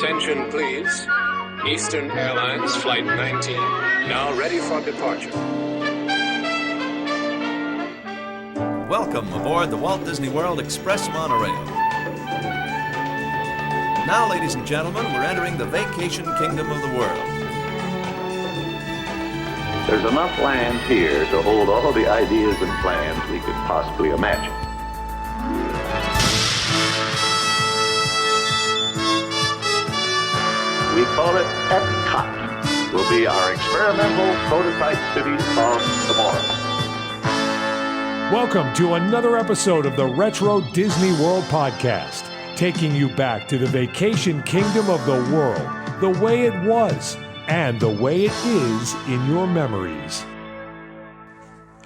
Attention, please. Eastern Airlines Flight 19, now ready for departure. Welcome aboard the Walt Disney World Express monorail. Now, ladies and gentlemen, we're entering the vacation kingdom of the world. There's enough land here to hold all the ideas and plans we could possibly imagine. We call it Epcot. Will be our experimental prototype city of tomorrow. Welcome to another episode of the Retro Disney World Podcast, taking you back to the vacation kingdom of the world, the way it was, and the way it is in your memories.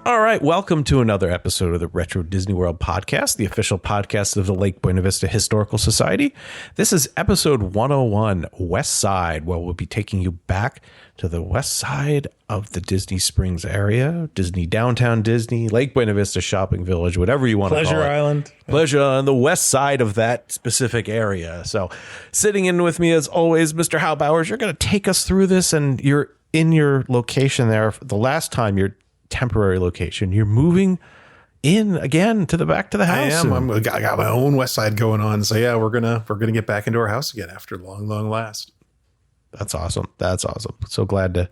All right, welcome to another episode of the Retro Disney World Podcast, the official podcast of the Lake Buena Vista Historical Society. This is episode 101, Westside, where we'll be taking you back to the west side of the Disney Springs area, Disney Downtown Disney, Lake Buena Vista Shopping Village, whatever you want to call it. Pleasure Island. Pleasure on the west side of that specific area. So sitting in with me, as always, Mr. Halbauers, you're going to take us through this, and you're in your location there. The last time your temporary location, you're moving in again to the back to the house. I am. I got my own West Side going on. So yeah, we're gonna get back into our house again after long last. That's awesome. That's awesome. So glad to.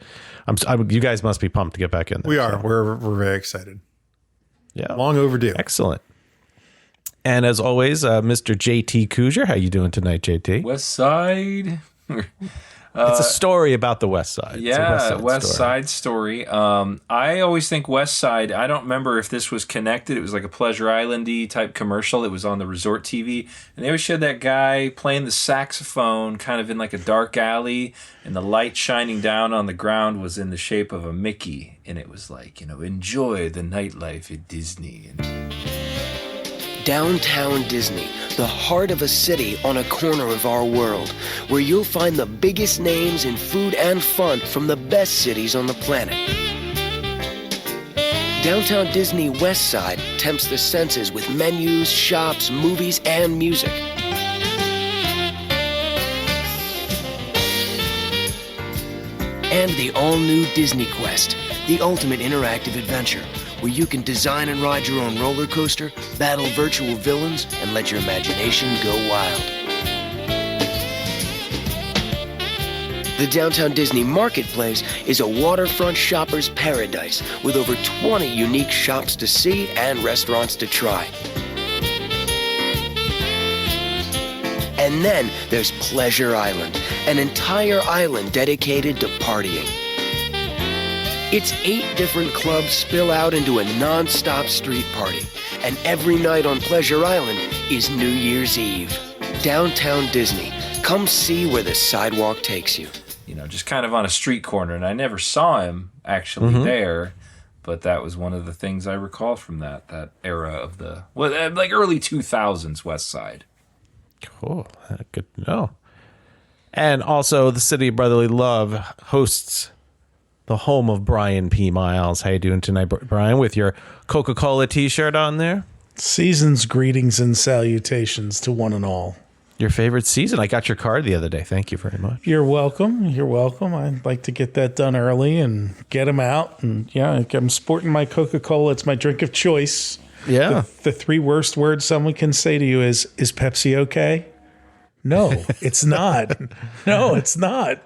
You guys must be pumped to get back in there. We are. So. We're very excited. Yeah, long overdue. Excellent. And as always, Mr. JT Kuzier, how you doing tonight, JT? West Side. It's a story about the West Side. Yeah, West Side story. I always think West Side, I don't remember if this was connected. It was like a Pleasure Island-y type commercial. It was on the resort TV. And they always showed that guy playing the saxophone kind of in like a dark alley. And the light shining down on the ground was in the shape of a Mickey. And it was like, enjoy the nightlife at Disney. Downtown Disney, the heart of a city on a corner of our world, where you'll find the biggest names in food and fun from the best cities on the planet. Downtown Disney West Side tempts the senses with menus, shops, movies, and music. And the all-new Disney Quest, the ultimate interactive adventure, where you can design and ride your own roller coaster, battle virtual villains, and let your imagination go wild. The Downtown Disney Marketplace is a waterfront shopper's paradise with over 20 unique shops to see and restaurants to try. And then there's Pleasure Island, an entire island dedicated to partying. Its 8 different clubs spill out into a non-stop street party, and every night on Pleasure Island is New Year's Eve. Downtown Disney. Come see where the sidewalk takes you. Just kind of on a street corner, and I never saw him actually there, but that was one of the things I recall from that era of the early 2000s West Side. Cool. Good to know. And also, the City of Brotherly Love hosts the home of Brian P. Miles. How you doing tonight, Brian, with your Coca-Cola t-shirt on there? Season's greetings and salutations to one and all. Your favorite season. I got your card the other day. Thank you very much. You're welcome. You're welcome. I'd like to get that done early and get them out. And yeah, I'm sporting my Coca-Cola. It's my drink of choice. Yeah. The 3 worst words someone can say to you is Pepsi okay? No, it's not. No, it's not.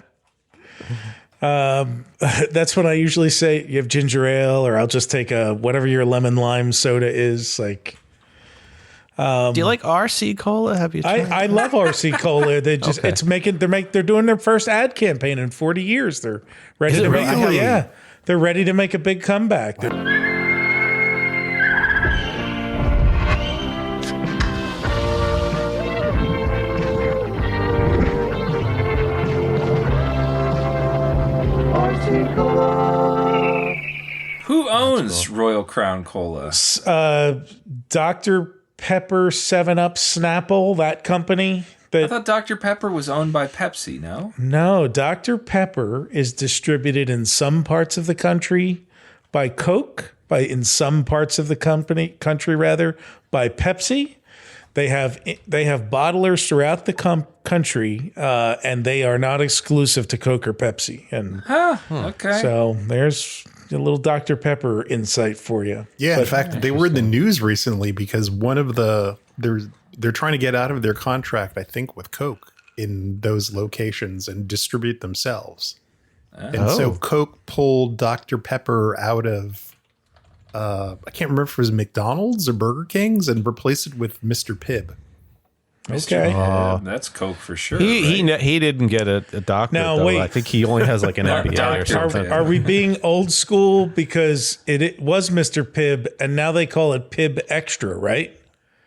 That's when I usually say you have ginger ale, or I'll just take whatever your lemon lime soda is. Like, do you like RC Cola? Have you tried? I love RC Cola. They just Okay. they're doing their first ad campaign in 40 years. They're ready to make they're ready to make a big comeback. Who owns Royal Crown Cola? Dr. Pepper 7-Up Snapple, that company. I thought Dr. Pepper was owned by Pepsi, no? No, Dr. Pepper is distributed in some parts of the country by Coke, in some parts of the country by Pepsi. They have bottlers throughout the country, and they are not exclusive to Coke or Pepsi. And okay. so there's a little Dr. Pepper insight for you. Yeah, in fact, they were in the news recently because one of they're trying to get out of their contract, I think, with Coke in those locations and distribute themselves. And so Coke pulled Dr. Pepper out of I can't remember if it was McDonald's or Burger King's and replaced it with Mr. Pibb. Okay. That's Coke for sure. He didn't get a doctorate. Now, though. wait. I think he only has like an MBA or something. Are we being old school because it was Mr. Pibb and now they call it Pibb Extra, right?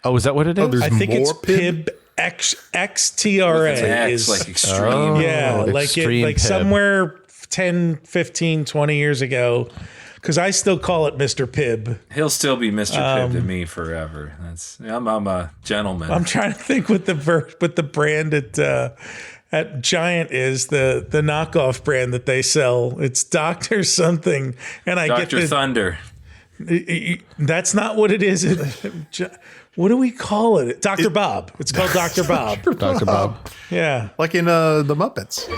Oh, is that what it is? there's I think it's more Pibb? Pibb XTRA. It's X, is like extreme. yeah, extreme like Pibb. somewhere 10, 15, 20 years ago. Because I still call it Mr. Pibb. He'll still be Mr. Pibb to me forever. I'm a gentleman. I'm trying to think what the brand at Giant is, the knockoff brand that they sell. It's Dr. something. And I Dr. get Thunder. That's not what it is. What do we call it? Dr. Bob. It's called Dr. Bob. Dr. Bob. Yeah. Like in the Muppets.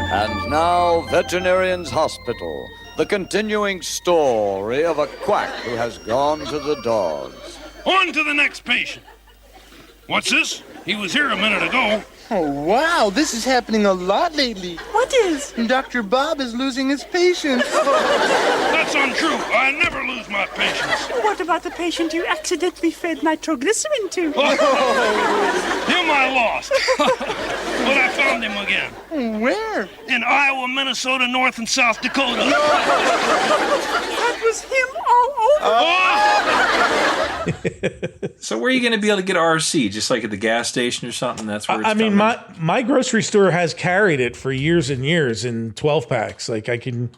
And now, Veterinarian's Hospital, the continuing story of a quack who has gone to the dogs. On to the next patient. What's this? He was here a minute ago. Oh, wow, this is happening a lot lately. What is? Dr. Bob is losing his patients. That's untrue. I never lose my patients. What about the patient you accidentally fed nitroglycerin to? Him I lost. But I found him again. Where? In Iowa, Minnesota, North and South Dakota. That was him all over. So where are you going to be able to get RC? Just like at the gas station or something? That's where it's I mean, coming? my grocery store has carried it for years and years in 12 packs. Like I can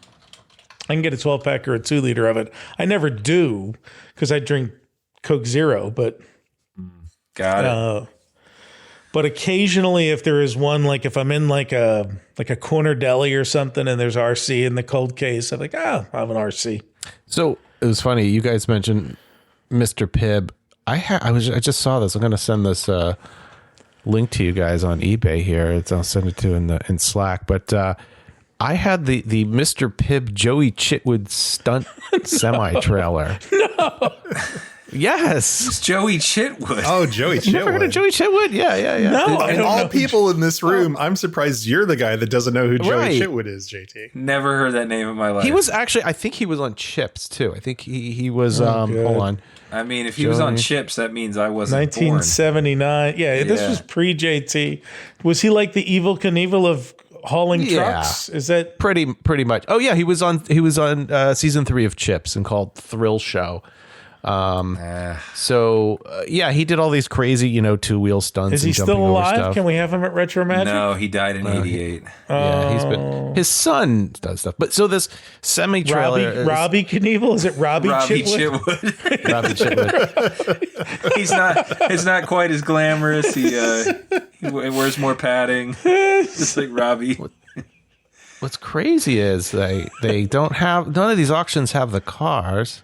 get a 12 pack or a 2 liter of it. I never do because I drink Coke Zero, but Got it. But occasionally, if there is one, like if I'm in like a corner deli or something, and there's RC in the cold case, I'm like, I have an RC. So it was funny. You guys mentioned Mr. Pibb. I just saw this. I'm going to send this link to you guys on eBay here. I'll send it to in Slack. But I had the Mr. Pibb Joey Chitwood stunt semi trailer. No. Yes. It's Joey Chitwood. Oh, Joey Chitwood. You never heard of Joey Chitwood? Yeah. No, And all people in this room, I'm surprised you're the guy that doesn't know who Joey Right. Chitwood is, JT. Never heard that name in my life. He was actually, I think he was on Chips too. I think he was, hold on. I mean, if he was on Chips, that means I wasn't 1979. Yeah, this was pre-JT. Was he like the Evel Knievel of hauling trucks? Is that pretty much? Oh yeah, he was on season 3 of Chips and called Thrill Show. So he did all these crazy, 2-wheel stunts. Is he and jumping still over alive? stuff. Can we have him at Retro Magic? No, he died in 88. Yeah, he's been. His son does stuff, but so this semi trailer. Robbie Knievel? Is it Robbie Chitwood? Robbie Chitwood. He's not quite as glamorous. He wears more padding, just like Robbie. What's crazy is they don't have, none of these auctions have the cars.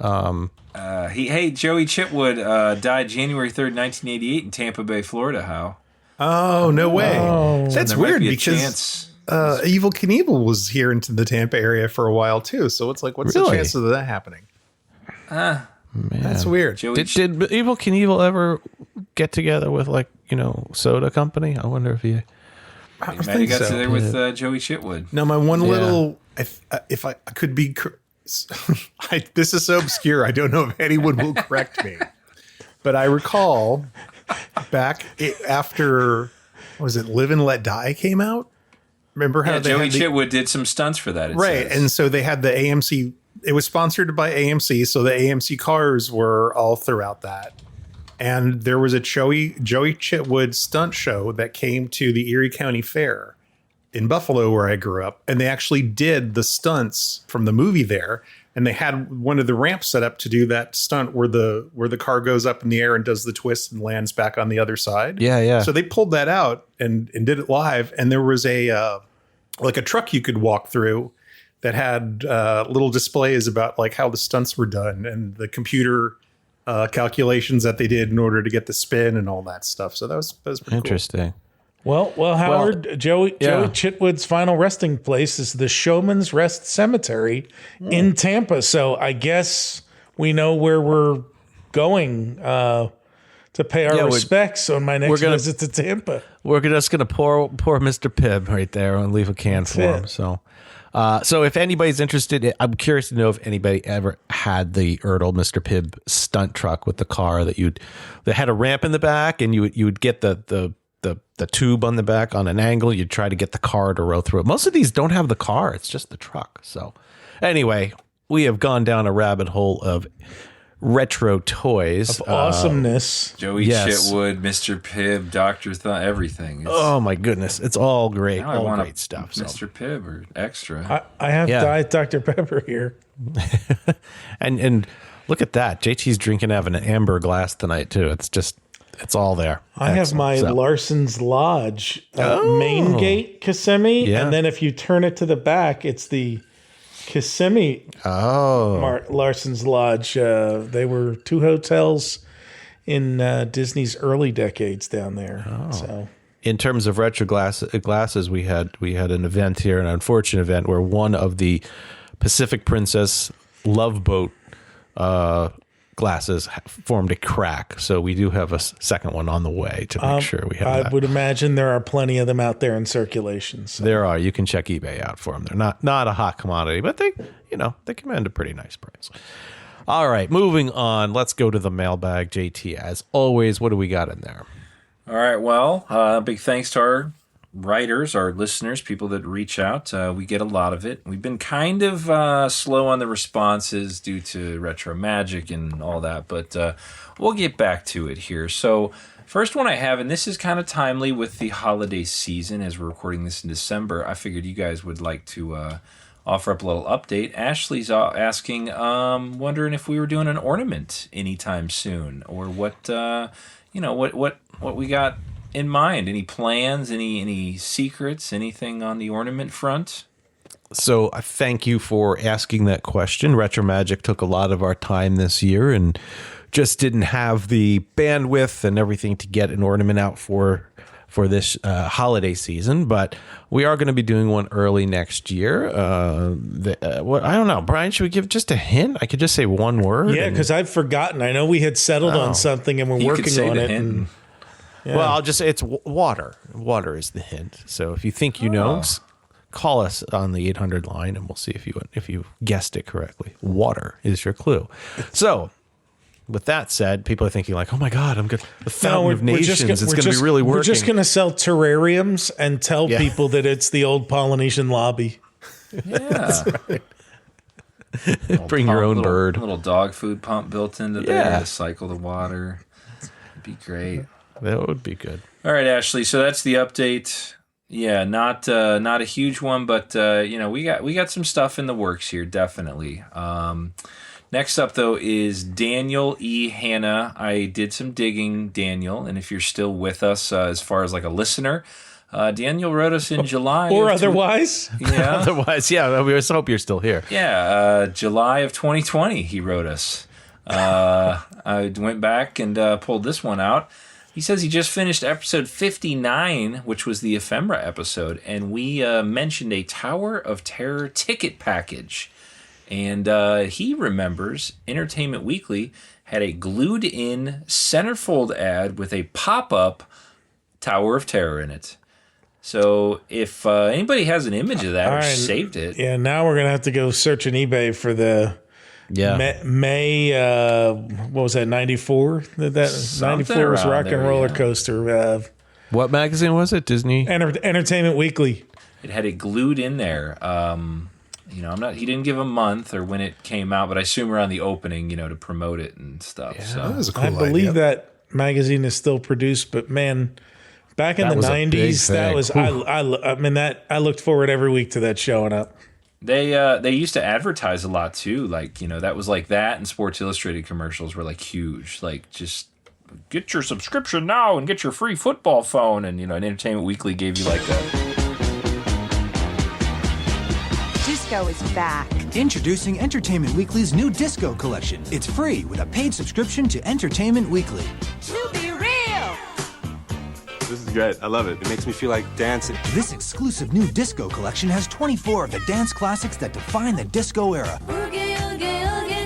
Joey Chitwood died January 3rd, 1988 in Tampa Bay, Florida. How? Oh, no way. Oh. That's There might weird be a because chance. Evel Knievel was here into the Tampa area for a while too. So it's like, what's the Really? chance of that happening? Man. That's weird. Joey Did Evel Knievel ever get together with soda company? I wonder if he. I Maybe think got so. there with Joey Chitwood. Now, my one little, if I could be, this is so obscure. I don't know if anyone will correct me, but I recall back after, was it Live and Let Die came out? Remember how Joey Chitwood did some stunts for that, right? says. And so they had the AMC. It was sponsored by AMC, so the AMC cars were all throughout that. And there was a Joey Chitwood stunt show that came to the Erie County Fair in Buffalo, where I grew up. And they actually did the stunts from the movie there. And they had one of the ramps set up to do that stunt where the car goes up in the air and does the twist and lands back on the other side. Yeah. So they pulled that out and did it live. And there was a truck you could walk through that had little displays about like how the stunts were done, and the computer calculations that they did in order to get the spin and all that stuff. So that was pretty Interesting. Well, Howard, Joey Chitwood's final resting place is the Showman's Rest Cemetery in Tampa. So I guess we know where we're going to pay our respects on my next visit to Tampa. We're just going to pour Mr. Pibb right there and leave a can for him. So if anybody's interested, I'm curious to know if anybody ever had the Ertl Mr. Pibb stunt truck with the car that had a ramp in the back, and you would get the tube on the back on an angle. You'd try to get the car to row through it. Most of these don't have the car. It's just the truck. So anyway, we have gone down a rabbit hole of retro toys. Of awesomeness. Joey Chitwood, Mr. Pibb, Dr. everything. Oh my goodness. It's all great. Now all great stuff. Mr. Pibb or extra. I have Diet Dr. Pepper here. and look at that. JT's drinking out of an amber glass tonight too. It's all there. I have my Larson's Lodge main gate Kissimmee. Yeah. And then if you turn it to the back, it's the Kissimmee Larson's Lodge. They were 2 hotels in Disney's early decades down there. So, in terms of retro glasses, we had an event here, an unfortunate event, where one of the Pacific Princess Love Boat glasses formed a crack. So we do have a second one on the way to make sure we have that. I would imagine there are plenty of them out there in circulation. So. There are. You can check eBay out for them. They're not a hot commodity, but they command a pretty nice price. All right, moving on. Let's go to the mailbag. JT, as always, what do we got in there? All right, well, big thanks to our writers, our listeners, people that reach out. We get a lot of it. We've been kind of slow on the responses due to retro magic and all that, but we'll get back to it here. So first one I have, and this is kind of timely with the holiday season as we're recording this in December. I figured you guys would like to offer up a little update. Ashley's asking, wondering if we were doing an ornament anytime soon, or what we got in mind. Any plans, any secrets, anything on the ornament front? So I thank you for asking that question. Retro Magic took a lot of our time this year and just didn't have the bandwidth and everything to get an ornament out for this holiday season, but we are going to be doing one early next year. I don't know, Brian, should we give just a hint? I could just say one word. Yeah, because I've forgotten. I know we had settled on something and we're working on it. And, yeah. Well, I'll just say it's water. Water is the hint. So if you think you know, call us on the 800 line and we'll see if you guessed it correctly. Water is your clue. So with that said, people are thinking like, oh my God, I'm good. The Fountain of Nations, it's going to be really working. We're just going to sell terrariums and tell people that it's the old Polynesian lobby. Yeah. Bring your own bird. Little dog food pump built into there to cycle the water. It'd be great. That would be good. All right, Ashley. So that's the update. Yeah, not a huge one, but we got some stuff in the works here, definitely. Next up, though, is Daniel E. Hanna. I did some digging, Daniel, and if you're still with us as far as like a listener, Daniel wrote us in July. Or otherwise. Yeah. Otherwise, yeah. We just hope you're still here. Yeah, July of 2020, he wrote us. I went back and pulled this one out. He says he just finished episode 59, which was the ephemera episode, and we mentioned a Tower of Terror ticket package. And he remembers Entertainment Weekly had a glued-in centerfold ad with a pop-up Tower of Terror in it. So if anybody has an image of that or saved it. Yeah, now we're going to have to go search on eBay for the May what was that, 94? That 94 was Rock and Roller Coaster. What magazine was it? Disney? Entertainment Weekly. It had it glued in there. He didn't give a month or when it came out, but I assume around the opening, to promote it and stuff. Yeah, so that was a cool I believe that magazine is still produced, but man, back in the 90s, that was I looked forward every week to that showing up. They used to advertise a lot too, like that was like that, and Sports Illustrated commercials were like huge, like just get your subscription now and get your free football phone, and Entertainment Weekly gave you like a disco is back. Introducing Entertainment Weekly's new disco collection. It's free with a paid subscription to Entertainment Weekly. To be real. This is great. I love it. It makes me feel like dancing. This exclusive new disco collection has 24 of the dance classics that define the disco era.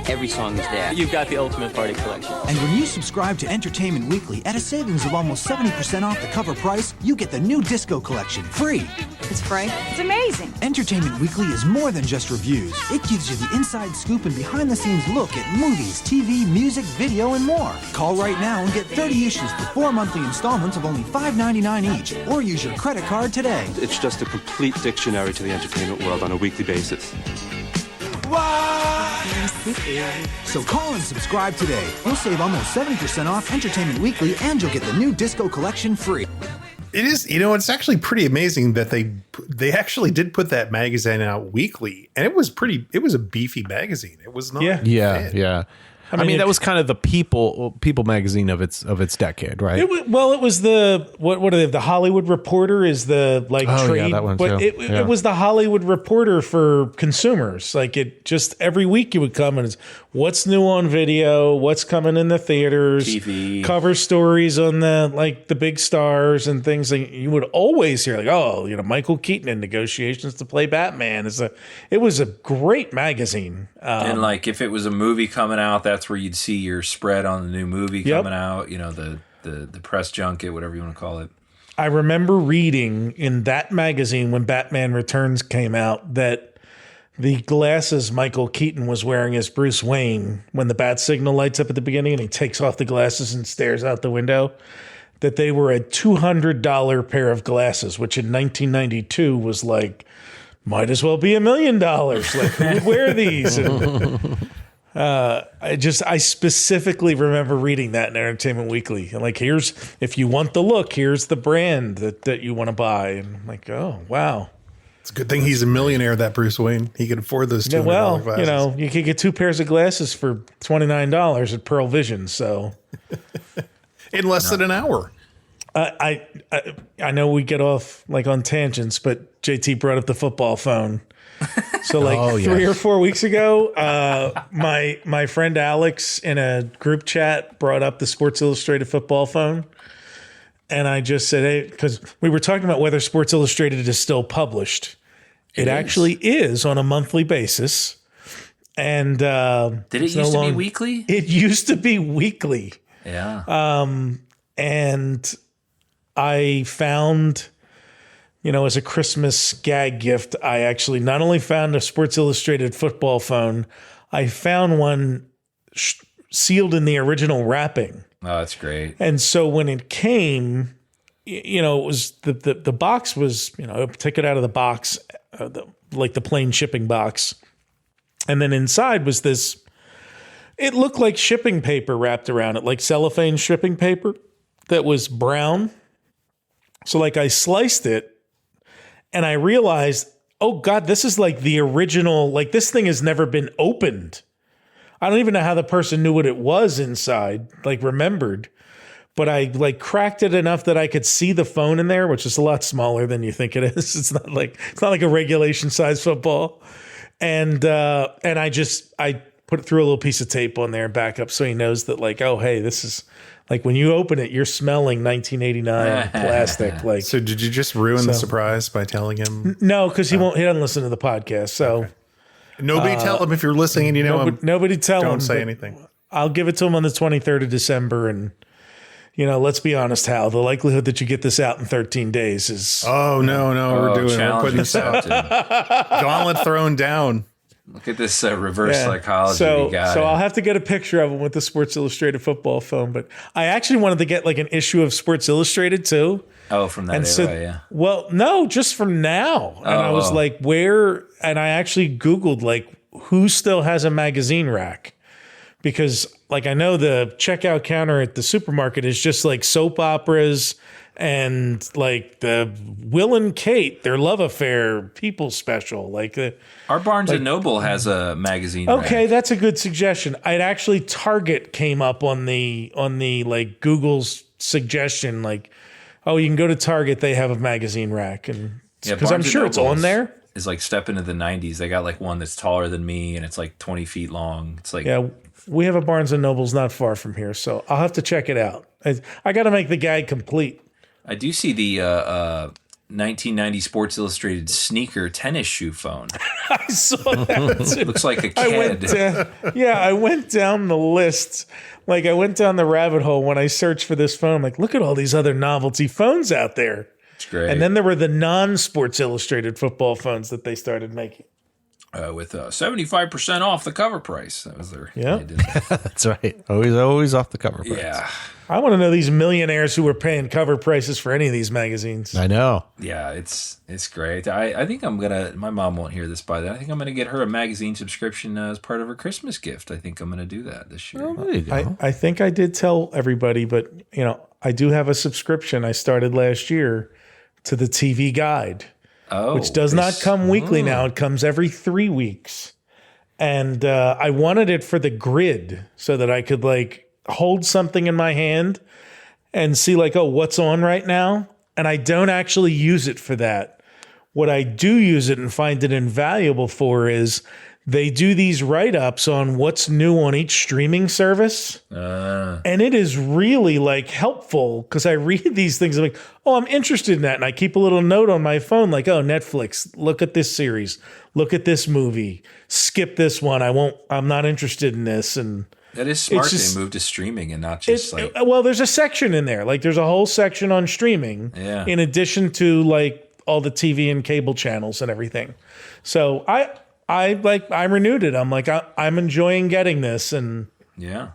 Every song is there. You've got the ultimate party collection. And when you subscribe to Entertainment Weekly at a savings of almost 70% off the cover price, you get the new disco collection free. It's free. It's amazing. Entertainment Weekly is more than just reviews. It gives you the inside scoop and behind-the-scenes look at movies, TV, music, video, and more. Call right now and get 30 issues for 4 monthly installments of only $5.99 each, or use your credit card today. It's just a complete dictionary to the entertainment world on a weekly basis. So call and subscribe today. You'll save almost 70% off Entertainment Weekly, and you'll get the new disco collection free. It is, it's actually pretty amazing that they actually did put that magazine out weekly, and it was a beefy magazine. It was not. Yeah. I mean, that was kind of the People magazine of its decade, right? It was the what are they? The Hollywood Reporter is the trade, yeah, that one but too. It was the Hollywood Reporter for consumers. Like, it just every week you would come and it's what's new on video, what's coming in the theaters, TV, cover stories on the big stars and things. Like, you would always hear Michael Keaton in negotiations to play Batman. It was a great magazine. And if it was a movie coming out, that's where you'd see your spread on the new movie coming out. The press junket, whatever you want to call it. I remember reading in that magazine when Batman Returns came out that the glasses Michael Keaton was wearing as Bruce Wayne, when the bat signal lights up at the beginning and he takes off the glasses and stares out the window, that they were a $200 pair of glasses, which in 1992 was might as well be $1 million. Who would wear these? And, I specifically remember reading that in Entertainment Weekly. And here's, if you want the look, here's the brand that you want to buy. And I'm like, oh, wow. It's a good thing he's a millionaire, that Bruce Wayne. He can afford those $200 glasses. You could get 2 pairs of glasses for $29 at Pearl Vision. So in less than an hour. I know we get off on tangents, but JT brought up the football phone. So 3 or 4 weeks ago, my friend Alex in a group chat brought up the Sports Illustrated football phone. And I just said, hey, because we were talking about whether Sports Illustrated is still published. It actually is on a monthly basis. And did it used to be weekly? It used to be weekly. Yeah. And I found, as a Christmas gag gift, I actually not only found a Sports Illustrated football phone, I found one sealed in the original wrapping. Oh, that's great. And so when it came, it was the box was, take it out of the box, the plain shipping box. And then inside was this, it looked like shipping paper wrapped around it, like cellophane shipping paper that was brown. So I sliced it and I realized, oh God, this is the original, this thing has never been opened. I don't even know how the person knew what it was inside, remembered, but I cracked it enough that I could see the phone in there, which is a lot smaller than you think it is. It's not like a regulation size football. And I put it through a little piece of tape on there and back up so he knows that oh, hey, this is when you open it, you're smelling 1989 plastic. So did you just ruin the surprise by telling him? No, because he doesn't listen to the podcast. So okay. Nobody tell him if you're listening and nobody tell him. Don't say anything. I'll give it to him on the 23rd of December. And, let's be honest, Hal, the likelihood that you get this out in 13 days is. Oh, no, we're putting this out. Gauntlet thrown down. Look at this reverse psychology we got. So I'll have to get a picture of him with the Sports Illustrated football phone. But I actually wanted to get an issue of Sports Illustrated too. Oh, from that era, yeah. Well, no, just from now. And I was where? And I actually Googled who still has a magazine rack, because I know the checkout counter at the supermarket is just soap operas and the Will and Kate, their love affair, people special. Our Barnes and Noble has a magazine. Okay, rack. That's a good suggestion. I'd actually Target came up on the Google's suggestion. You can go to Target, they have a magazine rack, and because I'm sure it's on there. is like step into the 90s. They got like one that's taller than me, and it's like 20 feet long. It's like Yeah, we have a Barnes and Noble's not far from here, so I'll have to check it out. I got to make the guide complete. I do see the 1990 Sports Illustrated sneaker tennis shoe phone. I saw that. Looks like a kid. I went down the list. Like I went down the rabbit hole when I searched for this phone. I'm like, look at all these other novelty phones out there. It's great. And then there were the non-Sports Illustrated football phones that they started making. With 75% off the cover price. That was their. Yeah, that's right. Always off the cover price. Yeah. I want to know these millionaires who were paying cover prices for any of these magazines. I know. Yeah, it's great. I think I'm gonna. My mom won't hear this by then. I think I'm gonna get her a magazine subscription as part of her Christmas gift. I think I'm gonna do that this year. There you go. I think I did tell everybody, but I do have a subscription I started last year to the TV Guide, which does not come weekly now. It comes every 3 weeks, and I wanted it for the grid so that I could like hold something in my hand and see like, oh, what's on right now? And I don't actually use it for that. What I do use it and find it invaluable for is they do these write-ups on what's new on each streaming service. And it is really like helpful because I read these things. I'm like, oh, I'm interested in that. And I keep a little note on my phone like, oh, Netflix, look at this series. Look at this movie. Skip this one. I'm not interested in this. And that is smart. They moved to streaming and not just like. Well, there's a section in there. Like there's a whole section on streaming. Yeah. In addition to like all the TV and cable channels and everything. So I renewed it. I'm like, I'm enjoying getting this. And yeah.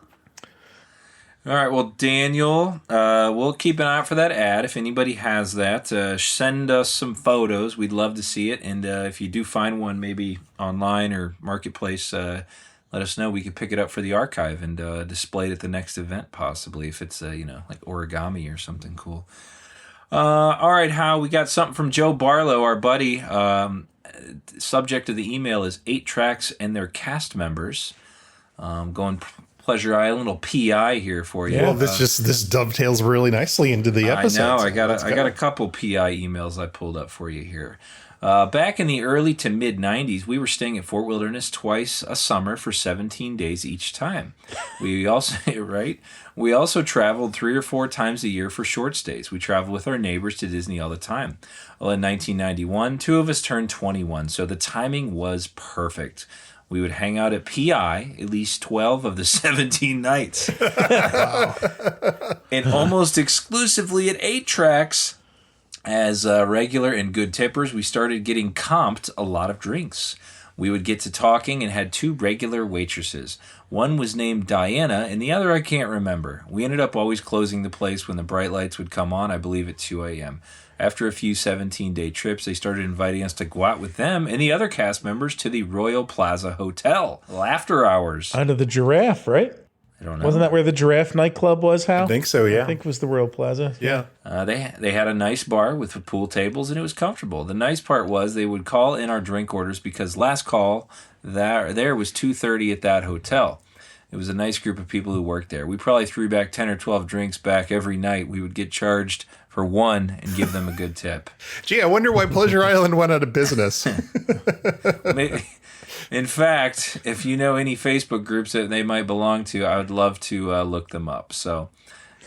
All right. Well, Daniel, we'll keep an eye out for that ad. If anybody has that, send us some photos. We'd love to see it. And if you do find one, maybe online or Marketplace, let us know. We could pick it up for the archive and display it at the next event, possibly, if it's, like origami or something cool. All right, Hal, we got something from Joe Barlow, our buddy. Subject of the email is 8 tracks and their cast members. Going Pleasure Island, little PI here for you. Well, this dovetails really nicely into the episode. I know. I got a couple PI emails I pulled up for you here. Back in the early to mid 90s, we were staying at Fort Wilderness twice a summer for 17 days each time. We also traveled 3 or 4 times a year for short stays. We traveled with our neighbors to Disney all the time. Well, in 1991, 2 of us turned 21, so the timing was perfect. We would hang out at PI at least 12 of the 17 nights. And almost exclusively at 8 tracks. As regular and good tippers, we started getting comped a lot of drinks. We would get to talking and had 2 regular waitresses. One was named Diana, and the other I can't remember. We ended up always closing the place when the bright lights would come on, I believe at 2 a.m. After a few 17-day trips, they started inviting us to go out with them and the other cast members to the Royal Plaza Hotel. After hours. Under the Giraffe, right? I don't know. Wasn't that where the Giraffe nightclub was, Hal? I think so, yeah. I think it was the Royal Plaza. Yeah. They had a nice bar with pool tables, and it was comfortable. The nice part was they would call in our drink orders because last call there was 2:30 at that hotel. It was a nice group of people who worked there. We probably threw back 10 or 12 drinks back every night. We would get charged for one and give them a good tip. Gee, I wonder why Pleasure Island went out of business. In fact, if you know any Facebook groups that they might belong to, I would love to look them up. So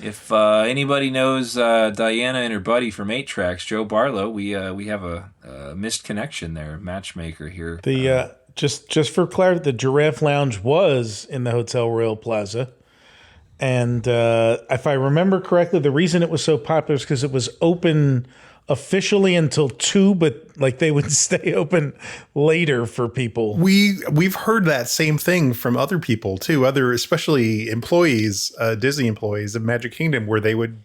if anybody knows Diana and her buddy from 8 Tracks, Joe Barlow, we have a missed connection there, matchmaker here. The just for clarity, the Giraffe Lounge was in the Hotel Royal Plaza. And if I remember correctly, the reason it was so popular is because it was open officially until 2, but like they would stay open later for people. We've heard that same thing from other people too, especially employees, Disney employees of Magic Kingdom, where they would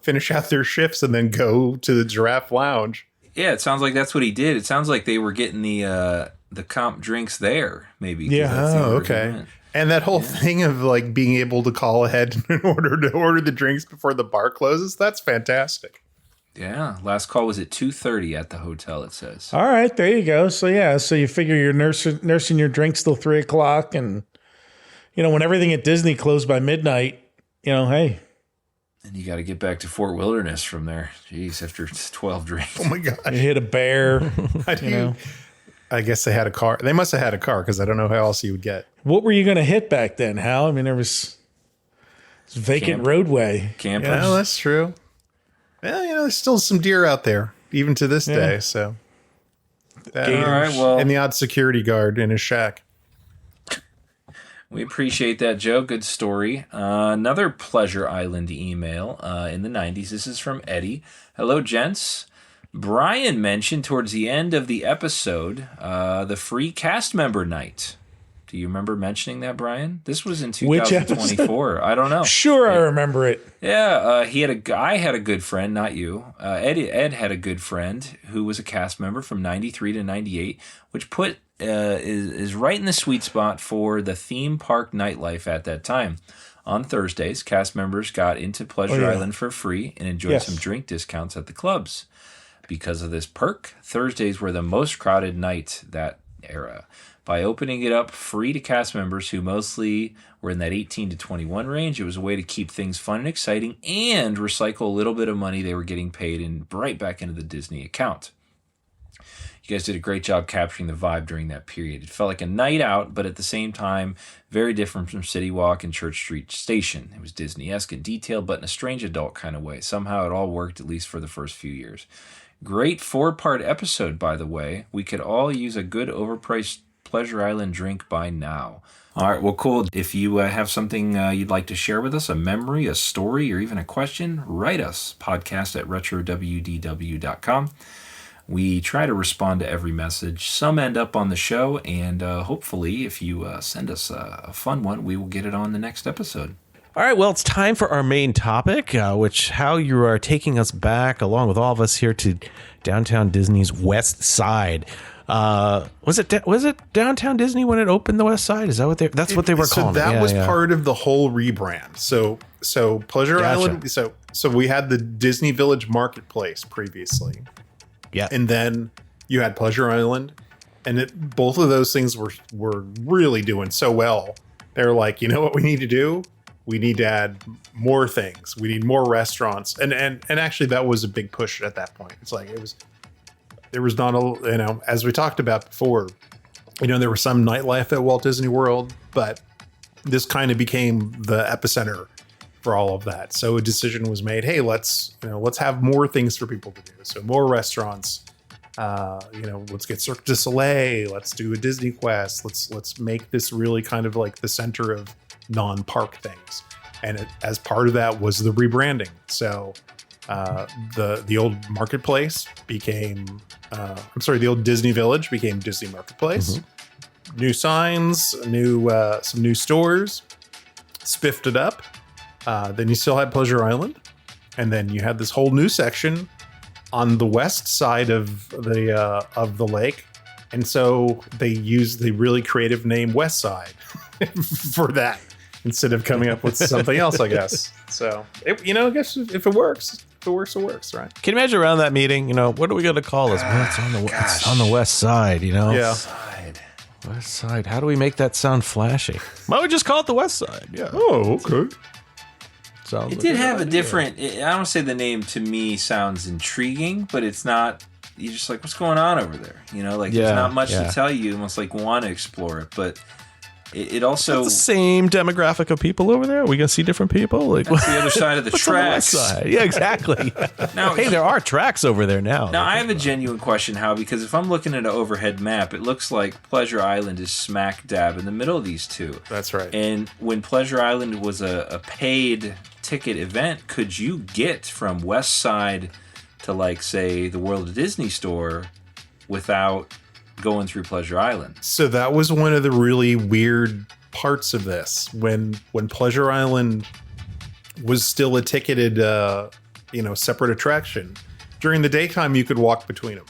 finish out their shifts and then go to the Giraffe Lounge. Yeah, it sounds like that's what he did. It sounds like they were getting the comp drinks there, maybe. Yeah. Oh, okay. And that whole thing of like being able to call ahead in order to order the drinks before the bar closes, that's fantastic. Yeah, last call was at 2:30 at the hotel, it says. All right, there you go. So yeah, so you figure you're nursing your drinks till 3 o'clock, and when everything at Disney closed by midnight, hey. And you got to get back to Fort Wilderness from there. Jeez, after 12 drinks. Oh my gosh. You hit a bear. I guess they had a car. They must have had a car because I don't know how else you would get. What were you going to hit back then, Hal? I mean, there was vacant roadway. Campers. Yeah, that's true. Well, there's still some deer out there, even to this day. So, All right, well, and the odd security guard in his shack. We appreciate that, Joe. Good story. Another Pleasure Island email in the 90s. This is from Eddie. Hello, gents. Brian mentioned towards the end of the episode the free cast member night. Do you remember mentioning that, Brian? This was in 2024. I don't know. Sure, I remember it. Yeah, I had a good friend, not you. Ed had a good friend who was a cast member from 93 to 98, which is right in the sweet spot for the theme park nightlife at that time. On Thursdays, cast members got into Pleasure Island for free and enjoyed some drink discounts at the clubs. Because of this perk, Thursdays were the most crowded night that era. By opening it up free to cast members who mostly were in that 18 to 21 range, it was a way to keep things fun and exciting and recycle a little bit of money they were getting paid and right back into the Disney account. You guys did a great job capturing the vibe during that period. It felt like a night out, but at the same time, very different from City Walk and Church Street Station. It was Disney-esque and detailed, but in a strange adult kind of way. Somehow it all worked, at least for the first few years. Great 4-part episode, by the way. We could all use a good overpriced Pleasure Island drink by now. All right, well, cool. If you have something you'd like to share with us, a memory, a story, or even a question, write us, podcast@retrowdw.com. We try to respond to every message. Some end up on the show, and hopefully, if you send us a fun one, we will get it on the next episode. All right, well, it's time for our main topic, which how you are taking us back, along with all of us here, to downtown Disney's West Side. Was it downtown Disney when it opened the West Side? Is that what that's what they were calling it? So that was part of the whole rebrand. So Pleasure Island. So we had the Disney Village Marketplace previously. Yeah. And then you had Pleasure Island, and both of those things were really doing so well. They're like, you know what we need to do? We need to add more things. We need more restaurants. And actually that was a big push at that point. It's like there was not a, as we talked about before, there was some nightlife at Walt Disney World, but this kind of became the epicenter for all of that. So a decision was made, hey, let's have more things for people to do. So more restaurants, let's get Cirque du Soleil, let's do a Disney Quest, let's make this really kind of like the center of non-park things. And as part of that was the rebranding. So the old marketplace became the old Disney Village became Disney Marketplace. Mm-hmm. New signs, some new stores, spiffed it up. Then you still had Pleasure Island, and then you had this whole new section on the west side of the lake. And so they used the really creative name Westside for that instead of coming up with something else, I guess. So, I guess if it works, it works, right? Can you imagine around that meeting, what are we going to call this? Well, it's on the west side, Yeah. West Side. How do we make that sound flashy? Why don't we just call it the West Side? Yeah. Oh, okay. It did have a different, I don't say the name to me sounds intriguing, but it's not, you're just like, what's going on over there? There's not much to tell you. You almost like want to explore it, but it also... It's the same demographic of people over there. Are we going to see different people? Like, that's the other side of the tracks. Side? Yeah, exactly. Now, hey, there are tracks over there now. Now, I have a genuine question, Hal, because if I'm looking at an overhead map, it looks like Pleasure Island is smack dab in the middle of these two. That's right. And when Pleasure Island was a paid ticket event, could you get from West Side to, like, say, the World of Disney store without going through Pleasure Island? So that was one of the really weird parts of this. When Pleasure Island was still a ticketed, separate attraction, during the daytime you could walk between them.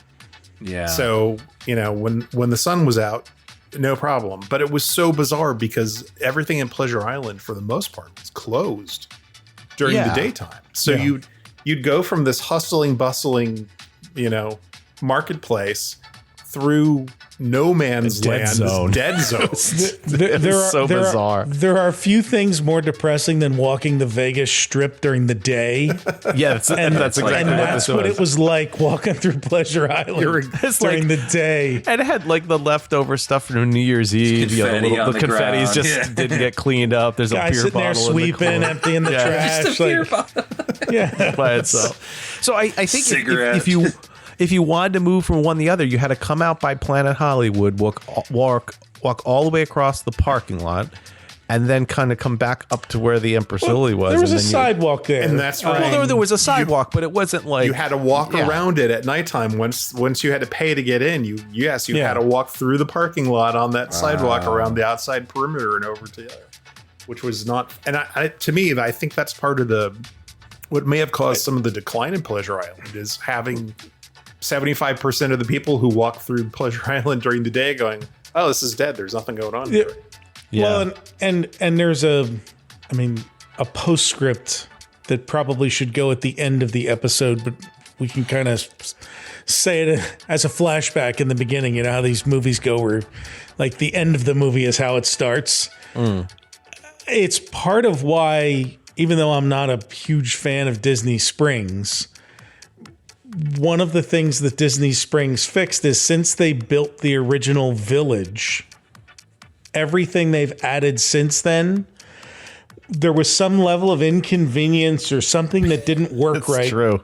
Yeah. So, when the sun was out, no problem. But it was so bizarre because everything in Pleasure Island, for the most part, was closed during the daytime. So you'd go from this hustling, bustling, marketplace through no man's dead land, zone. dead zone. Bizarre. There are a few things more depressing than walking the Vegas Strip during the day. Yeah, that's exactly what it was like walking through Pleasure Island during the day. And it had like the leftover stuff from New Year's Eve. The confetti's just didn't get cleaned up. There's Guy a beer sitting bottle there sweeping, emptying the trash. By itself. So I think if you wanted to move from one to the other, you had to come out by Planet Hollywood, walk all the way across the parking lot, and then kind of come back up to where the Empress Lily was. There was a sidewalk there. And that's right. Well, there was a sidewalk, but it wasn't like... You had to walk around it at nighttime. Once you had to pay to get in, you had to walk through the parking lot on that sidewalk around the outside perimeter and over to the other, which was not... And to me, I think that's part of what may have caused some of the decline in Pleasure Island is having 75% of the people who walk through Pleasure Island during the day going, oh, this is dead. There's nothing going on here. Yeah. Well, and there's a postscript that probably should go at the end of the episode, but we can kind of say it as a flashback in the beginning. You know how these movies go where like the end of the movie is how it starts. It's part of why, even though I'm not a huge fan of Disney Springs, one of the things that Disney Springs fixed is since they built the original village, everything they've added since then, there was some level of inconvenience or something that didn't work right. True.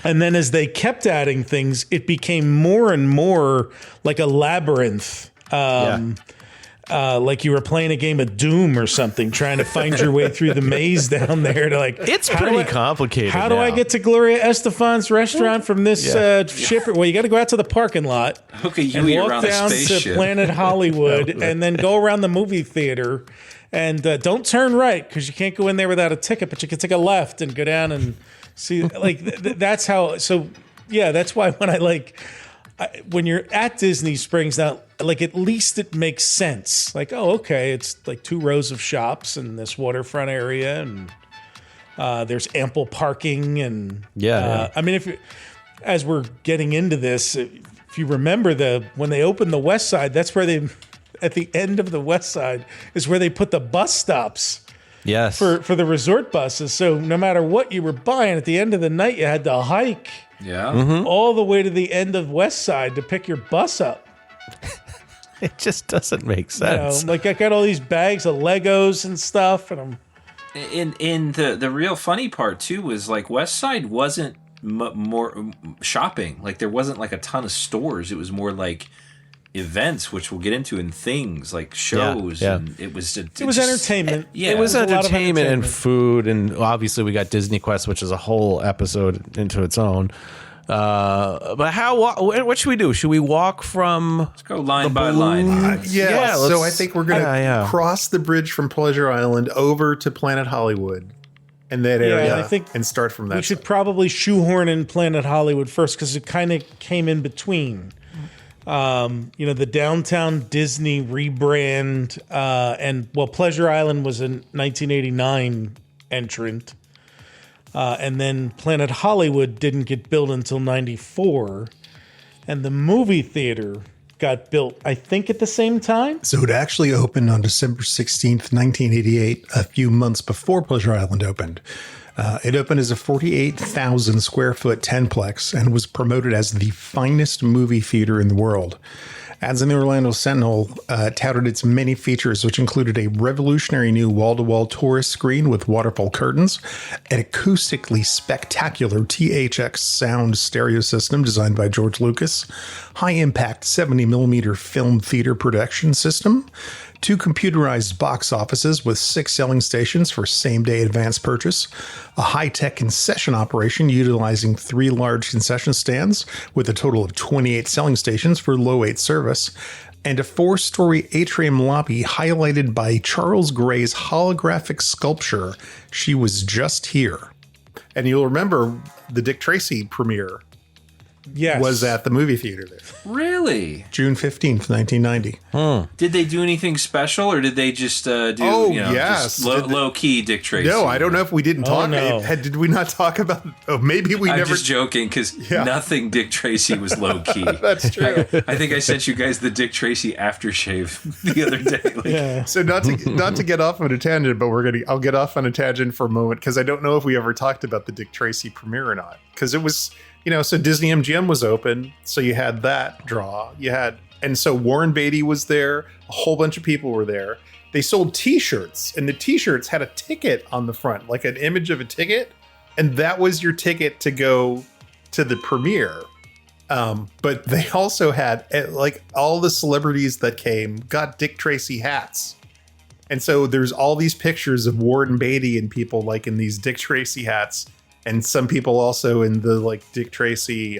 And then as they kept adding things, it became more and more like a labyrinth. Like you were playing a game of Doom or something, trying to find your way through the maze down there. It's pretty complicated. How do I get to Gloria Estefan's restaurant from this ship? Well, you got to go out to the parking lot and walk down to Planet Hollywood, and then go around the movie theater. And don't turn right because you can't go in there without a ticket, but you can take a left and go down and see. Like that's how. So yeah, that's why when you're at Disney Springs now, like at least it makes sense. Like, oh, okay, it's like 2 rows of shops in this waterfront area, and there's ample parking, and I mean, as we're getting into this, if you remember when they opened the Westside, that's where at the end of the Westside is where they put the bus stops. Yes. For the resort buses. So no matter what you were buying, at the end of the night, you had to hike all the way to the end of Westside to pick your bus up. It just doesn't make sense. Like I got all these bags of Legos and stuff, and in the real funny part too was like Westside wasn't more shopping. Like there wasn't like a ton of stores. It was more like events, which we'll get into, and things like shows. And it was entertainment. It was entertainment and food, and obviously we got Disney Quest, which is a whole episode into its own. But what should we do? Should we walk from? Let's go line by line. So I think we're gonna cross the bridge from Pleasure Island over to Planet Hollywood, and that area, I think, and start from that. We should probably shoehorn in Planet Hollywood first because it kind of came in between. The downtown Disney rebrand, and Pleasure Island was a 1989 entrant. And then Planet Hollywood didn't get built until 94. And the movie theater got built, I think, at the same time. So it actually opened on December 16th, 1988, a few months before Pleasure Island opened. It opened as a 48,000 square foot 10-plex and was promoted as the finest movie theater in the world. Ads in the Orlando Sentinel touted its many features, which included a revolutionary new wall-to-wall tourist screen with waterfall curtains, an acoustically spectacular THX sound stereo system designed by George Lucas, high-impact 70mm film theater production system, 2 computerized box offices with 6 selling stations for same-day advance purchase, a high-tech concession operation utilizing 3 large concession stands with a total of 28 selling stations for low-weight service, and a 4-story atrium lobby highlighted by Charles Gray's holographic sculpture, She Was Just Here. And you'll remember the Dick Tracy premiere. Yes. was at the movie theater there. Really? June 15th, 1990. Did they do anything special, or did they just do yes. low key Dick Tracy? No, I don't know if we didn't talk. no. Did we not talk about? Oh, maybe we I'm never. just joking because nothing Dick Tracy was low key. That's true. I think I sent you guys the Dick Tracy aftershave the other day. So not to get off on a tangent, but I'll get off on a tangent for a moment because I don't know if we ever talked about the Dick Tracy premiere or not. Because it was, so Disney MGM was open, so you had that draw. And so Warren Beatty was there. A whole bunch of people were there. They sold T-shirts, and the T-shirts had a ticket on the front, like an image of a ticket, and that was your ticket to go to the premiere. But they also had, like, all the celebrities that came got Dick Tracy hats. And so there's all these pictures of Warren Beatty and people like in these Dick Tracy hats, and some people also in the like Dick Tracy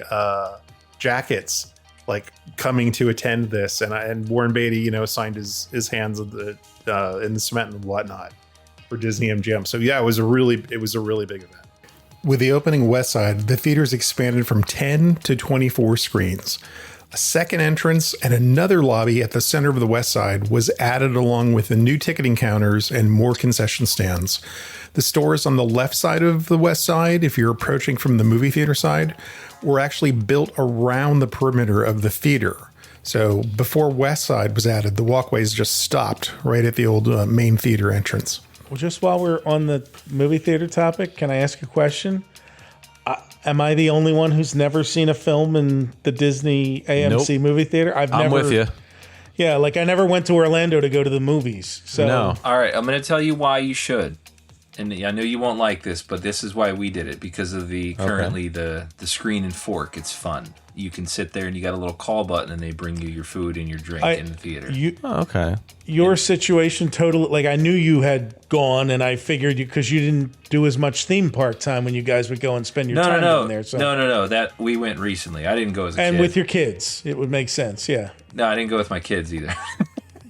jackets, like coming to attend this. And Warren Beatty, signed his hands in the cement and whatnot for Disney MGM. So yeah, it was a really big event. With the opening Westside, the theaters expanded from 10 to 24 screens. A second entrance and another lobby at the center of the Westside was added along with the new ticketing counters and more concession stands. The stores on the left side of the Westside, if you're approaching from the movie theater side, were actually built around the perimeter of the theater. So before Westside was added, the walkways just stopped right at the old main theater entrance. Well, just while we're on the movie theater topic, can I ask a question? Am I the only one who's never seen a film in the Disney AMC movie theater? I'm with you. Yeah, like I never went to Orlando to go to the movies. So No. All right, I'm going to tell you why you should. And I know you won't like this, but this is why we did it, because of currently the screen and fork. It's fun. You can sit there and you got a little call button and they bring you your food and your drink in the theater. Okay. Your situation totally, like I knew you had gone and I figured because you didn't do as much theme park time when you guys would go and spend your time down there. So. No. That we went recently. I didn't go as a kid. And with your kids, it would make sense, yeah. No, I didn't go with my kids either.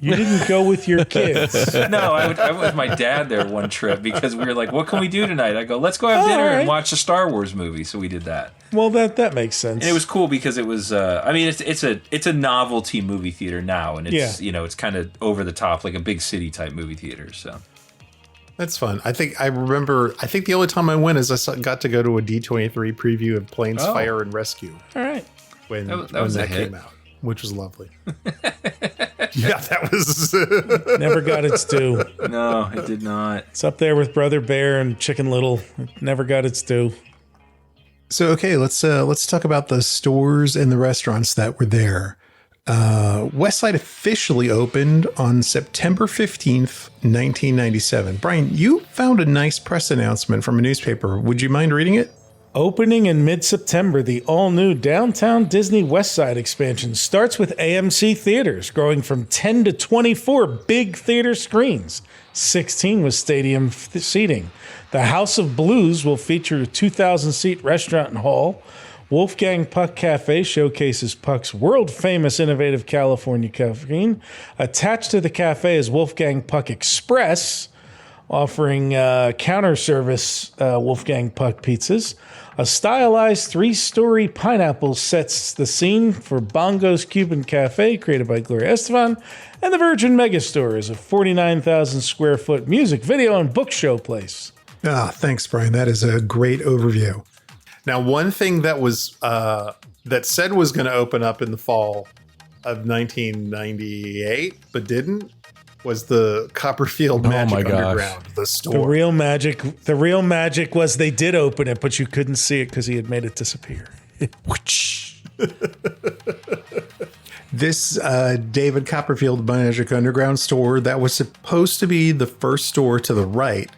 You didn't go with your kids. No, I went with my dad there one trip because we were like, what can we do tonight? I go, let's go have dinner and watch a Star Wars movie. So we did that. Well, that makes sense. And it was cool because it was, it's a novelty movie theater now. And it's, it's kind of over the top, like a big city type movie theater. So that's fun. I think the only time I went is I got to go to a D23 preview of Planes, Fire, and Rescue. All right. When that came out, which was lovely. Yeah, that was never got its due. No, it did not. It's up there with Brother Bear and Chicken Little. It never got its due. So okay, let's talk about the stores and the restaurants that were there. Westside officially opened on September 15th, 1997. Brian, you found a nice press announcement from a newspaper. Would you mind reading it? Opening in mid-September, the all-new Downtown Disney Westside expansion starts with AMC theaters, growing from 10 to 24 big theater screens, 16 with stadium seating. The House of Blues will feature a 2,000-seat restaurant and hall. Wolfgang Puck Cafe showcases Puck's world-famous innovative California cuisine. Attached to the cafe is Wolfgang Puck Express, offering counter service Wolfgang Puck pizzas. A stylized 3-story pineapple sets the scene for Bongos Cuban Cafe, created by Gloria Estefan. And the Virgin Megastore is a 49,000 square foot music, video, and book show place. Thanks, Brian. That is a great overview. Now, one thing that was that said was going to open up in the fall of 1998, but didn't, was the Copperfield Magic Underground, the store. The real magic was they did open it, but you couldn't see it because he had made it disappear. This David Copperfield Magic Underground store, that was supposed to be the first store to the right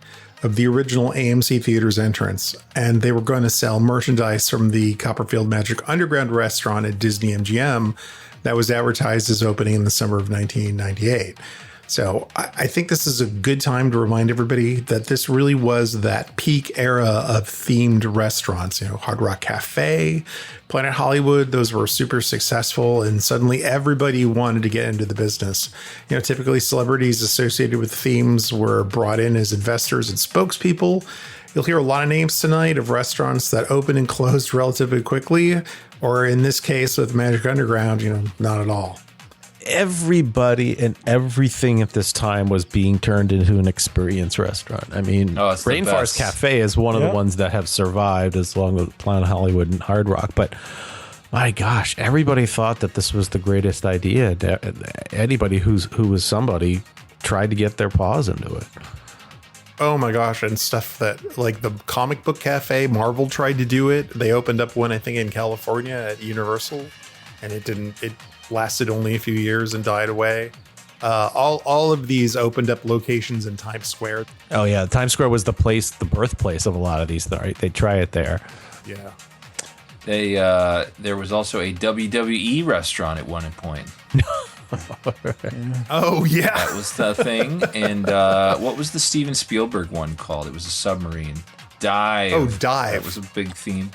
of the original AMC Theaters entrance, and they were going to sell merchandise from the Copperfield Magic Underground restaurant at Disney MGM that was advertised as opening in the summer of 1998. So I think this is a good time to remind everybody that this really was that peak era of themed restaurants. Hard Rock Cafe, Planet Hollywood, those were super successful, and suddenly everybody wanted to get into the business. Typically celebrities associated with themes were brought in as investors and spokespeople. You'll hear a lot of names tonight of restaurants that opened and closed relatively quickly, or in this case with Magic Underground, not at all. Everybody and everything at this time was being turned into an experience restaurant. I mean, Rainforest Cafe is one of the ones that have survived as long as Planet Hollywood and Hard Rock. But my gosh, everybody thought that this was the greatest idea. Anybody who was somebody tried to get their paws into it. Oh my gosh, and stuff that like the comic book cafe, Marvel tried to do it. They opened up one, I think, in California at Universal, and it lasted only a few years and died away. All of these opened up locations in Times Square. Oh yeah, Times Square was the birthplace of a lot of these. Right? They try it there. Yeah. There was also a WWE restaurant at one point. Oh yeah, that was the thing. And what was the Steven Spielberg one called? It was a submarine. Dive. Oh, Dive. That was a big theme.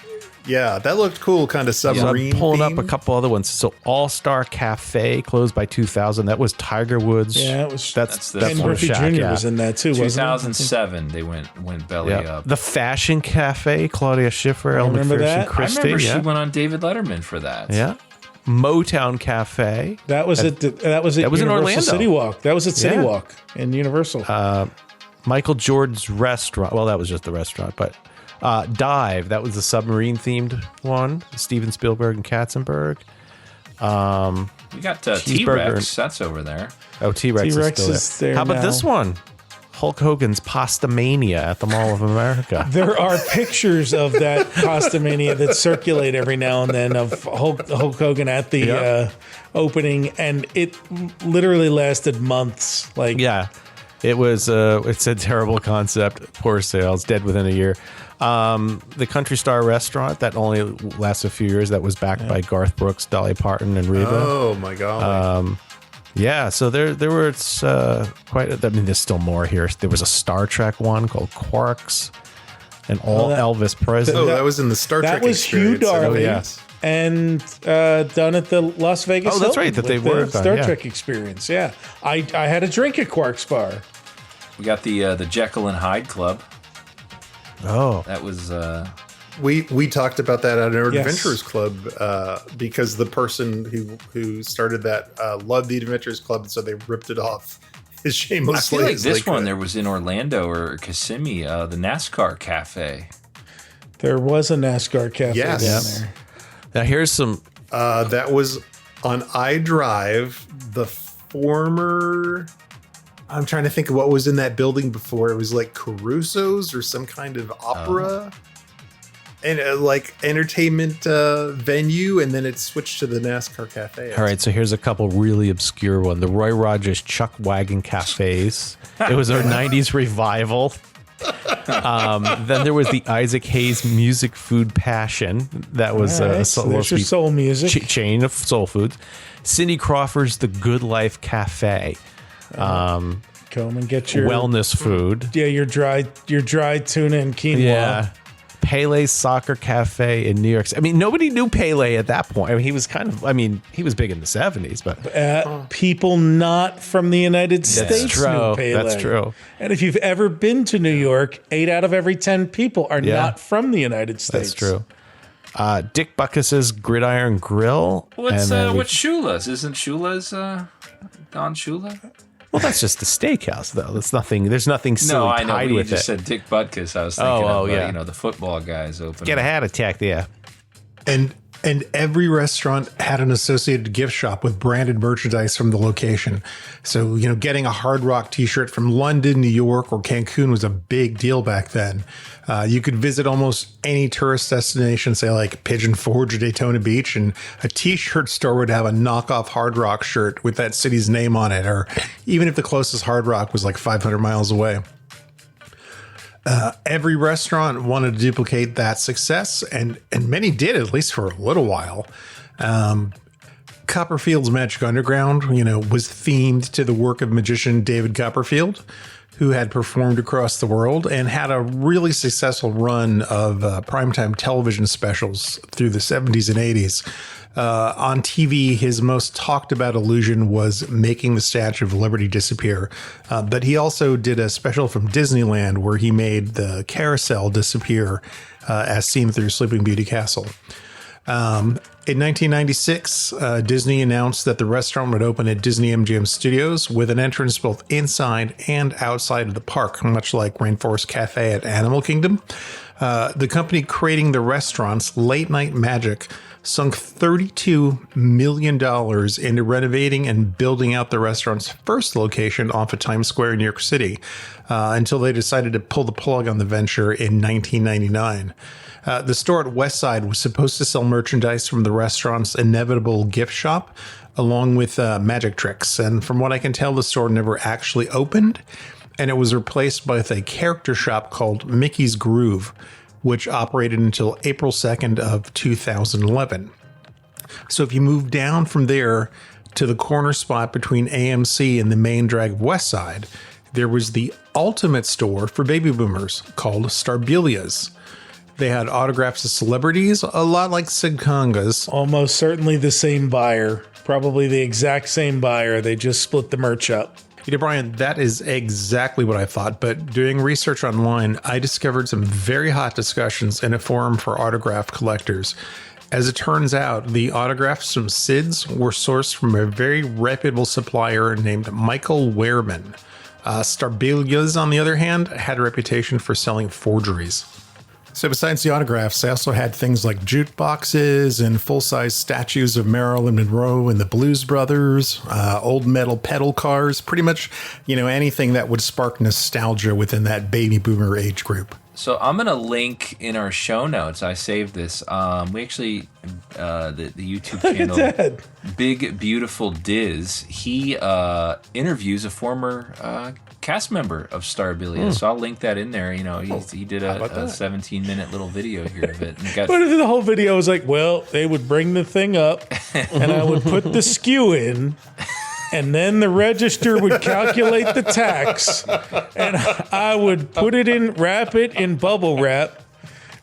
Yeah, that looked cool, kind of submarine. I'm pulling up a couple other ones. So All Star Cafe closed by 2000. That was Tiger Woods. Yeah, it was. That's Ken Griffey Jr. was in that too. 2007, they went belly up. The Fashion Cafe, Claudia Schiffer, Ellen McPherson, Christie. I remember she went on David Letterman for that. Yeah. Motown Cafe. That was at Universal in Orlando. City Walk. That was at City Walk in Universal. Michael Jordan's restaurant. Well, that was just the restaurant, but Dive. That was the submarine themed one. Steven Spielberg and Katzenberg. We got T-Rex. That's over there. Oh, T-Rex is still there. How about this one? Hulk Hogan's Pasta Mania at the Mall of America. There are pictures of that Pasta Mania that circulate every now and then of Hulk Hogan at the opening, and it literally lasted months. It was. It's a terrible concept. Poor sales, dead within a year. The Country Star restaurant that only lasted a few years. That was backed by Garth Brooks, Dolly Parton, and Reba. Oh my god. Yeah, so there was quite. There's still more here. There was a Star Trek one called Quarks, and Elvis Presley. Oh, that was in the Star Trek. That was Hugh Darby. And done at the Las Vegas. Oh, that's right. That they worked on Star Trek experience. Yeah, I had a drink at Quark's Bar. We got the Jekyll and Hyde Club. Oh, that was. We talked about that at our Adventurers Club because the person who started that loved the Adventurers Club, and so they ripped it off as shamelessly. I feel like this one there was in Orlando or Kissimmee, the NASCAR Cafe. There was a NASCAR cafe down there. Now here's some. That was on iDrive. The former. I'm trying to think of what was in that building before. It was like Caruso's or some kind of opera. And like entertainment venue, and then it switched to the NASCAR Cafe. All right, so here's a couple really obscure ones. The Roy Rogers Chuck Wagon Cafes. It was a 90s revival. Then there was the Isaac Hayes Music Food Passion. That was a soul music chain of soul foods. Cindy Crawford's The Good Life Cafe. Come and get your wellness food. Yeah, your dry tuna and quinoa. Yeah. Pele's Soccer Cafe in New York. I mean, nobody knew Pele at that point. I mean, he was he was big in the 70s, but people not from the United States knew Pele. That's true. And if you've ever been to New York, 8 out of every 10 people are not from the United States. That's true. Dick Buckus's Gridiron Grill. What's Shula's? Isn't Shula's Don Shula? Well, that's just the steakhouse, though. That's nothing. There's nothing silly tied with it. No, I know. You just said Dick Butkus. I was thinking of the football guys open. Get a hat attack there. And every restaurant had an associated gift shop with branded merchandise from the location. So, getting a Hard Rock t-shirt from London, New York, or Cancun was a big deal back then. You could visit almost any tourist destination, say like Pigeon Forge or Daytona Beach, and a t-shirt store would have a knockoff Hard Rock shirt with that city's name on it, or even if the closest Hard Rock was like 500 miles away. Every restaurant wanted to duplicate that success, and many did, at least for a little while. Copperfield's Magic Underground, was themed to the work of magician David Copperfield, who had performed across the world and had a really successful run of primetime television specials through the 70s and 80s. On TV, his most talked about illusion was making the Statue of Liberty disappear. But he also did a special from Disneyland where he made the carousel disappear as seen through Sleeping Beauty Castle. In 1996, Disney announced that the restaurant would open at Disney MGM Studios with an entrance both inside and outside of the park, much like Rainforest Cafe at Animal Kingdom. The company creating the restaurant's Late Night Magic sunk $32 million into renovating and building out the restaurant's first location off of Times Square in New York City until they decided to pull the plug on the venture in 1999. The store at Westside was supposed to sell merchandise from the restaurant's inevitable gift shop, along with magic tricks. And from what I can tell, the store never actually opened, and it was replaced by a character shop called Mickey's Groove, which operated until April 2nd of 2011. So if you move down from there to the corner spot between AMC and the main drag of Westside, there was the ultimate store for baby boomers called Starbillias. They had autographs of celebrities, a lot like Sid Conga's. Almost certainly the same buyer. Probably the exact same buyer. They just split the merch up. Brian, that is exactly what I thought. But doing research online, I discovered some very hot discussions in a forum for autograph collectors. As it turns out, the autographs from Sid's were sourced from a very reputable supplier named Michael Wehrman. Starbillias, on the other hand, had a reputation for selling forgeries. So besides the autographs, they also had things like jukeboxes and full-size statues of Marilyn Monroe and the Blues Brothers, old metal pedal cars, pretty much, anything that would spark nostalgia within that baby boomer age group. So I'm going to link in our show notes. I saved this. We actually, the YouTube channel, Big Beautiful Diz, he interviews a former cast member of Starbillias. So I'll link that in there. He did a 17-minute little video here of it. But the whole video was like, well, they would bring the thing up and I would put the SKU in. And then the register would calculate the tax, and I would put it in, wrap it in bubble wrap,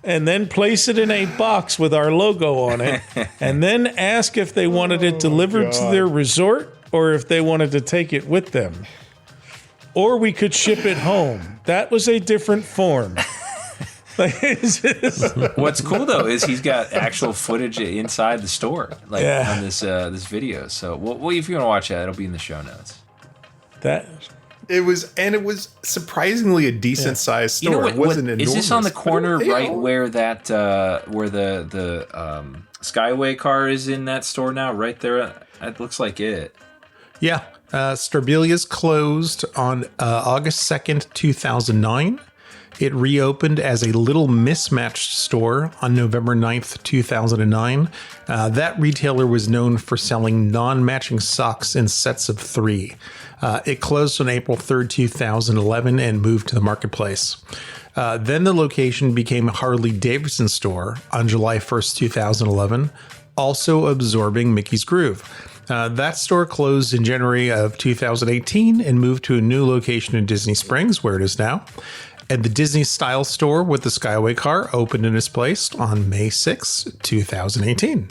and then place it in a box with our logo on it, and then ask if they wanted it delivered to their resort or if they wanted to take it with them. Or we could ship it home. That was a different form. What's cool though is he's got actual footage inside the store, on this video. So, if you want to watch that, it'll be in the show notes. It was surprisingly a decent sized store. It wasn't enormous. Is this on the corner where that where the Skyway car is in that store now? Right there, it looks like it. Yeah, Starbillias closed on August 2nd, 2009. It reopened as a Little Mismatched store on November 9th, 2009. That retailer was known for selling non-matching socks in sets of 3. It closed on April 3rd, 2011 and moved to the marketplace. Then the location became a Harley-Davidson store on July 1st, 2011, also absorbing Mickey's Groove. That store closed in January of 2018 and moved to a new location in Disney Springs, where it is now. And the Disney Style store with the Skyway car opened in its place on May 6, 2018.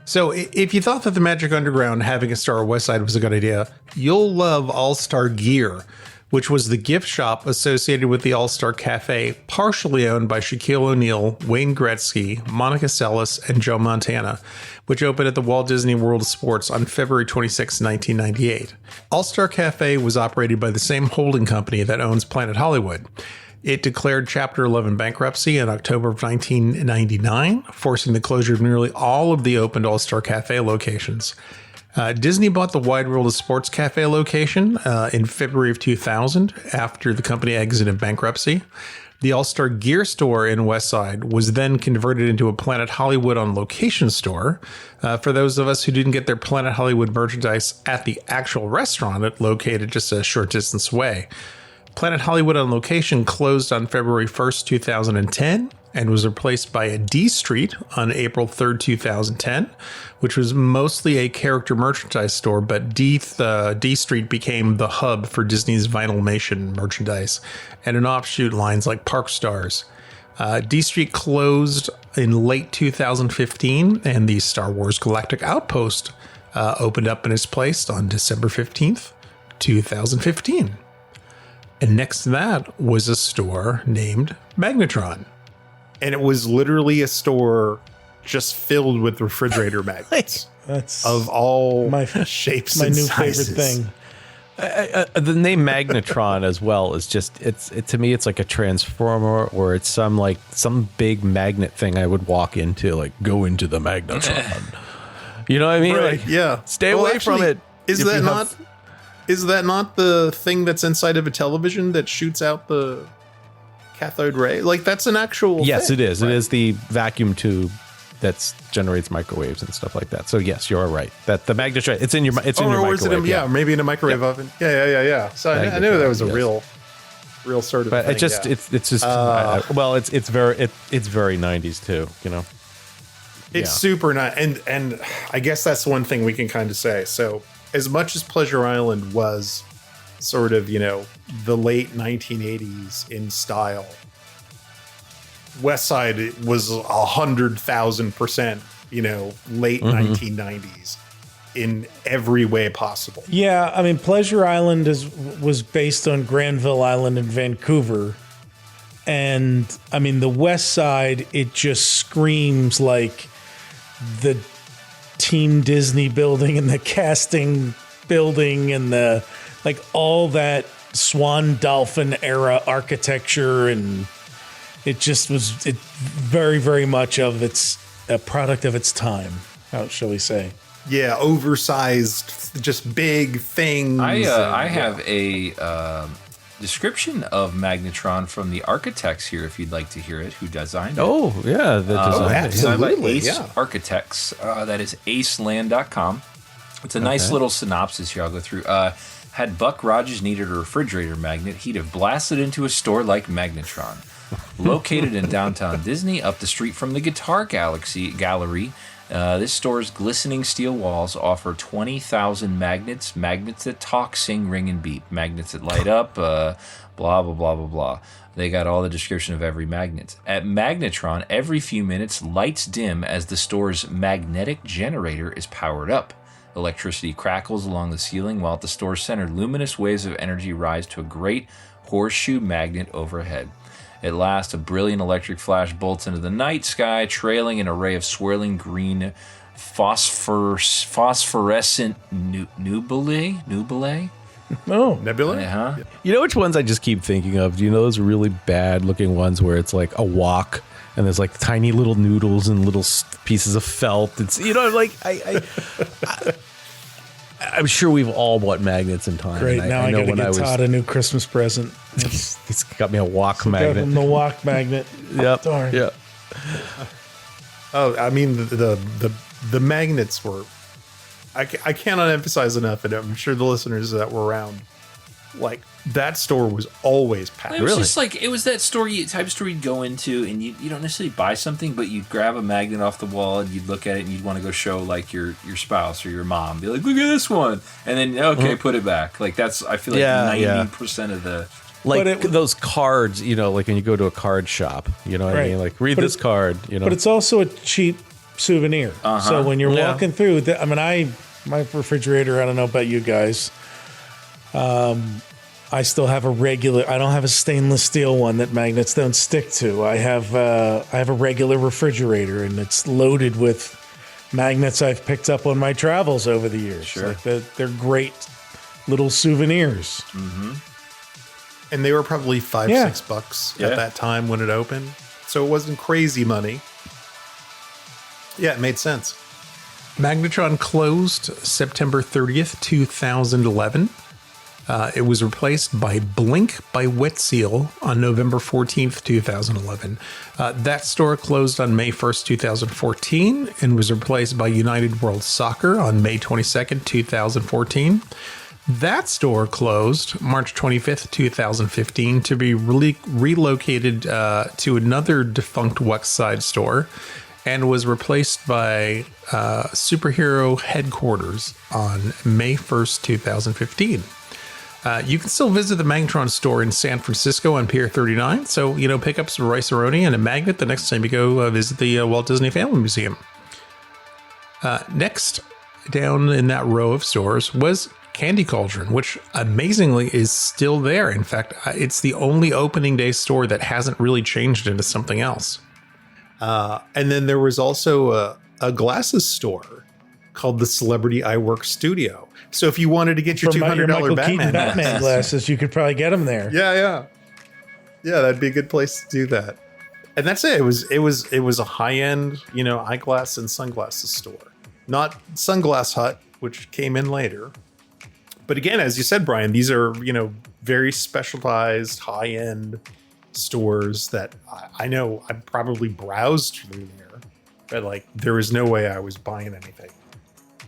So if you thought that the Magic Underground having a store at Westside was a good idea, you'll love All-Star Gear, which was the gift shop associated with the All-Star Cafe, partially owned by Shaquille O'Neal, Wayne Gretzky, Monica Seles, and Joe Montana, which opened at the Walt Disney World of Sports on February 26, 1998. All-Star Cafe was operated by the same holding company that owns Planet Hollywood. It declared Chapter 11 bankruptcy in October of 1999, forcing the closure of nearly all of the opened All-Star Cafe locations. Disney bought the Wide World of Sports Cafe location in February of 2000 after the company exited bankruptcy. The All-Star Gear store in Westside was then converted into a Planet Hollywood on location store. For those of us who didn't get their Planet Hollywood merchandise at the actual restaurant, it located just a short distance away. Planet Hollywood on Location closed on February 1st, 2010, and was replaced by a D Street on April 3rd, 2010, which was mostly a character merchandise store, but D Street became the hub for Disney's Vinylmation merchandise and an offshoot lines like Park Stars. D Street closed in late 2015, and the Star Wars Galactic Outpost opened up in its place on December 15th, 2015. And next to that was a store named Magnetron. And it was literally a store just filled with refrigerator magnets. That's of all shapes and sizes. My new favorite thing. The name Magnetron as well is just to me it's like a transformer, or it's some big magnet thing I would walk into, like go into the Magnetron. You know what I mean? Right, like, yeah. Stay away from it. Is that not the thing that's inside of a television that shoots out the cathode ray? Like, that's an actual Yes, thing, it is. right? It is the vacuum tube that generates microwaves and stuff like that. So yes, you're right. That the Magnetron, it's in your microwave. Maybe in a microwave oven. Yeah. So I knew there was a real sort of. But thing, it's just it's very 90s too. You know, it's super nice, and I guess that's one thing we can kind of say. So as much as Pleasure Island was sort of, the late 1980s in style, Westside was 100,000%, late 1990s in every way possible. Yeah, I mean, Pleasure Island was based on Granville Island in Vancouver. And, I mean, the West Side, it just screams like the Team Disney building and the casting building and all that Swan Dolphin era architecture, and it just was very, very much of a product of its time. How shall we say? Yeah, oversized, just big things. I have a description of Magnetron from the architects here, if you'd like to hear it, who designed it. Oh, yeah. The design. Absolutely, Ace Architects. That is aceland.com. It's a nice little synopsis here I'll go through. Had Buck Rogers needed a refrigerator magnet, he'd have blasted into a store like Magnetron. Located in downtown Disney, up the street from the Guitar Gallery, this store's glistening steel walls offer 20,000 magnets that talk, sing, ring, and beep. Magnets that light up, blah, blah, blah, blah, blah. They got all the description of every magnet. At Magnetron, every few minutes, lights dim as the store's magnetic generator is powered up. Electricity crackles along the ceiling, while at the store's center, luminous waves of energy rise to a great horseshoe magnet overhead. At last, a brilliant electric flash bolts into the night sky, trailing an array of swirling green phosphorescent nubulae? Oh, nebula? Uh-huh. You know which ones I just keep thinking of? Do you know those really bad looking ones where it's like a wok and there's like tiny little noodles and little pieces of felt? It's, I'm sure we've all bought magnets in time. Great. Now I got to get Todd a new Christmas present. He's got me a wok magnet. Got him the wok magnet. Yep. Darn. Yep. Oh, I mean, the magnets were, I cannot emphasize enough, and I'm sure the listeners that were around, like, that store was always packed. It was just like, it was that type of store you'd go into, and you don't necessarily buy something, but you'd grab a magnet off the wall and you'd look at it and you'd want to go show like your spouse or your mom. Be like, look at this one. And then, put it back. Like, that's, I feel like 90% of the... Like those cards, like when you go to a card shop, you know what I mean? Like, read this card, But it's also a cheap souvenir. Uh-huh. So when you're walking through, my refrigerator, I don't know about you guys, I still have I don't have a stainless steel one that magnets don't stick to. I have a regular refrigerator, and it's loaded with magnets I've picked up on my travels over the years. Sure. Like they're great little souvenirs. Mm-hmm. And they were probably $5-6 at that time when it opened. So it wasn't crazy money. Yeah, it made sense. Magnetron closed September 30th, 2011. It was replaced by Blink by Wet Seal on November 14th, 2011. That store closed on May 1st, 2014, and was replaced by United World Soccer on May 22nd, 2014. That store closed March 25th, 2015, to be relocated to another defunct Westside store and was replaced by Superhero Headquarters on May 1st, 2015. You can still visit the Magnetron store in San Francisco on Pier 39. So, pick up some Rice-A-Roni and a magnet the next time you go visit the Walt Disney Family Museum. Next, down in that row of stores was Candy Cauldron, which amazingly is still there. In fact, it's the only opening day store that hasn't really changed into something else. And then there was also a glasses store called the Celebrity Eyeworks Studio. So if you wanted to get your $200 Batman glasses, you could probably get them there. Yeah, that'd be a good place to do that. And that's it. It was a high-end, eyeglass and sunglasses store. Not Sunglass Hut, which came in later. But again, as you said, Brian, these are, very specialized, high-end stores that I know I probably browsed through there. But there was no way I was buying anything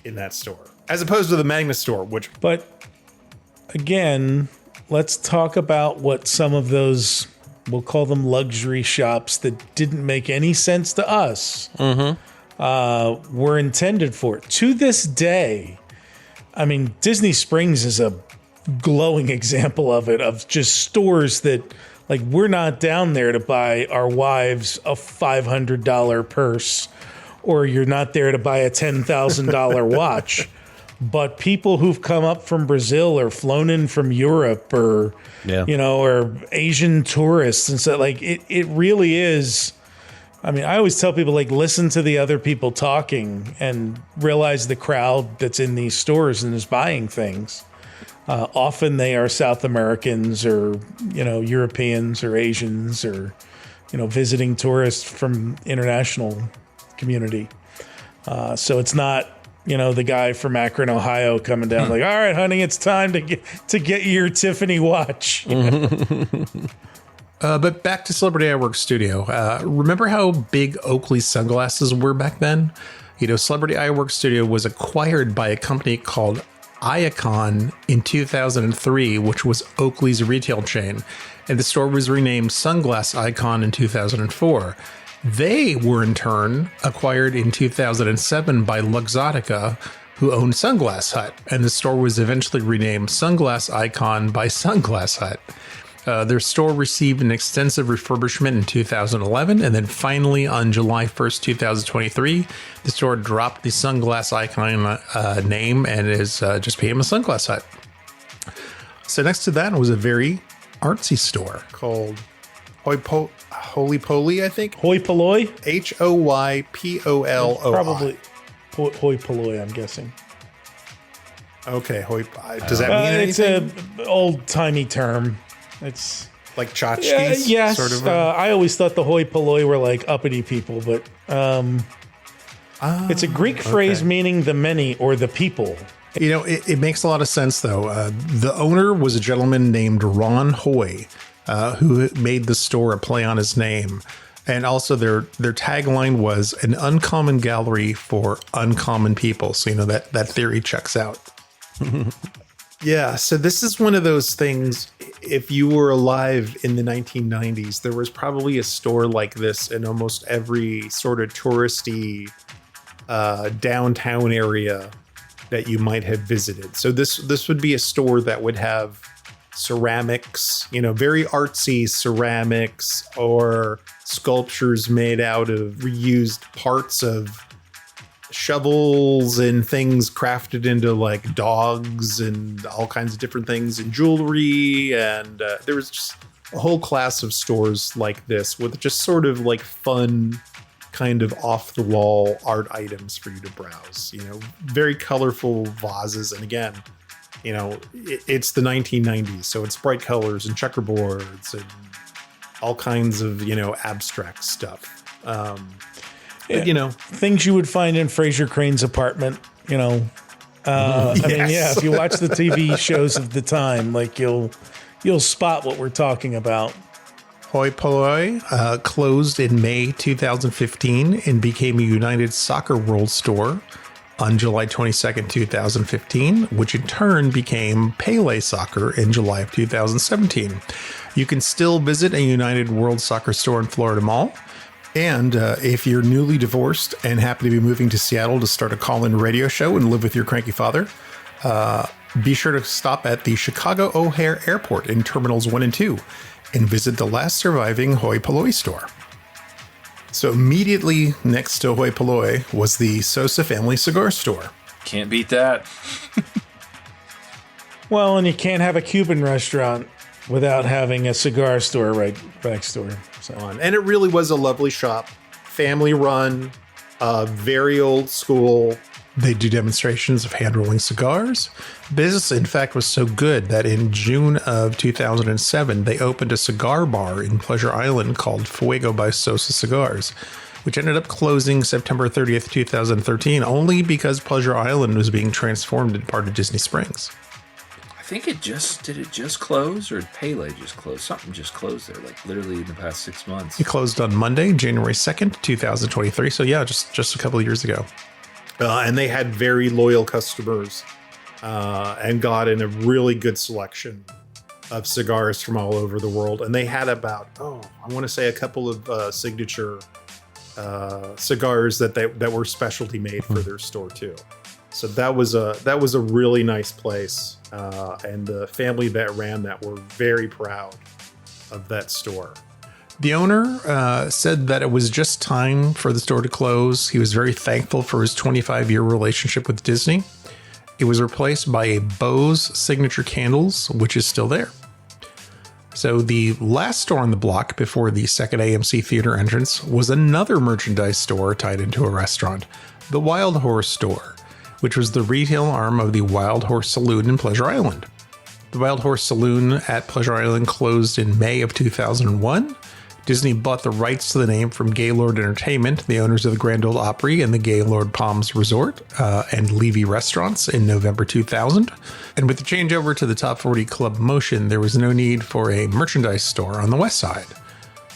in that store. As opposed to the Magnetstore, But again, let's talk about what some of those, we'll call them luxury shops that didn't make any sense to us, were intended for. To this day, I mean, Disney Springs is a glowing example of it, of just stores that, we're not down there to buy our wives a $500 purse, or you're not there to buy a $10,000 watch. But people who've come up from Brazil or flown in from Europe or, or Asian tourists. And so it really is. I mean, I always tell people listen to the other people talking and realize the crowd that's in these stores and is buying things. Often they are South Americans or, Europeans or Asians or, visiting tourists from international community. So it's not, the guy from Akron, Ohio coming down all right, honey, it's time to get your Tiffany watch. But back to Celebrity Eyeworks Studio. Remember how big Oakley's sunglasses were back then? Celebrity Eyeworks Studio was acquired by a company called Iacon in 2003, which was Oakley's retail chain. And the store was renamed Sunglass Icon in 2004. They were in turn acquired in 2007 by Luxottica, who owned Sunglass Hut, and the store was eventually renamed Sunglass Icon by Sunglass Hut. Their store received an extensive refurbishment in 2011, and then finally on July 1st, 2023, the store dropped the Sunglass Icon name and is just became a Sunglass Hut. So next to that was a very artsy store called Holy Poly, I think. Hoi Polloi? Hoypoloi. Probably Hoi Polloi, I'm guessing. Okay, does that mean anything? It's an old-timey term. It's like tchotchkes? Yes. Sort of I always thought the hoi polloi were uppity people, but it's a Greek phrase meaning the many or the people. It makes a lot of sense, though. The owner was a gentleman named Ron Hoy, who made the store a play on his name. And also their tagline was an uncommon gallery for uncommon people. So, that theory checks out. Yeah, so this is one of those things, if you were alive in the 1990s, there was probably a store like this in almost every sort of touristy downtown area that you might have visited. So this would be a store that would have ceramics, very artsy ceramics or sculptures made out of reused parts of shovels and things crafted into dogs and all kinds of different things and jewelry. And there was just a whole class of stores like this with just sort of fun kind of off the wall art items for you to browse, very colorful vases. And again, it's the 1990s. So it's bright colors and checkerboards and all kinds of, abstract stuff. But, things you would find in Fraser Crane's apartment, I mean, if you watch the TV shows of the time, you'll spot what we're talking about. Hoi Polloi closed in May 2015 and became a United Soccer World store on July 22nd, 2015, which in turn became Pele Soccer in July of 2017. You can still visit a United World Soccer store in Florida Mall. And if you're newly divorced and happen to be moving to Seattle to start a call-in radio show and live with your cranky father, be sure to stop at the Chicago O'Hare Airport in Terminals 1 and 2 and visit the last surviving Hoi Polloi store. So immediately next to Hoi Polloi was the Sosa Family Cigar Store. Can't beat that. Well, and you can't have a Cuban restaurant without having a cigar store right next door. So. And it really was a lovely shop, family run, very old school. They do demonstrations of hand rolling cigars. Business, in fact, was so good that in June of 2007, they opened a cigar bar in Pleasure Island called Fuego by Sosa Cigars, which ended up closing September 30th, 2013, only because Pleasure Island was being transformed into part of Disney Springs. I think it just close, or did Pele just close? Something just closed there, like literally in the past 6 months. It closed on Monday, January 2nd, 2023. So yeah, just a couple of years ago. And they had very loyal customers and got in a really good selection of cigars from all over the world. And they had about, I want to say a couple of signature cigars that were specialty made for their store too. So that was a really nice place. And the family that ran that were very proud of that store. The owner said that it was just time for the store to close. He was very thankful for his 25-year relationship with Disney. It was replaced by a Bose signature candles, which is still there. So the last store on the block before the second AMC theater entrance was another merchandise store tied into a restaurant, the Wild Horse Store, which was the retail arm of the Wild Horse Saloon in Pleasure Island. The Wild Horse Saloon at Pleasure Island closed in May of 2001. Disney bought the rights to the name from Gaylord Entertainment, the owners of the Grand Ole Opry and the Gaylord Palms Resort and Levy Restaurants in November 2000. And with the changeover to the Top 40 Club Motion, there was no need for a merchandise store on the West Side.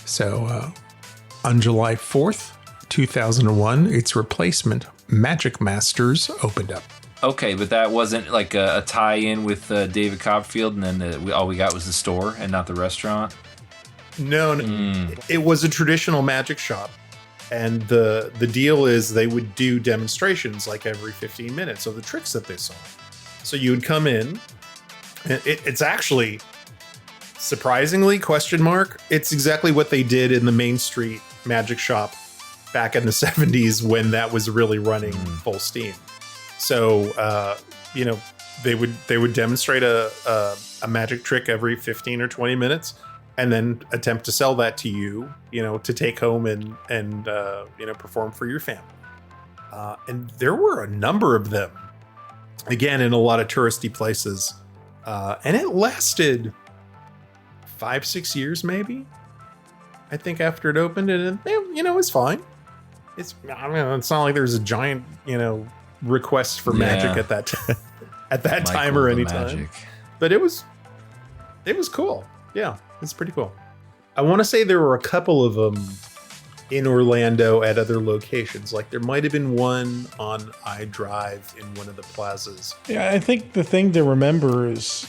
So on July 4th, 2001, its replacement, Magic Masters, opened up. Okay, but that wasn't like a tie-in with David Copperfield, and then all we got was the store and not the restaurant? No, It was a traditional magic shop. And the deal is they would do demonstrations like every 15 minutes of the tricks that they saw. So you would come in, and it's actually, surprisingly, ? It's exactly what they did in the Main Street magic shop back in the 70s when that was really running full steam. So, they would demonstrate a magic trick every 15 or 20 minutes and then attempt to sell that to you, to take home and perform for your family. And there were a number of them, again, in a lot of touristy places. And it lasted 5-6 years, maybe, I think, after it opened. And, it's fine. It's not like there's a giant, request for magic at that time or any time. But it was cool. Yeah, it's pretty cool. I want to say there were a couple of them in Orlando at other locations. Like there might have been one on iDrive in one of the plazas. Yeah, I think the thing to remember is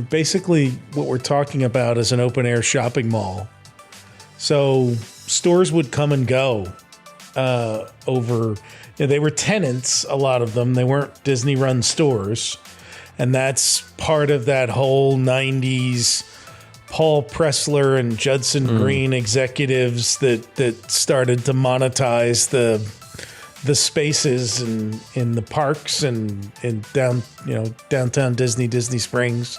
basically what we're talking about is an open air shopping mall. So stores would come and go over. They were tenants, a lot of them. They weren't Disney run stores. And that's part of that whole 90s Paul Pressler and Judson Green executives that started to monetize the spaces in the parks and in downtown Disney Springs,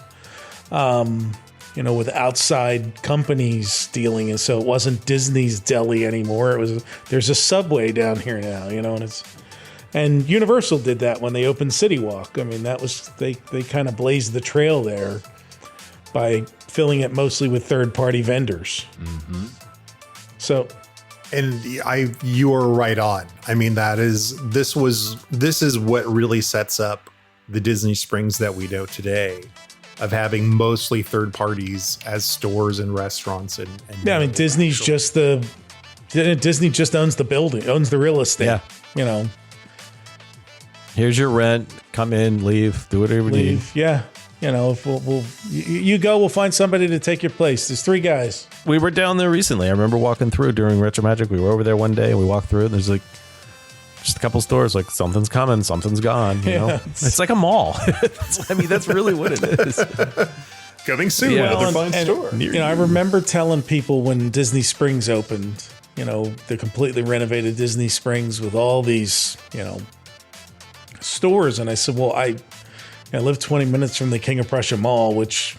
with outside companies dealing. And so it wasn't Disney's deli anymore. There's a Subway down here now, and Universal did that when they opened City Walk. I mean, that was they kind of blazed the trail there by filling it mostly with third-party vendors. Mm-hmm. So, and you are right on. I mean, this is what really sets up the Disney Springs that we know today, of having mostly third parties as stores and restaurants and Disney just owns the building, owns the real estate. Yeah. you know, here's your rent. Come in, leave, do whatever you need. Yeah. You know, if you go, we'll find somebody to take your place. There's 3 guys. We were down there recently. I remember walking through during Retro Magic. We were over there one day and we walked through and there's like just a couple stores, like something's coming, something's gone. You know, it's like a mall. I mean, that's really what it is. Coming soon, another fine store. You know, I remember telling people when Disney Springs opened, you know, the completely renovated Disney Springs with all these, you know, stores. And I said, well, I live 20 minutes from the King of Prussia Mall, which,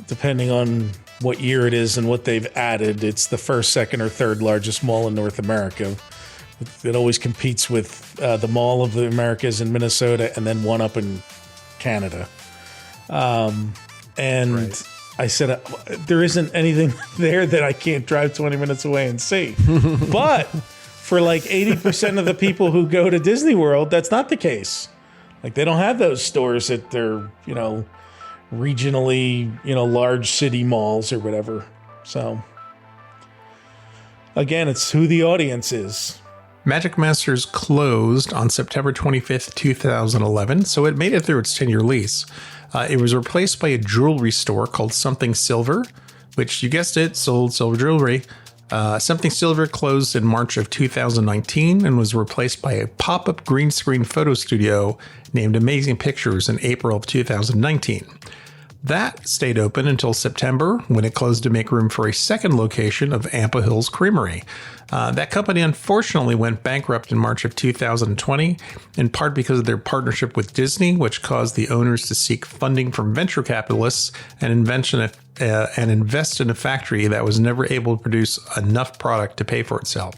depending on what year it is and what they've added, it's the first, second, or third largest mall in North America. It always competes with the Mall of the Americas in Minnesota and then one up in Canada. And I said, there isn't anything there that I can't drive 20 minutes away and see. But for like 80% of the people who go to Disney World, that's not the case. Like, they don't have those stores at their, you know, regionally, you know, large city malls or whatever. So, again, it's who the audience is. Magic Masters closed on September 25th, 2011, so it made it through its 10-year lease. It was replaced by a jewelry store called Something Silver, which, you guessed it, sold silver jewelry. Something Silver closed in March of 2019 and was replaced by a pop-up green screen photo studio named Amazing Pictures in April of 2019. That stayed open until September, when it closed to make room for a second location of Ampa Hills Creamery. That company unfortunately went bankrupt in March of 2020, in part because of their partnership with Disney, which caused the owners to seek funding from venture capitalists and invest in a factory that was never able to produce enough product to pay for itself.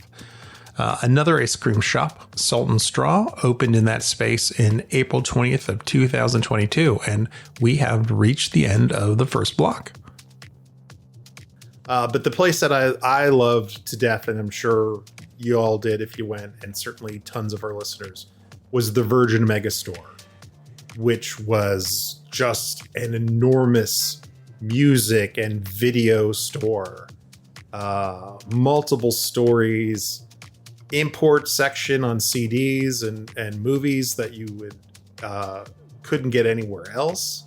Another ice cream shop, Salt and Straw, opened in that space in April 20th of 2022, and we have reached the end of the first block. But the place that I loved to death, and I'm sure you all did if you went, and certainly tons of our listeners, was the Virgin Megastore, which was just an enormous music and video store. Multiple stories, import section on CDs and movies that you would couldn't get anywhere else.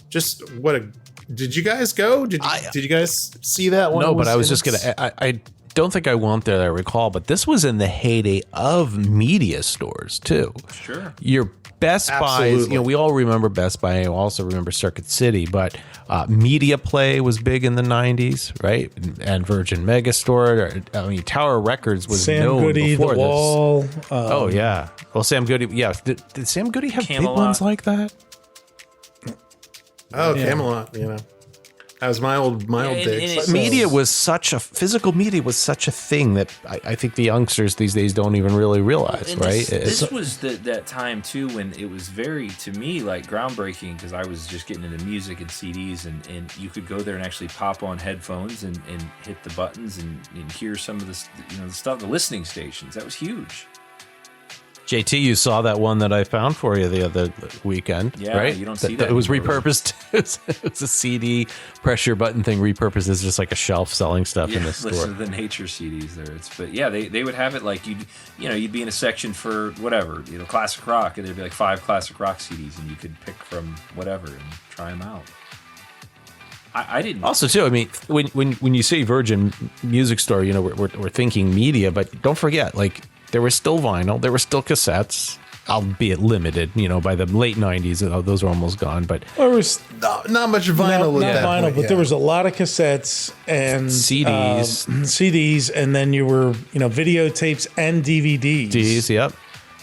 Just what a... Did you guys go? Did you guys see that one? No, but I was just gonna. I don't think I went there. I recall, but this was in the heyday of media stores too. Sure. Your Best Buys, you know, we all remember Best Buy. I also remember Circuit City, but Media Play was big in the 90s, right? And Virgin Megastore. I mean, Tower Records was Sam known Goody, before The Wall. this. Oh, yeah. Well, Sam Goody, yeah. Did Sam Goody have Camelot. big ones like that? Oh, yeah. Camelot, you know. That was my old days. Media was physical media was such a thing that I think the youngsters these days don't even really realize, right? This was that time too when it was very, to me, like groundbreaking, because I was just getting into music and CDs, and you could go there and actually pop on headphones and hit the buttons and hear some of the, you know, the stuff, the listening stations. That was huge. JT, you saw that one that I found for you the other weekend, yeah, right? You don't see that. It was anymore. repurposed. It's a CD pressure button thing repurposed as just like a shelf selling stuff in the store. Listen to the nature CDs there. But yeah, they would have it like you'd be in a section for whatever, you know, classic rock, and there'd be like 5 classic rock CDs, and you could pick from whatever and try them out. I didn't. Also, too, I mean, when you say Virgin Music Store, you know, we're thinking media, but don't forget, like, there was still vinyl, there were still cassettes, albeit limited. You know, by the late 90s, those were almost gone. But there was not much vinyl at that point, but there was a lot of cassettes and CDs, and then you were, you know, videotapes and DVDs. Yep.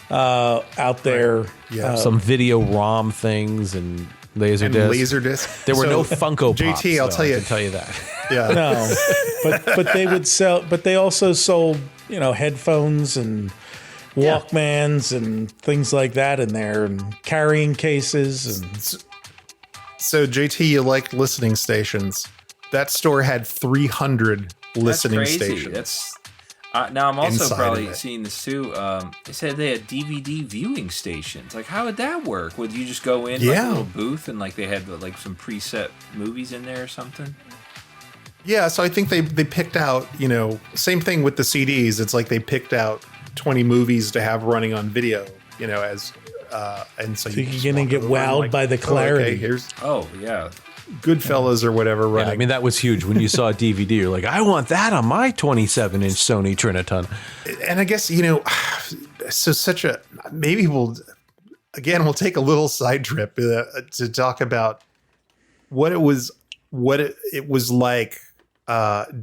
Out there. Yeah. Some video ROM things and Laserdisc. There were no Funko Pops. JT, I'll tell you. I can tell you that. Yeah. No, but they would sell. But they also sold, you know, headphones and Walkmans and things like that in there, and carrying cases. And so JT, you like listening stations? That store had 300 listening stations. That's now I'm also probably seeing this too. They said they had DVD viewing stations. Like, how would that work? Would you just go in like a little booth and like they had like some preset movies in there or something? Yeah, so I think they picked out, you know, same thing with the CDs. It's like they picked out 20 movies to have running on video, as and so you're gonna get wowed by the clarity. Okay, here's yeah, Goodfellas or whatever running. Yeah, I mean, that was huge. When you saw a DVD, you're like, I want that on my 27-inch Sony Triniton. And I guess, so maybe we'll take a little side trip to talk about what it was like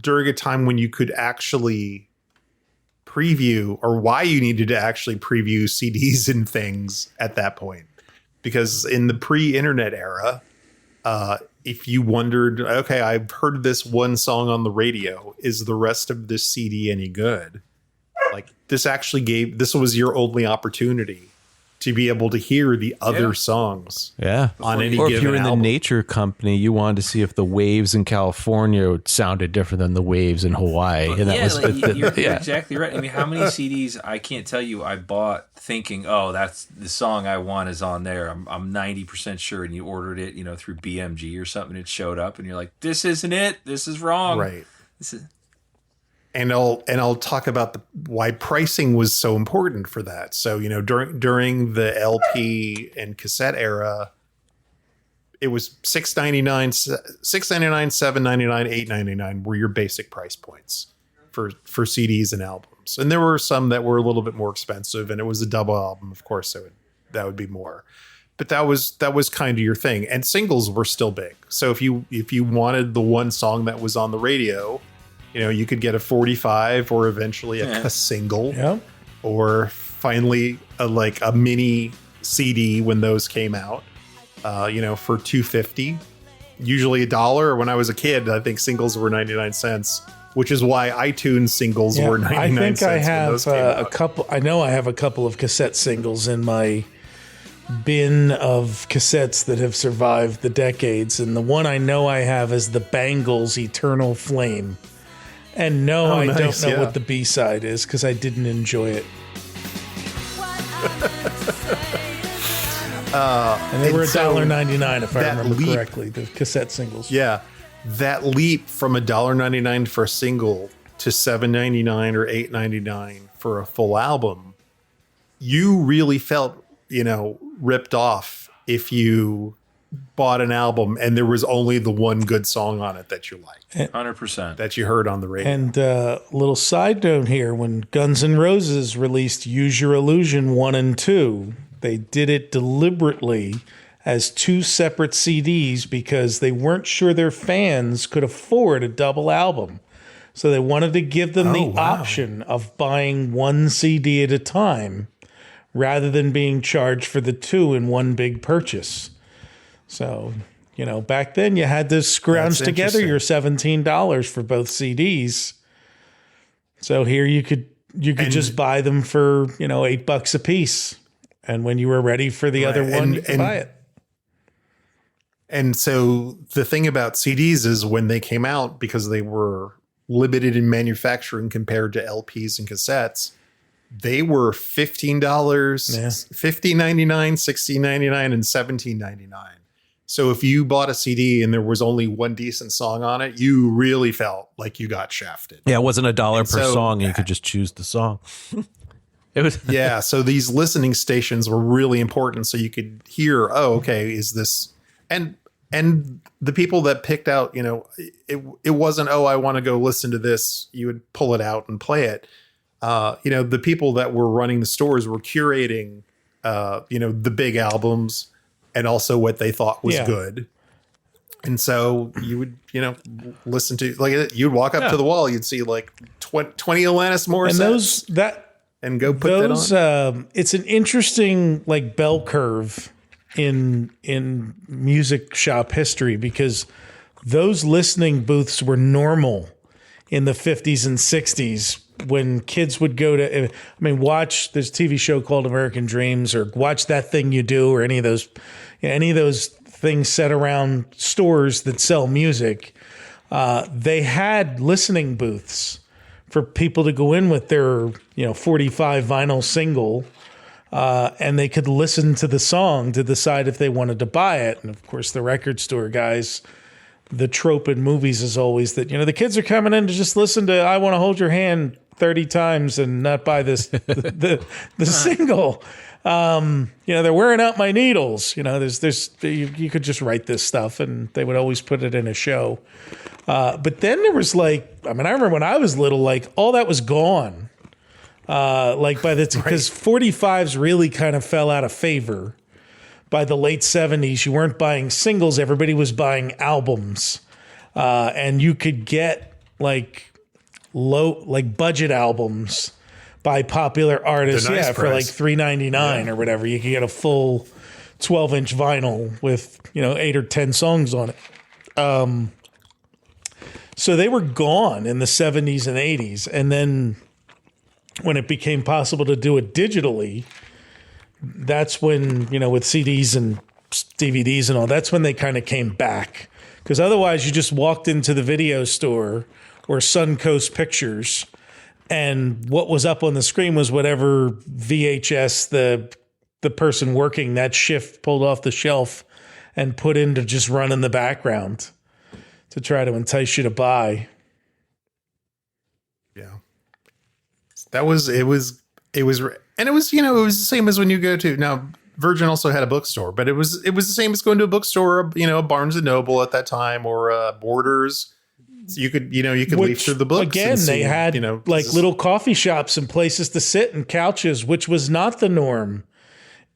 during a time when you could actually preview, or why you needed to actually preview CDs and things at that point. Because in the pre-internet era, if you wondered, okay, I've heard this one song on the radio, is the rest of this CD any good? Like, this was your only opportunity to be able to hear the other songs. Yeah. On any or given if you're in album. the nature company, you wanted to see if the waves in California sounded different than the waves in Hawaii. And that was you're exactly right. I mean, how many CDs, I can't tell you, I bought thinking, that's the song I want is on there. I'm 90% sure. And you ordered it, through BMG or something. It showed up and you're like, this isn't it. This is wrong. Right. And I'll talk about why pricing was so important for that. So, during the LP and cassette era, it was $6.99, $7.99, $8.99 were your basic price points for CDs and albums. And there were some that were a little bit more expensive, and it was a double album, of course, so that would be more. But that was kind of your thing. And singles were still big. So if you wanted the one song that was on the radio, you could get a 45 or eventually a single, or finally a mini CD when those came out, for $2.50, usually $1. When I was a kid, I think singles were 99 cents, which is why iTunes singles were 99 cents. I think I have a couple. I know I have a couple of cassette singles in my bin of cassettes that have survived the decades, and the one I know I have is the Bangles' "Eternal Flame." And no, I don't know what the B-side is because I didn't enjoy it. And they were $1.99 if I remember correctly, the cassette singles. Yeah. That leap from $1.99 for a single to $7.99 or $8.99 for a full album, you really felt, ripped off if you bought an album and there was only the one good song on it that you liked. 100%. That you heard on the radio. And a little side note here, when Guns N' Roses released Use Your Illusion 1 and 2, they did it deliberately as two separate CDs because they weren't sure their fans could afford a double album. So they wanted to give them the option of buying one CD at a time rather than being charged for the two in one big purchase. So, back then you had to scrounge together your $17 for both CDs. So here you could just buy them for, $8 a piece. And when you were ready for the other one, you could buy it. And so the thing about CDs is when they came out, because they were limited in manufacturing compared to LPs and cassettes, they were $15, $15.99, $16.99, and $17.99. So if you bought a CD and there was only one decent song on it, you really felt like you got shafted. Yeah, it wasn't $1 per song, and you could just choose the song. It was yeah. So these listening stations were really important, so you could hear, is this and the people that picked out, it wasn't, I want to go listen to this. You would pull it out and play it. The people that were running the stores were curating, the big albums and also what they thought was good. And so you would, listen to, you'd walk up to the wall, you'd see 20 Alanis Morissette. And go put that on. It's an interesting bell curve in music shop history because those listening booths were normal in the 50s and 60s when kids would go to, watch this TV show called American Dreams or Watch That Thing You Do or any of those things set around stores that sell music. They had listening booths for people to go in with their 45 vinyl single and they could listen to the song to decide if they wanted to buy it. And of course the record store guys the trope in movies is always that, the kids are coming in to just listen to I Want to Hold Your Hand 30 times and not buy this the single. They're wearing out my needles. You could just write this stuff and they would always put it in a show. But then there was I remember when I was little, all that was gone. Because 45s really kind of fell out of favor. By the late 70s, you weren't buying singles. Everybody was buying albums. And you could get budget albums by popular artists. The nice for price. $3.99 or whatever. You could get a full 12-inch vinyl with, 8 or 10 songs on it. So they were gone in the 70s and 80s. And then when it became possible to do it digitally, that's when, with CDs and DVDs and all, that's when they kind of came back. Because otherwise you just walked into the video store or Suncoast Pictures and what was up on the screen was whatever VHS the person working that shift pulled off the shelf and put in to just run in the background to try to entice you to buy. Yeah. It was the same as when you go to, now Virgin also had a bookstore, but it was the same as going to a bookstore, a Barnes and Noble at that time or Borders. So you could leaf through the books. Again, they had little coffee shops and places to sit and couches, which was not the norm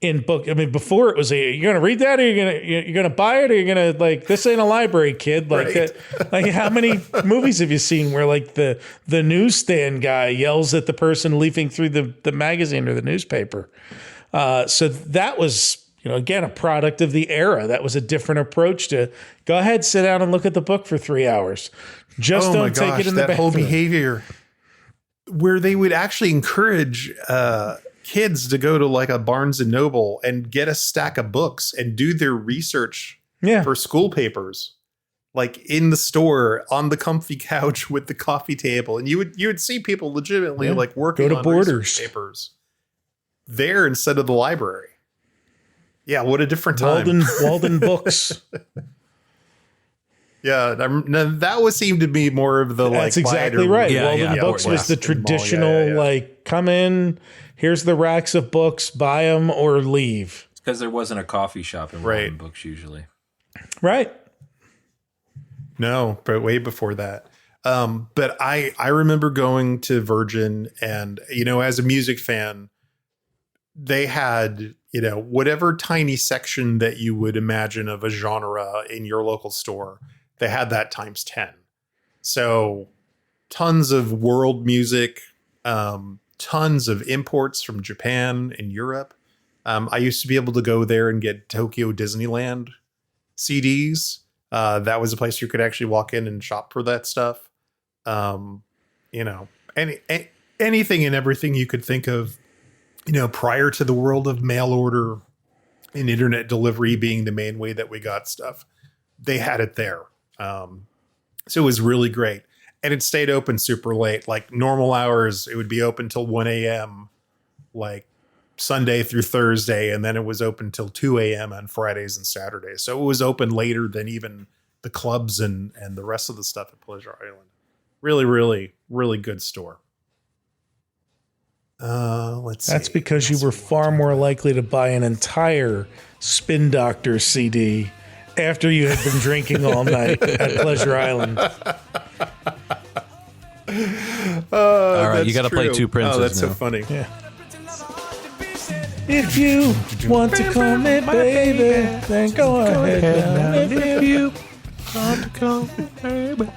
in book. I mean, before it was you're going to read that, or you're going to buy it, or you're going to this ain't a library, kid. How many movies have you seen where the newsstand guy yells at the person leafing through the magazine or the newspaper? So that was, again, a product of the era. That was a different approach to go ahead, sit down and look at the book for 3 hours. Just don't take it in the bathroom. That whole behavior where they would actually encourage kids to go to a Barnes and Noble and get a stack of books and do their research for school papers, in the store on the comfy couch with the coffee table. And you would see people legitimately working on research papers there instead of the library. Yeah, what a different time. Walden Books. Yeah, that seemed to be more of the That's exactly right. Walden Books was the traditional come in, here's the racks of books, buy them or leave. It's because there wasn't a coffee shop in Walden Books usually. Right. No, but way before that. But I remember going to Virgin and, as a music fan, they had, whatever tiny section that you would imagine of a genre in your local store, they had that times 10. So tons of world music, tons of imports from Japan and Europe. I used to be able to go there and get Tokyo Disneyland CDs. That was a place you could actually walk in and shop for that stuff. Anything and everything you could think of, prior to the world of mail order and internet delivery being the main way that we got stuff, they had it there. So it was really great. And it stayed open super late, normal hours. It would be open till 1 a.m., Sunday through Thursday. And then it was open till 2 a.m. on Fridays and Saturdays. So it was open later than even the clubs and the rest of the stuff at Pleasure Island. Really, really, really good store. Let's see. That's because you were far more likely to buy an entire Spin Doctor CD after you had been drinking all night at Pleasure Island. All right, you got to play Two Princes. Oh, that's now. so funny. Yeah. If you want to call me baby, then go ahead now. If you want to call me baby.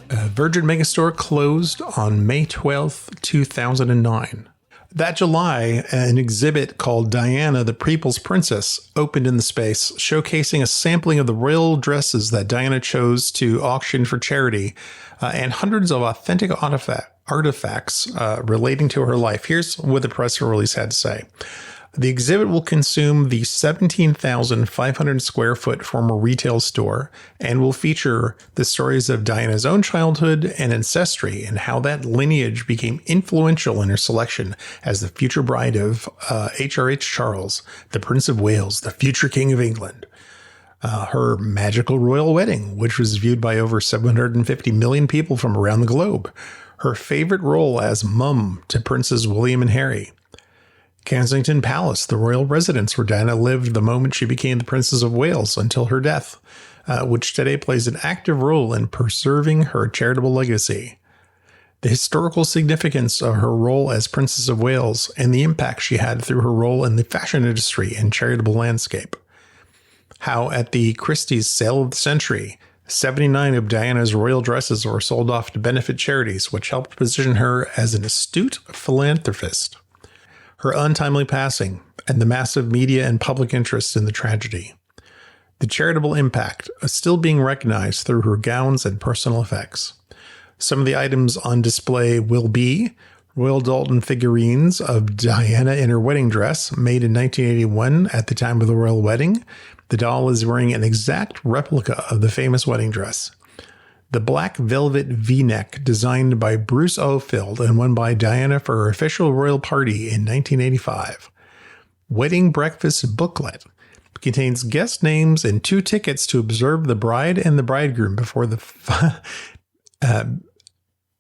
Virgin Megastore closed on May 12th, 2009. That July, an exhibit called Diana, the People's Princess, opened in the space, showcasing a sampling of the royal dresses that Diana chose to auction for charity, and hundreds of authentic artifacts relating to her life. Here's what the press release had to say. The exhibit will consume the 17,500 square foot former retail store and will feature the stories of Diana's own childhood and ancestry and how that lineage became influential in her selection as the future bride of H.R.H. Charles, the Prince of Wales, the future King of England. Her magical royal wedding, which was viewed by over 750 million people from around the globe. Her favorite role as mum to Princes William and Harry. Kensington Palace, the royal residence where Diana lived the moment she became the Princess of Wales until her death, which today plays an active role in preserving her charitable legacy. The historical significance of her role as Princess of Wales and the impact she had through her role in the fashion industry and charitable landscape. How at the Christie's Sale of the Century, 79 of Diana's royal dresses were sold off to benefit charities, which helped position her as an astute philanthropist. Her untimely passing and the massive media and public interest in the tragedy. The charitable impact is still being recognized through her gowns and personal effects. Some of the items on display will be Royal Doulton figurines of Diana in her wedding dress, made in 1981 at the time of the royal wedding. The doll is wearing an exact replica of the famous wedding dress. The black velvet V-neck designed by Bruce Ofield and worn by Diana for her official royal party in 1985. Wedding breakfast booklet contains guest names and 2 tickets to observe the bride and the bridegroom before the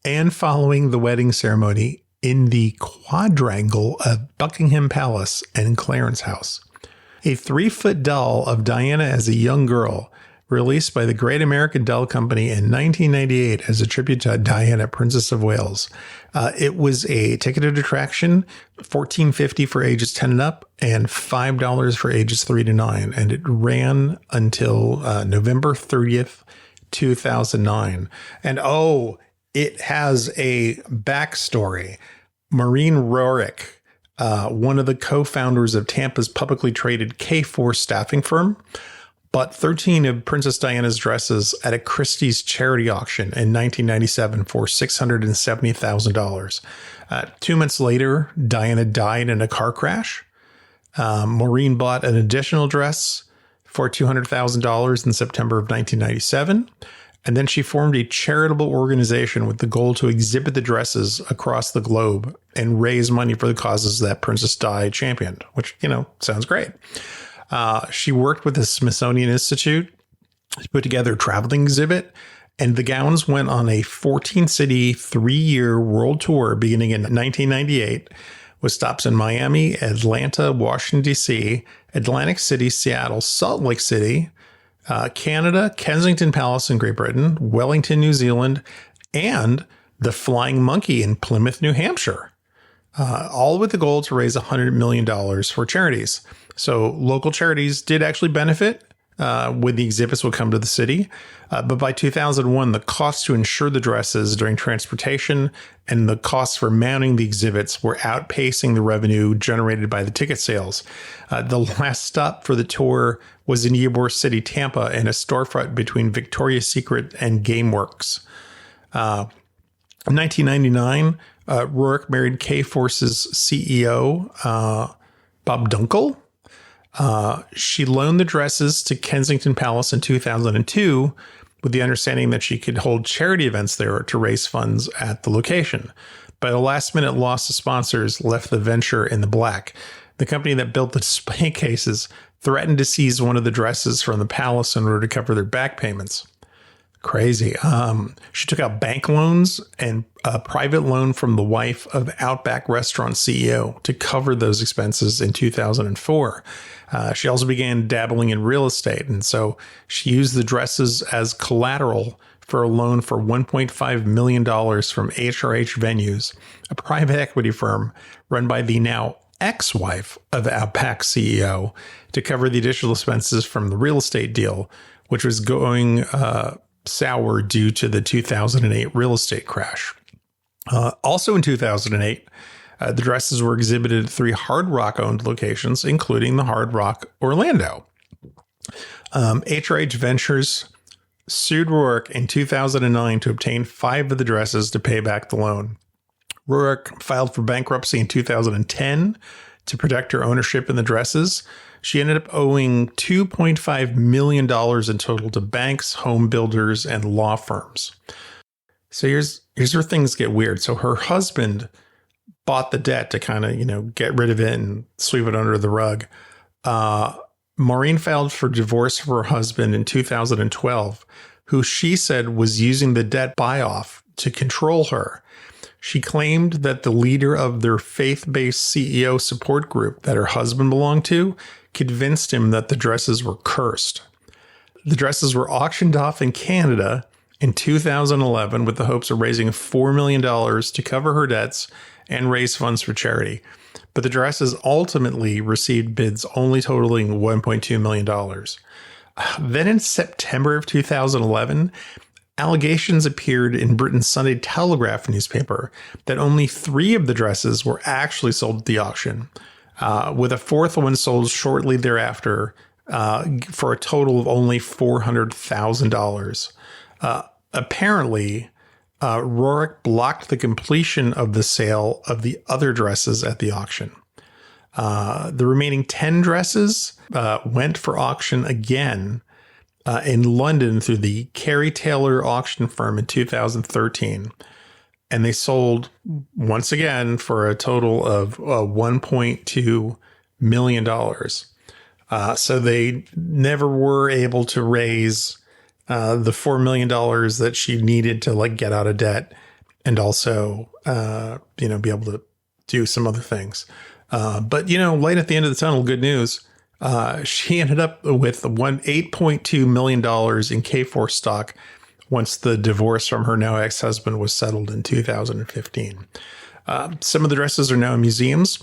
and following the wedding ceremony in the quadrangle of Buckingham Palace and Clarence House. A 3-foot doll of Diana as a young girl, released by the Great American Doll Company in 1998 as a tribute to Diana, Princess of Wales. It was a ticketed attraction, $14.50 for ages 10 and up, and $5 for ages 3 to 9. And it ran until November 30th, 2009. And it has a backstory. Maureen Rorick, one of the co-founders of Tampa's publicly traded K4 staffing firm, bought 13 of Princess Diana's dresses at a Christie's charity auction in 1997 for $670,000. 2 months later, Diana died in a car crash. Maureen bought an additional dress for $200,000 in September of 1997. And then she formed a charitable organization with the goal to exhibit the dresses across the globe and raise money for the causes that Princess Di championed, which, sounds great. She worked with the Smithsonian Institute to put together a traveling exhibit, and the gowns went on a 14-city, 3-year world tour beginning in 1998 with stops in Miami, Atlanta, Washington, D.C., Atlantic City, Seattle, Salt Lake City, Canada, Kensington Palace in Great Britain, Wellington, New Zealand, and the Flying Monkey in Plymouth, New Hampshire, all with the goal to raise $100 million for charities. So local charities did actually benefit when the exhibits would come to the city. But by 2001, the costs to insure the dresses during transportation and the costs for mounting the exhibits were outpacing the revenue generated by the ticket sales. The last stop for the tour was in Ybor City, Tampa, in a storefront between Victoria's Secret and GameWorks. In 1999, Rourke married K-Force's CEO, Bob Dunkel. She loaned the dresses to Kensington Palace in 2002 with the understanding that she could hold charity events there to raise funds at the location. But a last-minute loss of sponsors left the venture in the black. The company that built the display cases threatened to seize one of the dresses from the palace in order to cover their back payments. Crazy. She took out bank loans and a private loan from the wife of Outback Restaurant CEO to cover those expenses in 2004. She also began dabbling in real estate, and so she used the dresses as collateral for a loan for $1.5 million from HRH Venues, a private equity firm run by the now ex-wife of Outback CEO, to cover the additional expenses from the real estate deal, which was going sour due to the 2008 real estate crash. Also in 2008, the dresses were exhibited at 3 Hard Rock-owned locations, including the Hard Rock Orlando. HRH Ventures sued Rourke in 2009 to obtain 5 of the dresses to pay back the loan. Rourke filed for bankruptcy in 2010 to protect her ownership in the dresses. She ended up owing $2.5 million in total to banks, home builders, and law firms. So here's where things get weird. So her husband bought the debt to kind of, get rid of it and sweep it under the rug. Maureen filed for divorce from her husband in 2012, who she said was using the debt buy-off to control her. She claimed that the leader of their faith-based CEO support group that her husband belonged to convinced him that the dresses were cursed. The dresses were auctioned off in Canada in 2011 with the hopes of raising $4 million to cover her debts and raise funds for charity. But the dresses ultimately received bids only totaling $1.2 million. Then in September of 2011, allegations appeared in Britain's Sunday Telegraph newspaper that only 3 of the dresses were actually sold at the auction, with a 4th one sold shortly thereafter for a total of only $400,000. Apparently, Rourke blocked the completion of the sale of the other dresses at the auction. The remaining 10 dresses went for auction again in London through the Carey Taylor auction firm in 2013. And they sold once again for a total of $1.2 million. So they never were able to raise the $4 million that she needed to get out of debt and also, be able to do some other things. But light at the end of the tunnel, good news. She ended up with $8.2 million in K4 stock once the divorce from her now ex-husband was settled in 2015. Some of the dresses are now in museums,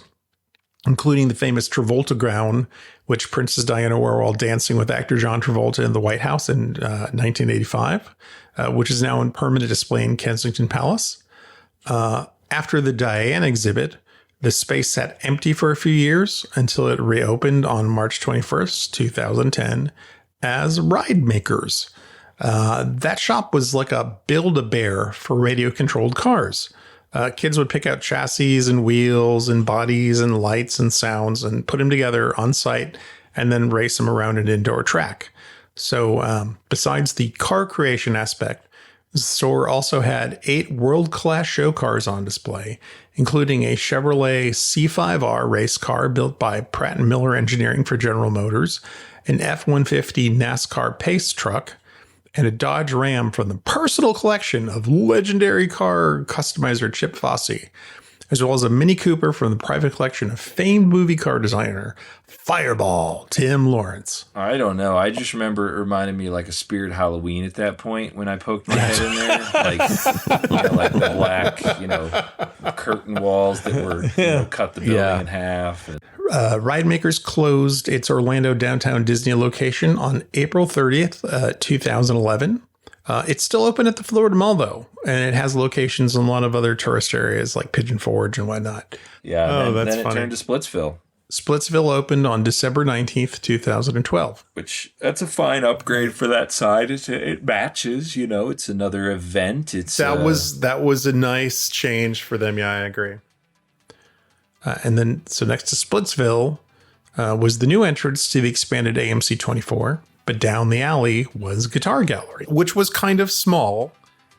including the famous Travolta gown, which Princess Diana wore while dancing with actor John Travolta in the White House in 1985, which is now in permanent display in Kensington Palace. After the Diana exhibit, the space sat empty for a few years until it reopened on March 21st, 2010 as Ride Makers. That shop was like a Build-A-Bear for radio-controlled cars. Kids would pick out chassis and wheels and bodies and lights and sounds and put them together on site and then race them around an indoor track. So besides the car creation aspect, the store also had 8 world-class show cars on display, including a Chevrolet C5R race car built by Pratt & Miller Engineering for General Motors, an F-150 NASCAR Pace truck, and a Dodge Ram from the personal collection of legendary car customizer Chip Fossey, as well as a Mini Cooper from the private collection of famed movie car designer Fireball Tim Lawrence. I don't know. I just remember it reminded me like a Spirit Halloween at that point when I poked my head in there. Like the black, curtain walls that were cut the building in half. Ride Makers closed its Orlando downtown Disney location on April 30th, 2011. It's still open at the Florida Mall, though, and it has locations in a lot of other tourist areas like Pigeon Forge and whatnot. Yeah, then it turned to Splitsville. Splitsville opened on December 19th, 2012. Which, that's a fine upgrade for that side. It matches, it's another event. That was a nice change for them. Yeah, I agree. And then, so next to Splitsville was the new entrance to the expanded AMC 24. But down the alley was Guitar Gallery, which was kind of small,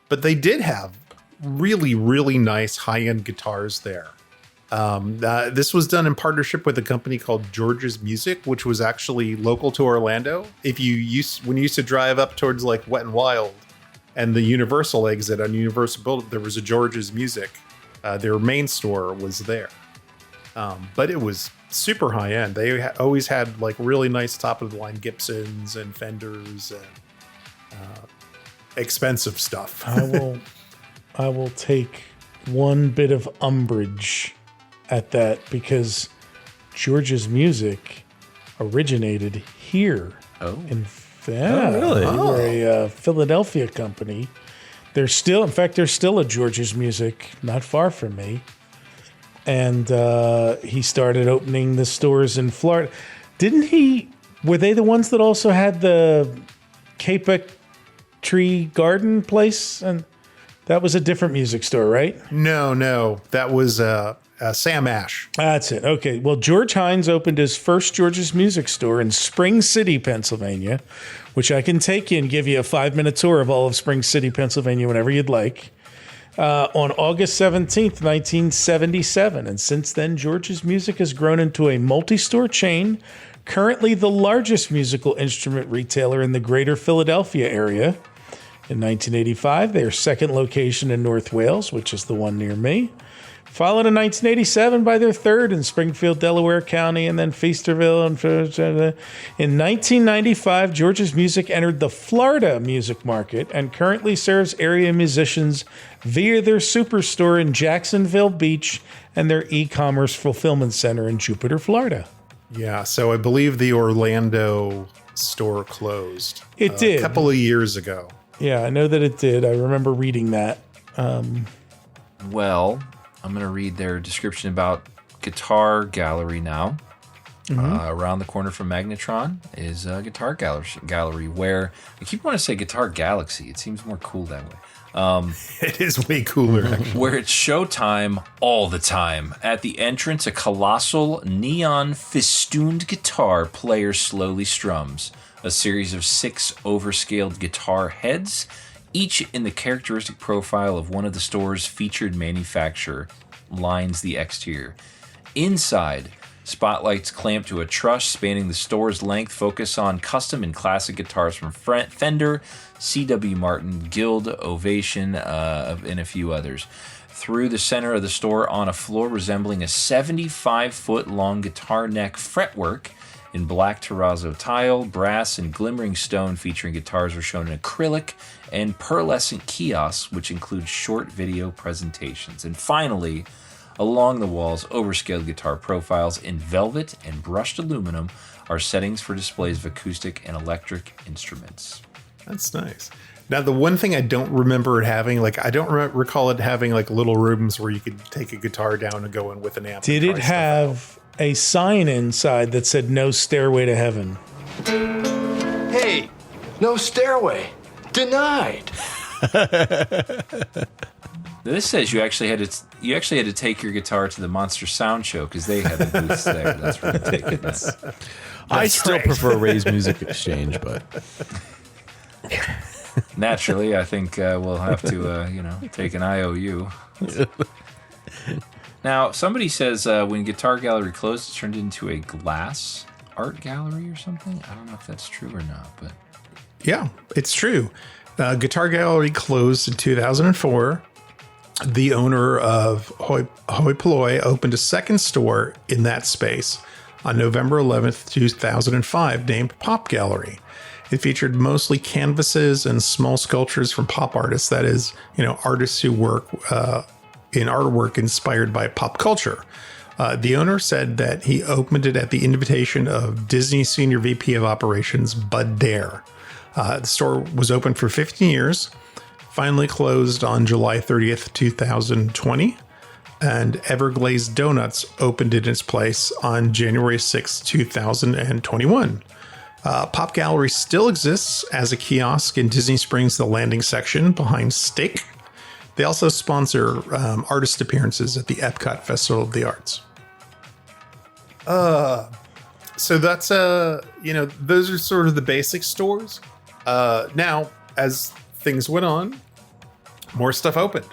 but they did have really, really nice high-end guitars there. This was done in partnership with a company called George's Music, which was actually local to Orlando. When you used to drive up towards like Wet and Wild and the Universal exit on Universal Boulevard, there was a George's Music. Their main store was there. But it was super high end. They always had like really nice top of the line Gibsons and Fenders and expensive stuff. I will take one bit of umbrage at that because George's Music originated here. Really? They were a Philadelphia company. There's still a George's Music not far from me. And he started opening the stores in Florida. Were they the ones that also had the Cape Tree Garden place? And that was a different music store, right? No. That was Sam Ash. That's it. Okay. Well, George Hines opened his first George's Music store in Spring City, Pennsylvania, which I can take you and give you a 5-minute tour of all of Spring City, Pennsylvania, whenever you'd like. On August 17th, 1977. And since then, George's Music has grown into a multi-store chain currently the largest musical instrument retailer in the greater Philadelphia area. In 1985, their second location in North Wales, which is the one near me. Followed in 1987 by their third in Springfield, Delaware County, and then Feasterville. In 1995, George's Music entered the Florida music market and currently serves area musicians via their superstore in Jacksonville Beach and their e-commerce fulfillment center in Jupiter, Florida. Yeah, so I believe the Orlando store closed. It did. A couple of years ago. Yeah, I know that it did. I remember reading that. Well, I'm going to read their description about Guitar Gallery now. Around the corner from Magnetron is a Guitar Gallery where I keep wanting to say Guitar Galaxy. It seems more cool that way. It is way cooler, actually. Where it's showtime all the time. At the entrance, a colossal neon festooned guitar player slowly strums. A series of 6 overscaled guitar heads, each in the characteristic profile of one of the store's featured manufacturer, lines the exterior. Inside, spotlights clamped to a truss spanning the store's length focus on custom and classic guitars from Fender, C.W. Martin, Guild, Ovation, and a few others. Through the center of the store on a floor resembling a 75-foot-long guitar neck fretwork in black terrazzo tile, brass, and glimmering stone featuring guitars are shown in acrylic and pearlescent kiosks, which include short video presentations. And finally, along the walls, overscaled guitar profiles in velvet and brushed aluminum are settings for displays of acoustic and electric instruments. That's nice. Now, the one thing I don't remember it having, like, I don't recall it having, like, little rooms where you could take a guitar down and go in with an amp. Did it have a sign inside that said "No Stairway to Heaven"? Hey, no stairway. Denied. This says you actually had to take your guitar to the Monster Sound Show because they had the booths there. That's ridiculous. I still prefer Ray's Music Exchange, but naturally, I think we'll have to take an IOU. Now, somebody says when Guitar Gallery closed, it turned into a glass art gallery or something. I don't know if that's true or not, but yeah, it's true. Guitar Gallery closed in 2004. The owner of Hoi Polloi opened a second store in that space on November 11th, 2005, named Pop Gallery. It featured mostly canvases and small sculptures from pop artists, that is, artists who work in artwork inspired by pop culture. The owner said that he opened it at the invitation of Disney Senior VP of Operations, Bud Dare. The store was open for 15 years, finally closed on July 30th, 2020, and Everglazed Donuts opened in its place on January 6th, 2021. Pop Gallery still exists as a kiosk in Disney Springs, the landing section behind Steak. They also sponsor artist appearances at the Epcot Festival of the Arts. So that's, those are sort of the basic stores. Now, as things went on, more stuff opened.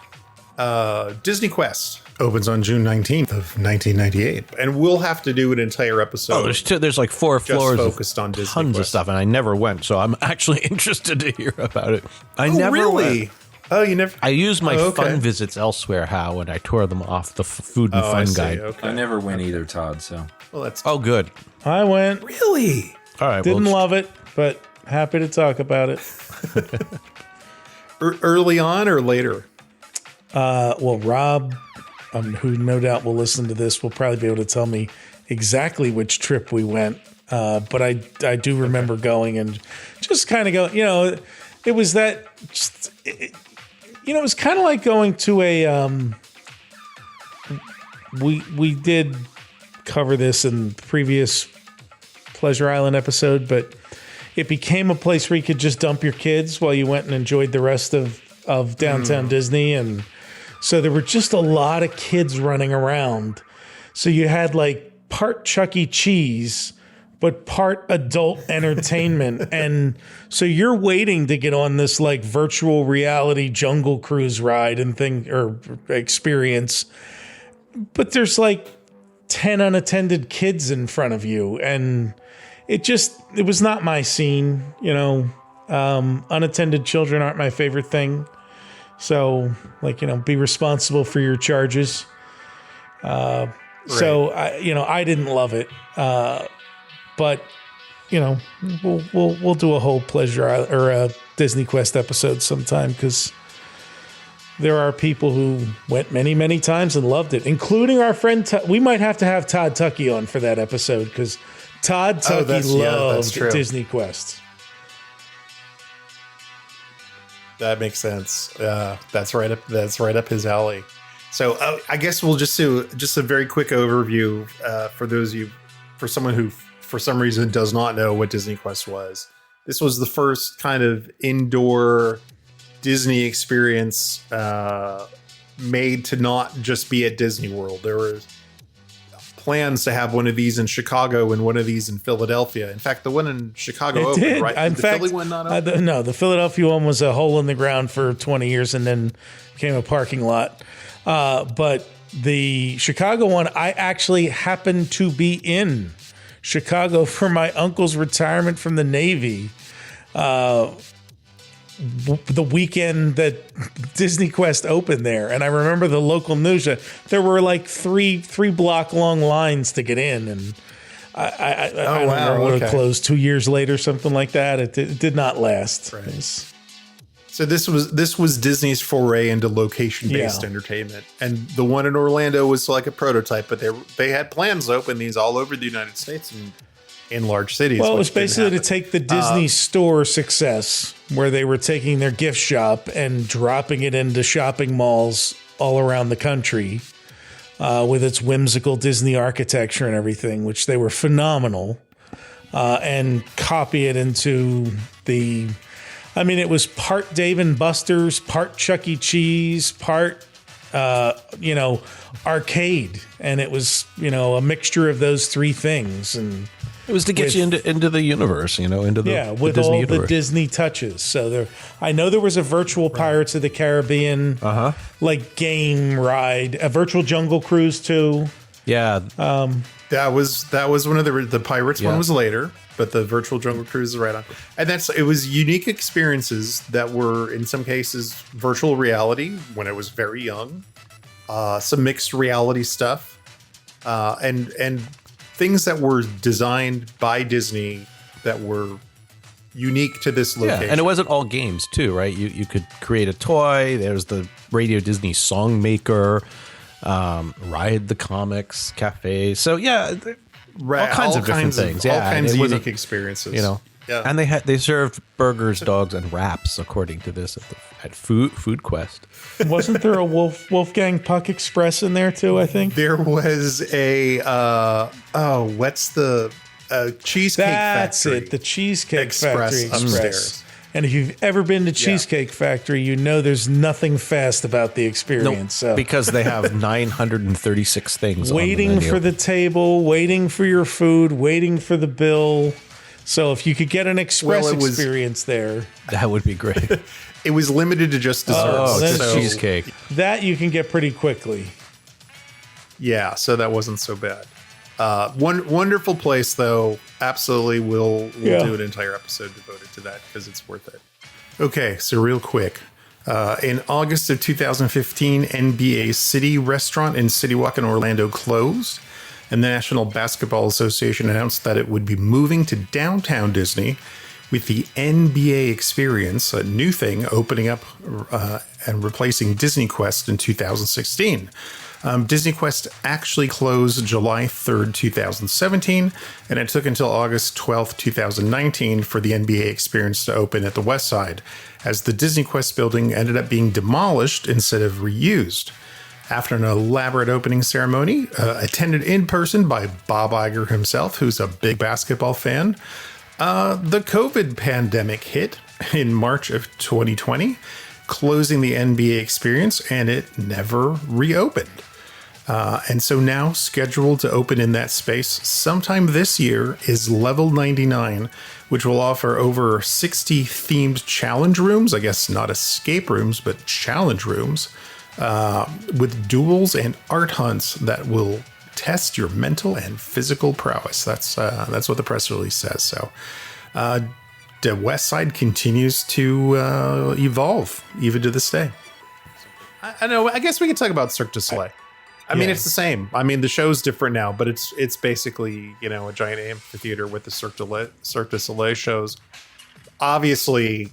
Disney Quest opens on June 19th of 1998, and we'll have to do an entire episode. There's like 4 floors focused on Disney tons Quest. of stuff, and I never went, so I'm actually interested to hear about it. I never really went. Oh, you never? I used my okay. fun visits elsewhere, when I tore them off the food and fun guide. Okay. I never went either, Todd. So well, that's good. I went. Really? All right. Didn't love it, but happy to talk about it. Early on or later? Well, Rob, who no doubt will listen to this, will probably be able to tell me exactly which trip we went. But I do remember going and just kind of go. It was that. It was kind of like going to a. We did cover this in the previous Pleasure Island episode, but it became a place where you could just dump your kids while you went and enjoyed the rest of downtown Disney. And so there were just a lot of kids running around. So you had like part Chuck E. Cheese, but part adult entertainment. And so you're waiting to get on this like virtual reality Jungle Cruise ride and or experience. But there's like 10 unattended kids in front of you. And it was not my scene, you know. Unattended children aren't my favorite thing. So, like, you know, be responsible for your charges. So, I didn't love it. But, you know, we'll do a whole Pleasure Island or a Disney Quest episode sometime, because there are people who went many, many times and loved it, including our friend. We might have to have Todd Tuckey on for that episode, because Todd Tuckey loved Disney Quest. That makes sense. That's right up his alley. So I guess we'll just do just a very quick overview for someone who for some reason does not know what Disney Quest was. This was the first kind of indoor Disney experience made to not just be at Disney World. There were plans to have one of these in Chicago and one of these in Philadelphia. In fact, the one in Chicago opened, right? In fact, the Philly one not open? No, the Philadelphia one was a hole in the ground for 20 years and then became a parking lot. But the Chicago one, I actually happened to be in Chicago for my uncle's retirement from the Navy. The weekend that Disney Quest opened there, and I remember the local news. There were like three block long lines to get in, and I don't remember. It closed 2 years later, something like that. It did not last. Right. So this was Disney's foray into location-based entertainment, and the one in Orlando was like a prototype, but they had plans to open these all over the United States and in large cities. Well, it was basically to take the Disney Store success, where they were taking their gift shop and dropping it into shopping malls all around the country, with its whimsical Disney architecture and everything, which they were phenomenal, and copy it into the. I mean, it was part Dave and Buster's, part Chuck E. Cheese, part, arcade. And it was, a mixture of those three things. And it was to get you into the universe, into the with the Disney all universe. The Disney touches. So I know there was a virtual Pirates of the Caribbean, like game ride, a virtual Jungle Cruise too. Yeah. That was one of the Pirates one was later, but the virtual Jungle Cruise is right on. And it was unique experiences that were in some cases virtual reality when I was very young, some mixed reality stuff, and things that were designed by Disney that were unique to this location. Yeah, and it wasn't all games too, right? You could create a toy. There's the Radio Disney Song Maker. Ride the Comics Cafe. So yeah, all kinds of different things. All kinds of unique experiences. Yeah. And they served burgers, dogs, and wraps according to this at Food Quest. Wasn't there a Wolfgang Puck Express in there too? I think there was a what's the Cheesecake That's Factory? That's it. The Cheesecake Express Factory upstairs. And if you've ever been to Cheesecake Factory, there's nothing fast about the experience. No, because they have 936 things waiting on the menu. for the table, waiting for your food, waiting for the bill. So if you could get an express experience there, that would be great. It was limited to just desserts. Just cheesecake. That you can get pretty quickly. Yeah, so that wasn't so bad. Wonderful place, though. Absolutely, we'll do an entire episode devoted to that because it's worth it. Okay, so real quick. In August of 2015, NBA City Restaurant in City Walk in Orlando closed, and the National Basketball Association announced that it would be moving to downtown Disney with the NBA Experience, a new thing opening up and replacing Disney Quest in 2016. Disney Quest actually closed July 3rd, 2017, and it took until August 12th, 2019 for the NBA Experience to open at the Westside, as the Disney Quest building ended up being demolished instead of reused. After an elaborate opening ceremony, attended in person by Bob Iger himself, who's a big basketball fan, the COVID pandemic hit in March of 2020, closing the NBA Experience, and it never reopened. And so now scheduled to open in that space sometime this year is Level 99, which will offer over 60 themed challenge rooms, I guess not escape rooms, but challenge rooms, with duels and art hunts that will test your mental and physical prowess. That's what the press release says. So the Westside continues to evolve even to this day. I know. I guess we could talk about Cirque du Soleil. I mean, it's the same. I mean, the show's different now, but it's basically, you know, a giant amphitheater with the Cirque du Soleil shows. Obviously,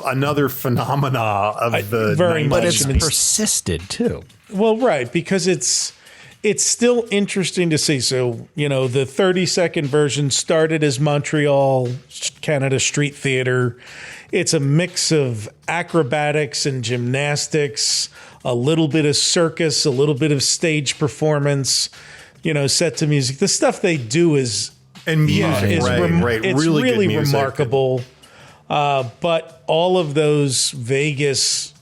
another phenomena of the very 90s. much. But it's persisted too. Well, right, because it's still interesting to see. So, you know, the 30-second version started as Montreal, Canada Street Theater. It's a mix of acrobatics and gymnastics, a little bit of circus, a little bit of stage performance, you know, set to music. The stuff they do is music, it's really really good music. remarkable. But all of those Vegas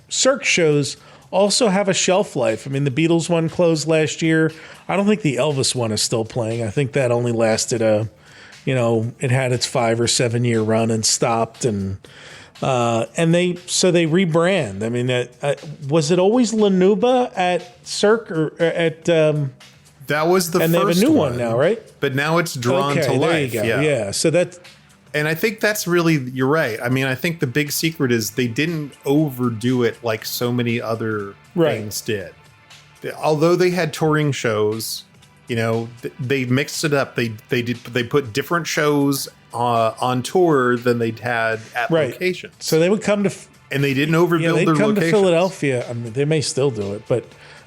Cirque shows also have a shelf life. I mean, the Beatles one closed last year. I don't think the Elvis one is still playing. I think that only lasted it had its 5 or 7 year run and stopped. And they rebrand. I mean, was it always Lanuba at Cirque or at? That was the and first they have a new one now, right? But now it's drawn to life. There you go. Yeah. So that's. And I think that's really, you're right. I mean, I think the big secret is they didn't overdo it like so many other things did. Although they had touring shows, you know, they mixed it up. They put different shows on tour than they'd had at locations. So they would come to, and they didn't overbuild their come locations. to Philadelphia. I mean, they may still do it, but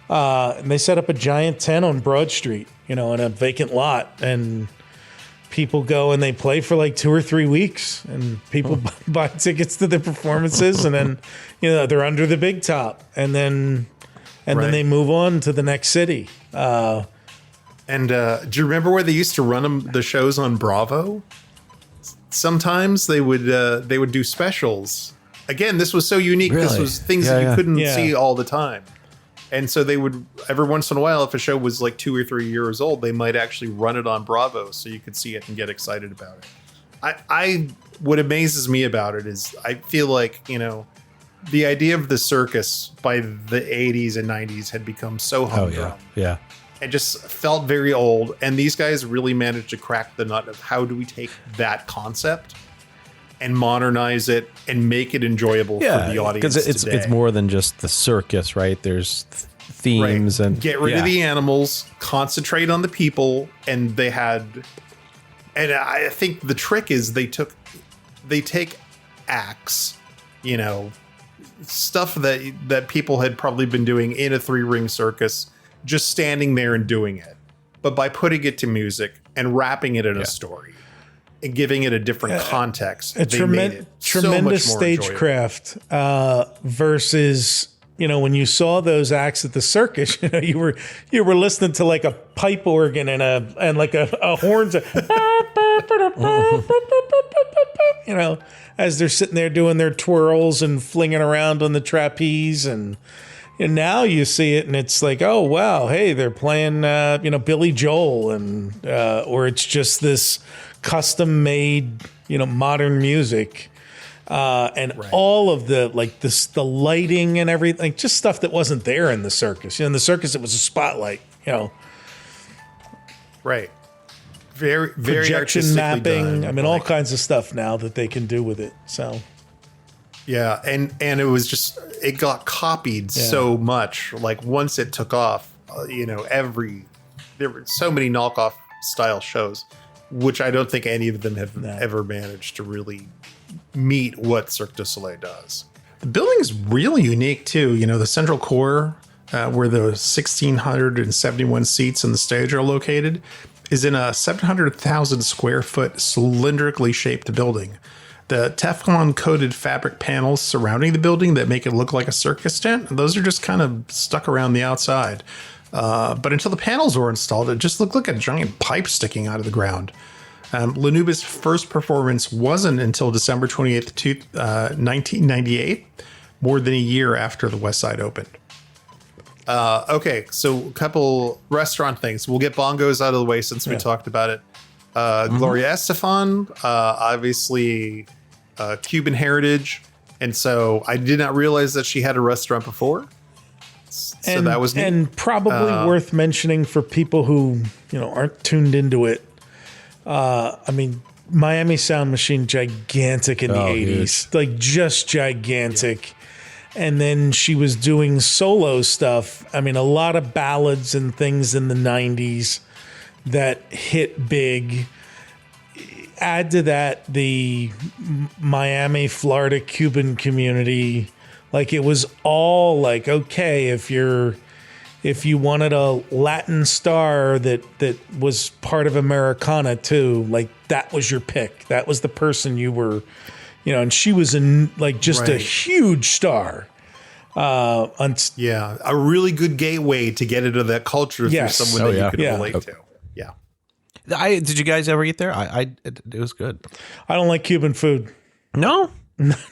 and they set up a giant tent on Broad Street, you know, in a vacant lot, and people go and they play for like 2 or 3 weeks, and people buy tickets to the performances, and then, you know, they're under the big top, and then then they move on to the next city. And do you remember where they used to run the shows on Bravo? Sometimes they would do specials. Again, this was so unique. Really? This was things that you couldn't see all the time. And so they would, every once in a while, if a show was like 2 or 3 years old, they might actually run it on Bravo so you could see it and get excited about it. What amazes me about it is I feel like, you know, the idea of the circus by the 80s and 90s had become so humdrum. Yeah. It just felt very old. And these guys really managed to crack the nut of how do we take that concept and modernize it and make it enjoyable for the audience. Because it's more than just the circus, right? There's themes and get rid of the animals, concentrate on the people, and they had. And I think the trick is they take acts, you know, stuff that people had probably been doing in a 3-ring circus, just standing there and doing it, but by putting it to music and wrapping it in a story and giving it a different context, they made it tremendous so much more stagecraft versus, you know, when you saw those acts at the circus, you know, you were listening to like a pipe organ and like a horns, you know, as they're sitting there doing their twirls and flinging around on the trapeze, and now you see it and it's like, oh wow, hey, they're playing you know, Billy Joel, and or it's just this custom made, you know, modern music, and all of the like the lighting and everything, just stuff that wasn't there in the circus. You know, in the circus it was a spotlight, you know, very projection mapping. done. I mean, all kinds of stuff now that they can do with it. So. Yeah, and it was just, it got copied so much. Like once it took off, you know, there were so many knockoff style shows, which I don't think any of them have ever managed to really meet what Cirque du Soleil does. The building is really unique too. You know, the central core, where the 1,671 seats in the stage are located, is in a 700,000 square foot cylindrically shaped building. The Teflon coated fabric panels surrounding the building that make it look like a circus tent, those are just kind of stuck around the outside. But until the panels were installed, it just looked like a giant pipe sticking out of the ground. Lanuba's first performance wasn't until December 28th, 1998, more than a year after the Westside opened. Okay, so a couple restaurant things. We'll get Bongos out of the way since we talked about it. Gloria Estefan, obviously Cuban heritage. And so I did not realize that she had a restaurant before. So that was neat. And probably worth mentioning for people who, aren't tuned into it. Miami Sound Machine, gigantic in the 80s. Huge. Like, just gigantic. Yeah. And then she was doing solo stuff. A lot of ballads and things in the 90s that hit big. Add to that the Miami, Florida Cuban community. Like, it was all like, okay, if you wanted a Latin star that was part of Americana too, like, that was your pick. That was the person you were, and she was a huge star. A really good gateway to get into that culture through someone that you could relate to. Yeah. Did you guys ever eat there? It was good. I don't like Cuban food. No?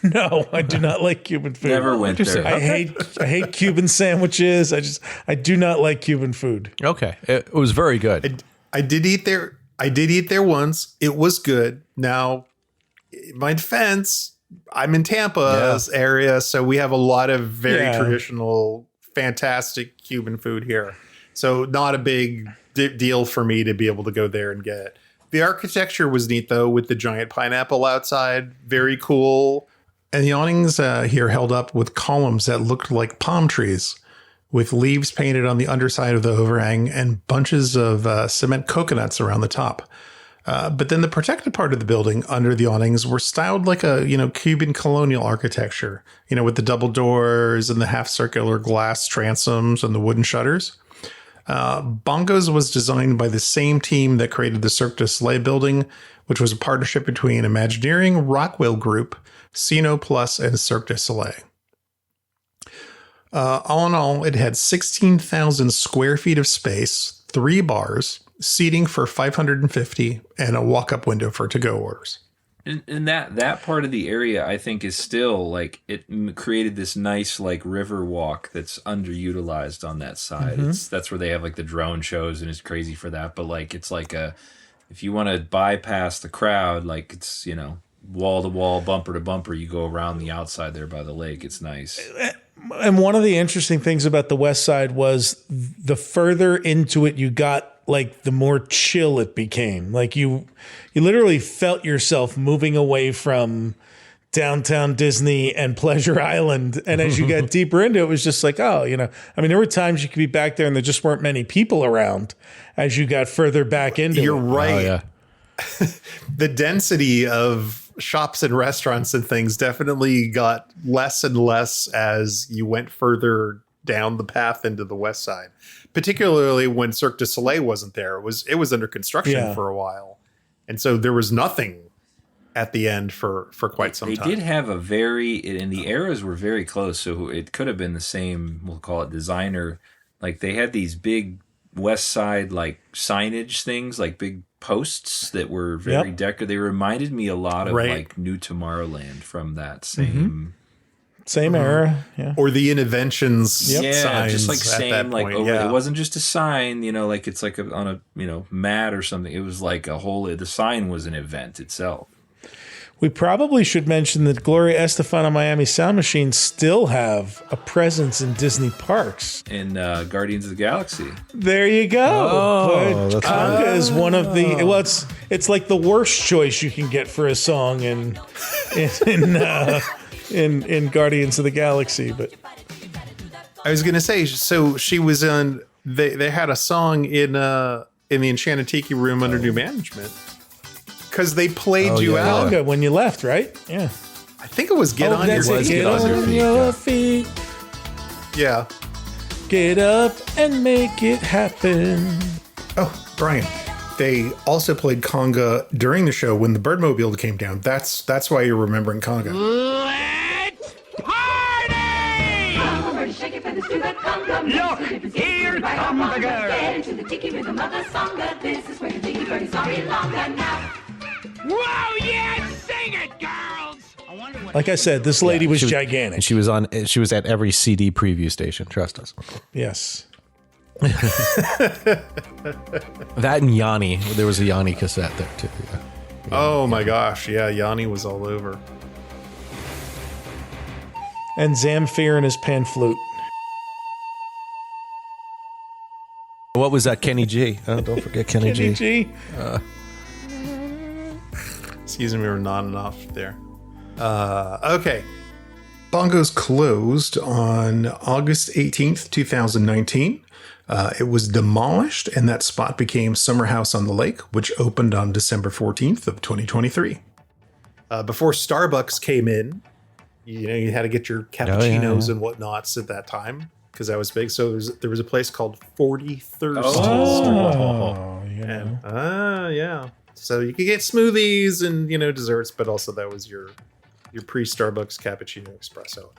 No, I do not like Cuban food. Never went there. I hate Cuban sandwiches. I do not like Cuban food. Okay. It was very good. I did eat there. I did eat there once. It was good. Now, in my defense, I'm in Tampa's area, so we have a lot of very traditional, fantastic Cuban food here. So not a big deal for me to be able to go there and get it. The architecture was neat, though, with the giant pineapple outside. Very cool. And the awnings here held up with columns that looked like palm trees, with leaves painted on the underside of the overhang and bunches of cement coconuts around the top. But then the protected part of the building under the awnings were styled like a, Cuban colonial architecture, with the double doors and the half circular glass transoms and the wooden shutters. Bongos was designed by the same team that created the Cirque du Soleil building, which was a partnership between Imagineering, Rockwell Group, Sino Plus, and Cirque du Soleil. All in all, it had 16,000 square feet of space, 3 bars, seating for 550, and a walk-up window for to-go orders. And that part of the area, I think, is still like, it created this nice like river walk that's underutilized on that side. Mm-hmm. That's where they have like the drone shows, and it's crazy for that. But like, it's like if you want to bypass the crowd, like, it's, wall to wall, bumper to bumper, you go around the outside there by the lake. It's nice. And one of the interesting things about the West Side was the further into it you got, like, the more chill it became. Like, you literally felt yourself moving away from downtown Disney and Pleasure Island. And as you got deeper into it, it was just like, there were times you could be back there and there just weren't many people around as you got further back into it. You're right. Oh, yeah. The density of shops and restaurants and things definitely got less and less as you went further down the path into the West Side, particularly when Cirque du Soleil wasn't there. It was under construction for a while, and so there was nothing at the end for quite some time. They did have and the eras were very close, so it could have been the same, we'll call it designer. Like, they had these big West Side like signage things, like big posts that were very decorative. They reminded me a lot of like New Tomorrowland from that same era, or the Innoventions signs, just like at same that like point, it wasn't just a sign, like it's like on a mat or something. It was like the sign was an event itself. We probably should mention that Gloria Estefan and Miami Sound Machine still have a presence in Disney parks. In Guardians of the Galaxy. There you go. Oh, but Conga is one of the... Well, it's like the worst choice you can get for a song in Guardians of the Galaxy. But I was going to say, so she was on... They had a song in the Enchanted Tiki Room under new management. Because they played you out when you left, right? Yeah. I think it was Get On Your Feet. Yeah. Get up and make it happen. Oh, Brian. They also played conga during the show when the Birdmobile came down. That's why you're remembering conga. Let's party! Look, here comes the girl. Get into the tiki rhythm of the sangha. This is where the tiki bird is sorry longer now. Whoa, yeah, sing it, girls! Like I said, this lady was gigantic. And she was at every CD preview station, trust us. Yes. That and Yanni. There was a Yanni cassette there too. Yeah. Oh my gosh, yeah, Yanni was all over. And Zamfir and his pan flute. What was that, Kenny G? Oh, don't forget Kenny G. G. Excuse me, we're nodding off there. Okay. Bongos closed on August 18th, 2019. It was demolished, and that spot became Summer House on the Lake, which opened on December 14th of 2023. Before Starbucks came in, you had to get your cappuccinos and whatnots at that time, because that was big. So there was a place called 43rd Street. Yeah. So you could get smoothies and, desserts, but also that was your pre-Starbucks cappuccino espresso.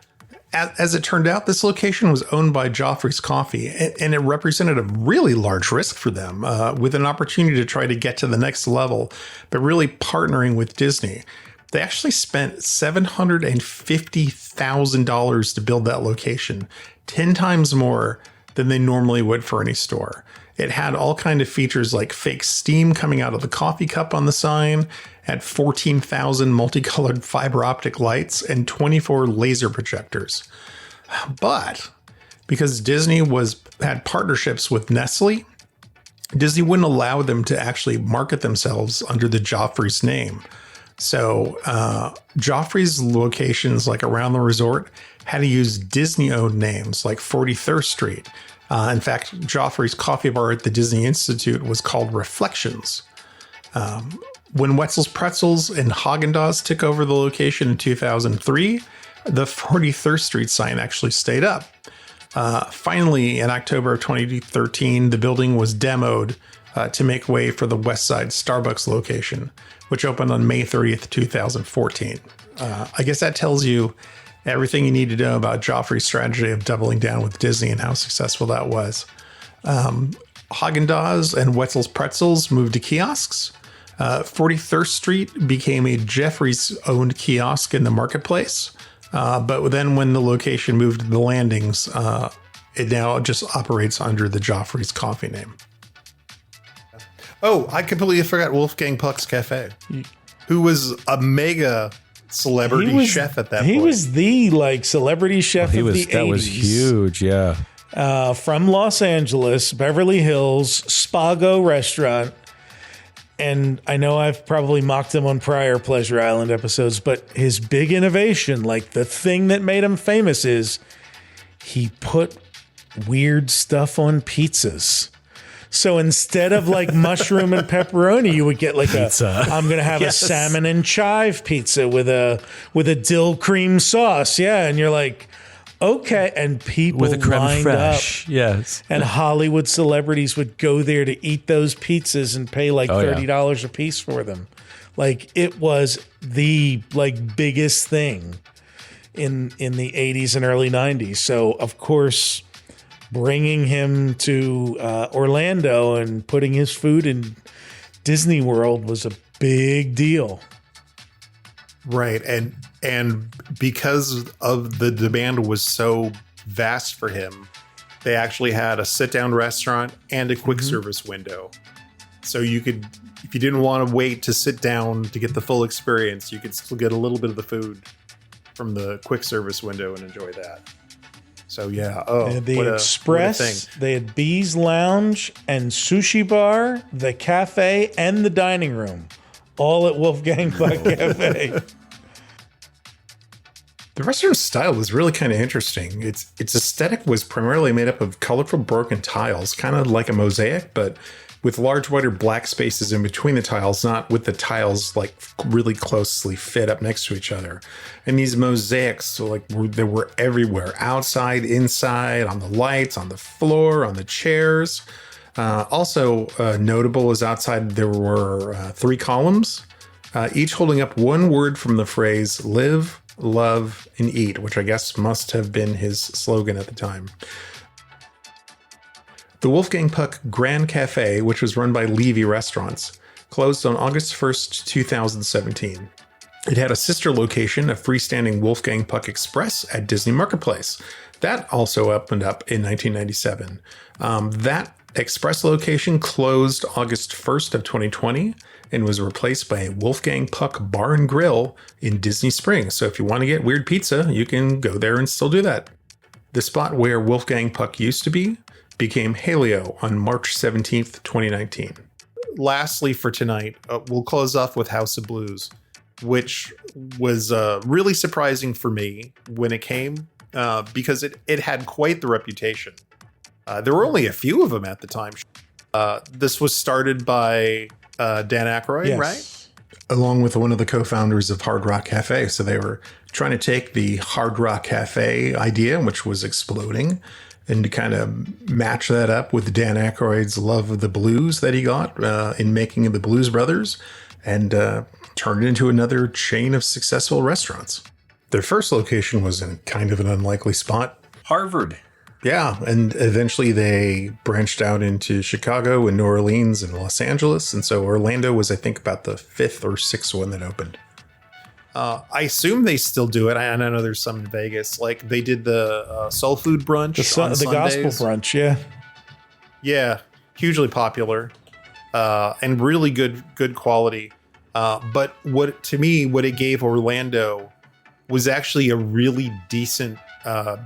As it turned out, this location was owned by Joffrey's Coffee, and it represented a really large risk for them, with an opportunity to try to get to the next level, but really partnering with Disney. They actually spent $750,000 to build that location, 10 times more than they normally would for any store. It had all kinds of features like fake steam coming out of the coffee cup on the sign, had 14,000 multicolored fiber optic lights, and 24 laser projectors. But because Disney had partnerships with Nestle, Disney wouldn't allow them to actually market themselves under the Joffrey's name. So Joffrey's locations, like around the resort, had to use Disney-owned names like 43rd Street. In fact, Joffrey's coffee bar at the Disney Institute was called Reflections. When Wetzel's Pretzels and Haagen-Dazs took over the location in 2003, the 43rd Street sign actually stayed up. Finally, in October of 2013, the building was demoed to make way for the Westside Starbucks location, which opened on May 30th, 2014. I guess that tells you everything you need to know about Joffrey's strategy of doubling down with Disney and how successful that was. Haagen-Dazs and Wetzel's Pretzels moved to kiosks. 43rd Street became a Jeffrey's-owned kiosk in the marketplace. But then when the location moved to the landings, it now just operates under the Joffrey's Coffee name. Oh, I completely forgot Wolfgang Puck's Cafe, who was a mega celebrity chef at that point. He was the celebrity chef of the 80s. That was huge, yeah. From Los Angeles, Beverly Hills, Spago restaurant. And I know I've probably mocked him on prior Pleasure Island episodes, but his big innovation, the thing that made him famous, is he put weird stuff on pizzas. So instead of mushroom and pepperoni, you would get pizza. I'm going to have a salmon and chive pizza with a dill cream sauce. Yeah. And you're like, okay. And people with a creme lined fraiche. up. Yes. And Hollywood celebrities would go there to eat those pizzas and pay $30 a piece for them. It was the biggest thing in the 80s and early 90s. So of course, bringing him to Orlando and putting his food in Disney World was a big deal. Right. And because of the demand was so vast for him, they actually had a sit-down restaurant and a quick service window. So you could, if you didn't want to wait to sit down to get the full experience, you could still get a little bit of the food from the quick service window and enjoy that. So yeah, they had the Express, they had Bee's Lounge and Sushi Bar, the cafe, and the dining room, all at Wolfgang Puck Cafe. The restaurant's style was really kind of interesting. Its aesthetic was primarily made up of colorful broken tiles, kind of like a mosaic, but with large white or black spaces in between the tiles, not with the tiles really closely fit up next to each other. And these mosaics, they were everywhere, outside, inside, on the lights, on the floor, on the chairs. Also notable is outside there were 3 columns, each holding up one word from the phrase "live, love, and eat," which I guess must have been his slogan at the time. The Wolfgang Puck Grand Cafe, which was run by Levy Restaurants, closed on August 1st, 2017. It had a sister location, a freestanding Wolfgang Puck Express at Disney Marketplace. That also opened up in 1997. That Express location closed August 1st of 2020 and was replaced by a Wolfgang Puck Bar and Grill in Disney Springs. So if you want to get weird pizza, you can go there and still do that. The spot where Wolfgang Puck used to be became Halio on March 17th, 2019. Lastly, for tonight, we'll close off with House of Blues, which was really surprising for me when it came because it had quite the reputation. There were only a few of them at the time. This was started by Dan Aykroyd, right? Along with one of the co-founders of Hard Rock Cafe. So they were trying to take the Hard Rock Cafe idea, which was exploding, and to kind of match that up with Dan Aykroyd's love of the blues that he got in making the Blues Brothers, and turned it into another chain of successful restaurants. Their first location was in kind of an unlikely spot. Harvard. Yeah, and eventually they branched out into Chicago and New Orleans and Los Angeles, and so Orlando was, I think, about the 5th or 6th one that opened. I assume they still do it. I know there's some in Vegas. Like they did the soul food brunch, the gospel brunch, yeah. Yeah, hugely popular and really good quality. But what it gave Orlando was actually a really decent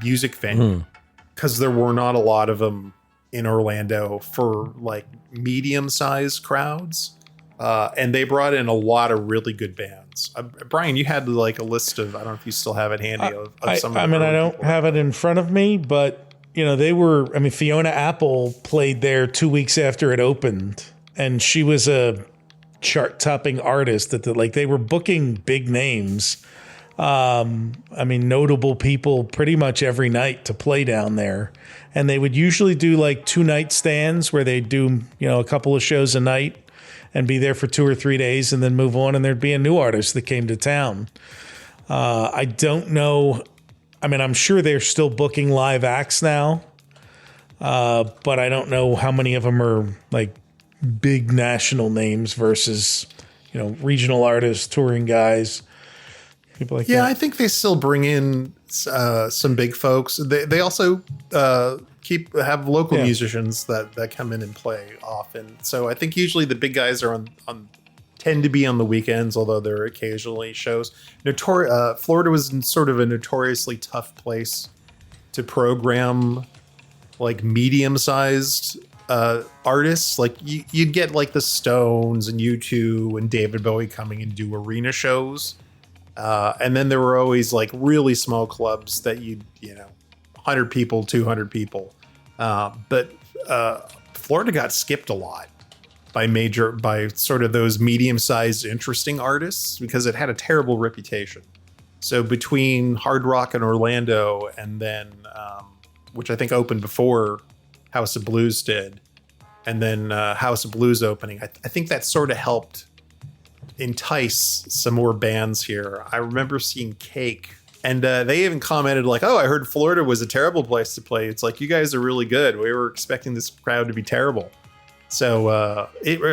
music venue. Because there were not a lot of them in Orlando for like medium-sized crowds. And they brought in a lot of really good bands. Brian, you had like a list of, I don't know if you still have it handy, of some of the I don't people. have it in front of me, but they were, Fiona Apple played there 2 weeks after it opened. And she was a chart-topping artist they were booking big names. Notable people pretty much every night to play down there. And they would usually do like 2-night stands where they'd do, a couple of shows a night and be there for 2 or 3 days and then move on. And there'd be a new artist that came to town. I don't know. I'm sure they're still booking live acts now. But I don't know how many of them are like big national names versus, regional artists, touring guys. People like that. I think they still bring in some big folks. They also have local musicians that come in and play often. So I think usually the big guys are tend to be on the weekends, although there are occasionally shows. Florida was sort of a notoriously tough place to program like medium-sized artists. Like you'd get like the Stones and U2 and David Bowie coming and do arena shows. And then there were always like really small clubs that 100 people, 200 people. But Florida got skipped a lot by sort of those medium-sized interesting artists because it had a terrible reputation. So between Hard Rock and Orlando, and then which I think opened before House of Blues did, and then House of Blues opening, I think that sort of helped entice some more bands here. I remember seeing Cake, and they even commented like, "Oh, I heard Florida was a terrible place to play." It's like, you guys are really good. We were expecting this crowd to be terrible. So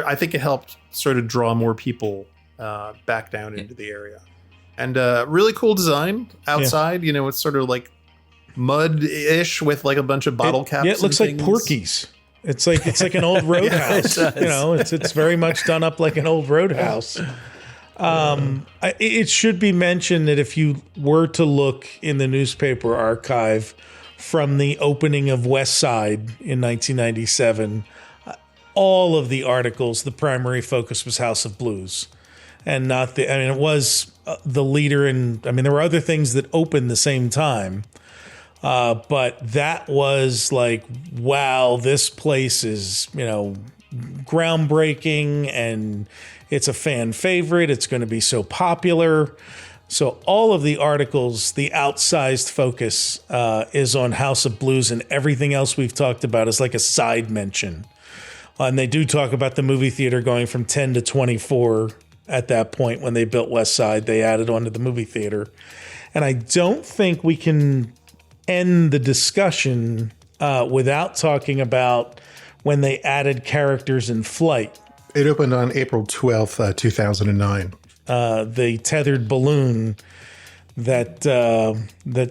I think it helped sort of draw more people back down into the area. And really cool design outside. Yeah. It's sort of like mud-ish with like a bunch of bottle caps. Yeah, it looks like Porky's. It's like an old roadhouse. It's very much done up like an old roadhouse. It should be mentioned that if you were to look in the newspaper archive from the opening of Westside in 1997, all of the articles, the primary focus was House of Blues, and not it was the leader, and there were other things that opened the same time. But that was like, wow, this place is, groundbreaking, and it's a fan favorite. It's going to be so popular. So all of the articles, the outsized focus is on House of Blues, and everything else we've talked about is like a side mention. And they do talk about the movie theater going from 10 to 24 at that point when they built Westside. They added on to the movie theater. And I don't think we can end the discussion without talking about when they added characters in flight. It opened on April 12th, 2009. The tethered balloon that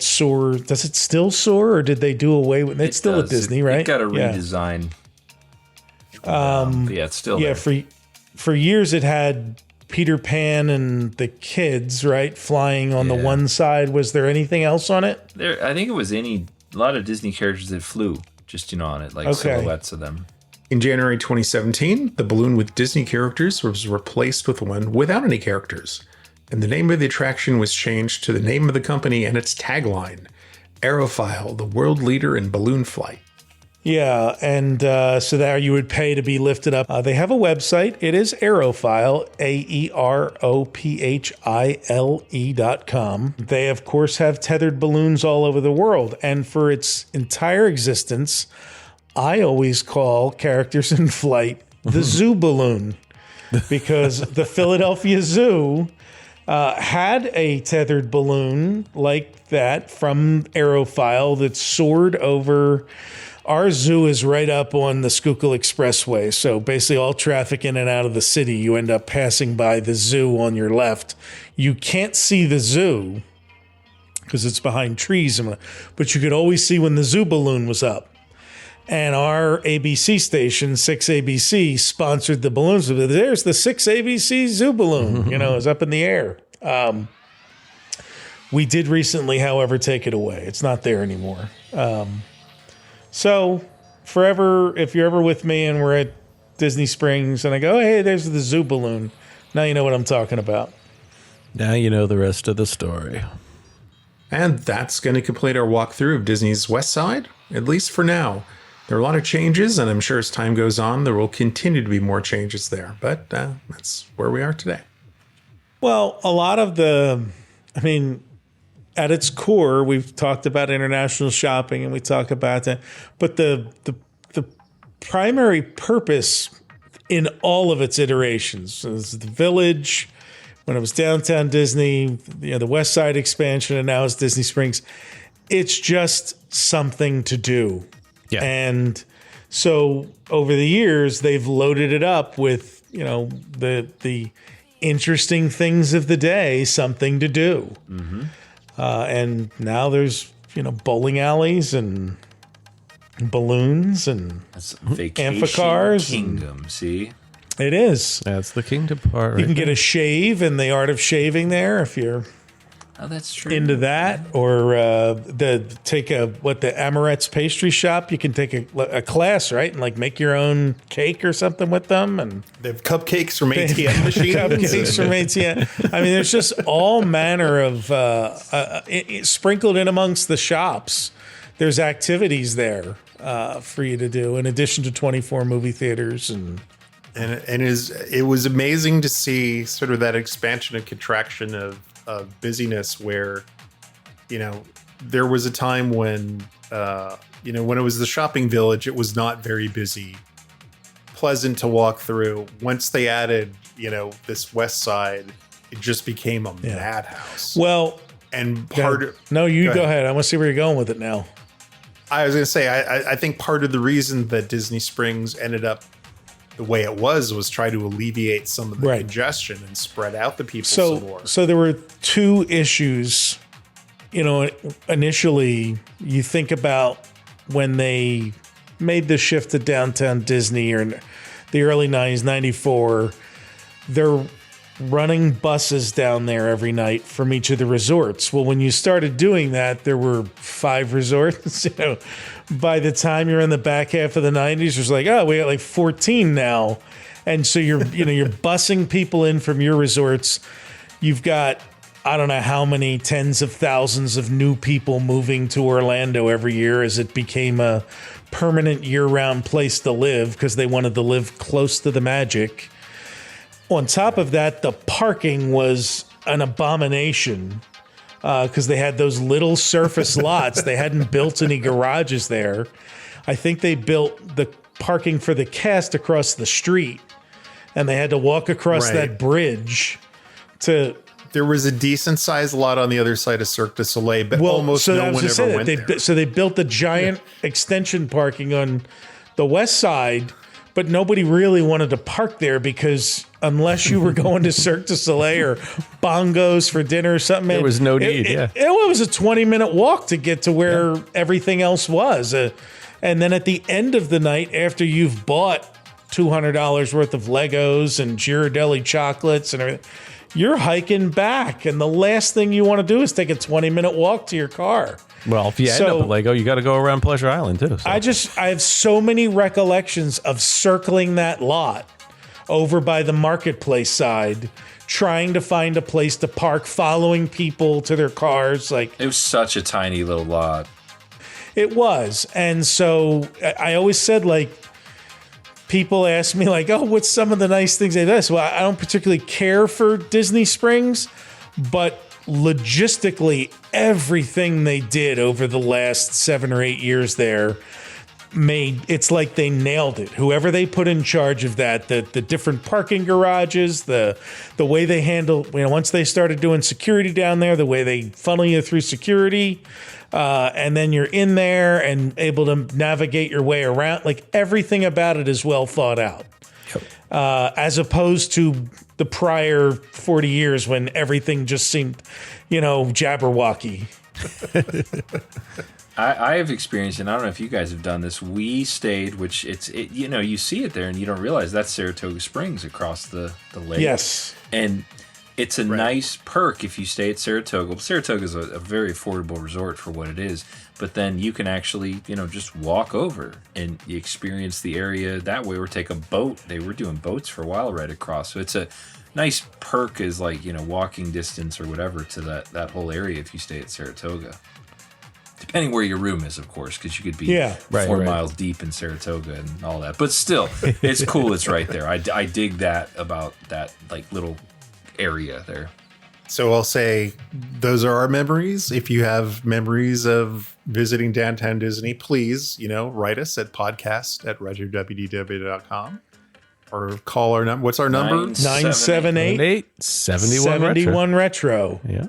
soar. Does it still soar, or did they do away with it? It's still at Disney, right? It got a redesign. It's still there. For years it had Peter Pan and the kids, right, flying on the one side. Was there anything else on it? I think it was a lot of Disney characters that flew. just, on it, like Okay. silhouettes of them. In January 2017, the balloon with Disney characters was replaced with one without any characters. And the name of the attraction was changed to the name of the company and its tagline, Aerophile, the world leader in balloon flight. Yeah, and so there you would pay to be lifted up. They have a website. It is Aerophile, AEROPHILE.com. They, of course, have tethered balloons all over the world. And for its entire existence, I always call characters in flight the zoo balloon, because the Philadelphia Zoo had a tethered balloon like that from Aerophile that soared over. Our zoo is right up on the Schuylkill Expressway. So basically all traffic in and out of the city, you end up passing by the zoo on your left. You can't see the zoo because it's behind trees, but you could always see when the zoo balloon was up. And our ABC station, 6ABC, sponsored the balloons. There's the 6ABC zoo balloon, it was up in the air. We did recently, however, take it away. It's not there anymore. So forever, if you're ever with me and we're at Disney Springs and I go, hey, there's the zoo balloon. Now you know what I'm talking about. Now you know the rest of the story. And that's going to complete our walkthrough of Disney's Westside, at least for now. There are a lot of changes, and I'm sure as time goes on, there will continue to be more changes there. But that's where we are today. Well, a lot of at its core, we've talked about international shopping and we talk about that. But the primary purpose in all of its iterations is the Village, when it was Downtown Disney, the West Side expansion, and now it's Disney Springs. It's just something to do. Yeah. And so over the years, they've loaded it up with, the interesting things of the day, something to do. Mm-hmm. And now there's, bowling alleys and balloons and amphicars. Kingdom, see? It is. That's the kingdom part. You can get a shave and the art of shaving there if you're that's true. into that. Or the Amorette's pastry shop. You can take a class, right? And make your own cake or something with them. And they have cupcakes from ATM machines. Cupcakes from ATM. I mean, there's just all manner of sprinkled in amongst the shops. There's activities there for you to do in addition to 24 movie theaters and it was amazing to see sort of that expansion and contraction of busyness where, there was a time when, when it was the shopping village, it was not very busy, pleasant to walk through. Once they added, this West Side, it just became a madhouse. Well, and go ahead. I want to see where you're going with it now. I was going to say, I think part of the reason that Disney Springs ended up the way it was try to alleviate some of the congestion and spread out the people some more. So there were two issues. Initially, you think about when they made the shift to Downtown Disney or in the early 90s, 94, they're running buses down there every night from each of the resorts. Well, when you started doing that, there were 5 resorts. By the time you're in the back half of the 90s, there's we got 14 now. And so you're bussing people in from your resorts. You've got, I don't know how many tens of thousands of new people moving to Orlando every year as it became a permanent year-round place to live because they wanted to live close to the magic. On top of that, the parking was an abomination because they had those little surface lots. They hadn't built any garages there. I think they built the parking for the cast across the street, and they had to walk across that bridge to... There was a decent-sized lot on the other side of Cirque du Soleil, but almost no one ever went there. So they built the giant extension parking on the west side, but nobody really wanted to park there because unless you were going to Cirque du Soleil or Bongos for dinner or something, there was no need. It was a 20-minute walk to get to where everything else was. And then at the end of the night, after you've bought $200 worth of Legos and Ghirardelli chocolates and everything, you're hiking back. And the last thing you want to do is take a 20-minute walk to your car. Well, if you end up at Lego, you got to go around Pleasure Island too. So. I have so many recollections of circling that lot over by the marketplace side, trying to find a place to park, following people to their cars. Like, it was such a tiny little lot. It was. And so I always said, like, people ask me, like, oh, what's some of the nice things they do? Well, I don't particularly care for Disney Springs, but logistically, everything they did over the last 7 or 8 years there it's like they nailed it. Whoever they put in charge of that, the different parking garages, the way they handle, once they started doing security down there, the way they funnel you through security, and then you're in there and able to navigate your way around. Like, everything about it is well thought out. As opposed to the prior 40 years when everything just seemed, jabberwocky. I have experienced, and I don't know if you guys have done this. We stayed, which you see it there, and you don't realize that's Saratoga Springs across the lake. Yes, and it's a nice perk if you stay at Saratoga. Well, Saratoga is a very affordable resort for what it is, but then you can actually, just walk over and you experience the area that way, or take a boat. They were doing boats for a while right across, so it's a nice perk, is like walking distance or whatever to that whole area if you stay at Saratoga. Depending where your room is, of course, because you could be 4 miles deep in Saratoga and all that. But still, it's cool. It's right there. I dig that about that little area there. So I'll say those are our memories. If you have memories of visiting downtown Disney, please, write us at podcast@retrowdw.com or call our number. What's our number? 978-71 Retro. Yeah.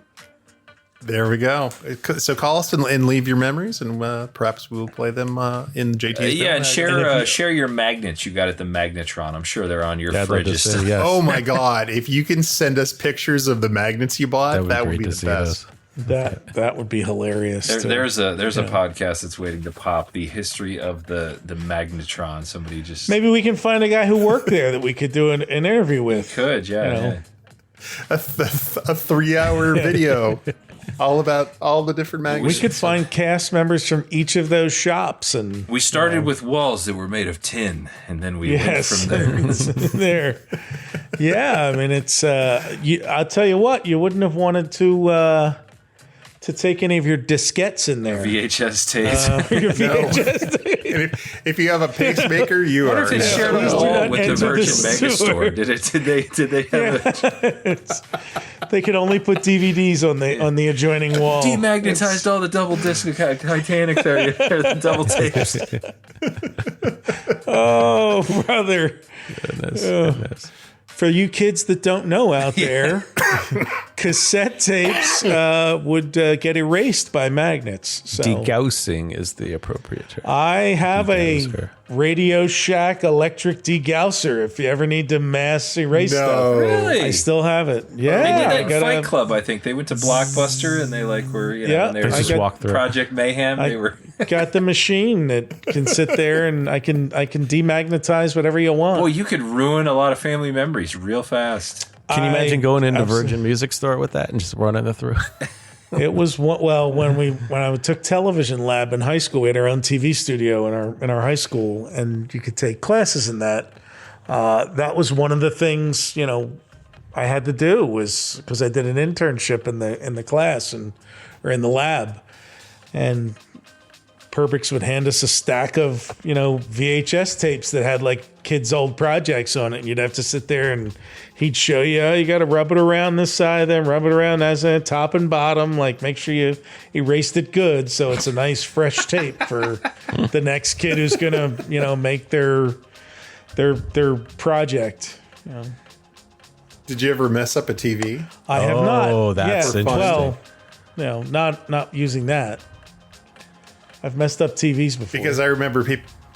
There we go. So call us and leave your memories, and perhaps we'll play them in JT's. And share your magnets you got at the Magnetron. I'm sure they're on your fridge. Yes. Oh my God! If you can send us pictures of the magnets you bought, that would be the best. That would be hilarious. There's a podcast that's waiting to pop. The history of the Magnetron. Somebody just maybe we can find a guy who worked there that we could do an interview with. Could yeah. A 3-hour video. All about all the different magnets. We could find cast members from each of those shops, and we started with walls that were made of tin, and then we went from there. Yeah, I mean, it's. I'll tell you what, you wouldn't have wanted to take any of your diskettes in there. VHS tapes. Your VHS tapes. If you have a pacemaker, you are. What if they shared a wall with the Virgin Megastore? Did they have it? They could only put DVDs on the adjoining wall. Demagnetized all the double disc Titanic there, the double tapes. Oh, brother. Goodness. For you kids that don't know out there, cassette tapes would get erased by magnets. So. Degaussing is the appropriate term. I have a Radio Shack electric degausser if you ever need to mass erase stuff. Really? I still have it. Yeah. They did that in Fight Club, I think. They went to Blockbuster and they were, they were just walk through. Project Mayhem. They were got the machine that can sit there and I can demagnetize whatever you want. Boy, you could ruin a lot of family memories real fast. Can you imagine going into Virgin Music Store with that and just running it through? It was when I took television lab in high school, we had our own TV studio in our high school, and you could take classes in that. That was one of the things I had to do, was because I did an internship in the class or in the lab, and Perbix would hand us a stack of VHS tapes that had like kids' old projects on it, and you'd have to sit there and he'd show you, you got to rub it around this side, then rub it around as a top and bottom, like make sure you erased it good so it's a nice fresh tape for the next kid who's gonna make their project. Did you ever mess up a TV? I have not. Oh, that's interesting. Well, not using that. I've messed up TVs before. Because I remember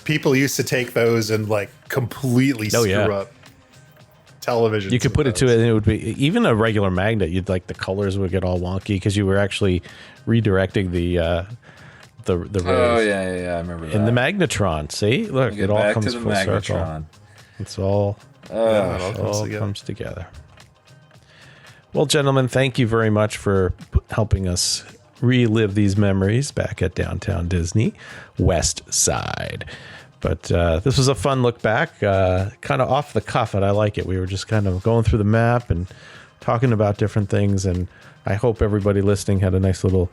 people used to take those and like completely screw up television. You could put it to it and it would be even a regular magnet. You'd like the colors would get all wonky because you were actually redirecting the rays. Oh yeah, I remember that. In the Magnetron, see, look, it all comes full circle. It's all comes together. Well, gentlemen, thank you very much for helping us relive these memories back at Downtown Disney, Westside. But this was a fun look back, kind of off the cuff, and I like it. We were just kind of going through the map and talking about different things, and I hope everybody listening had a nice little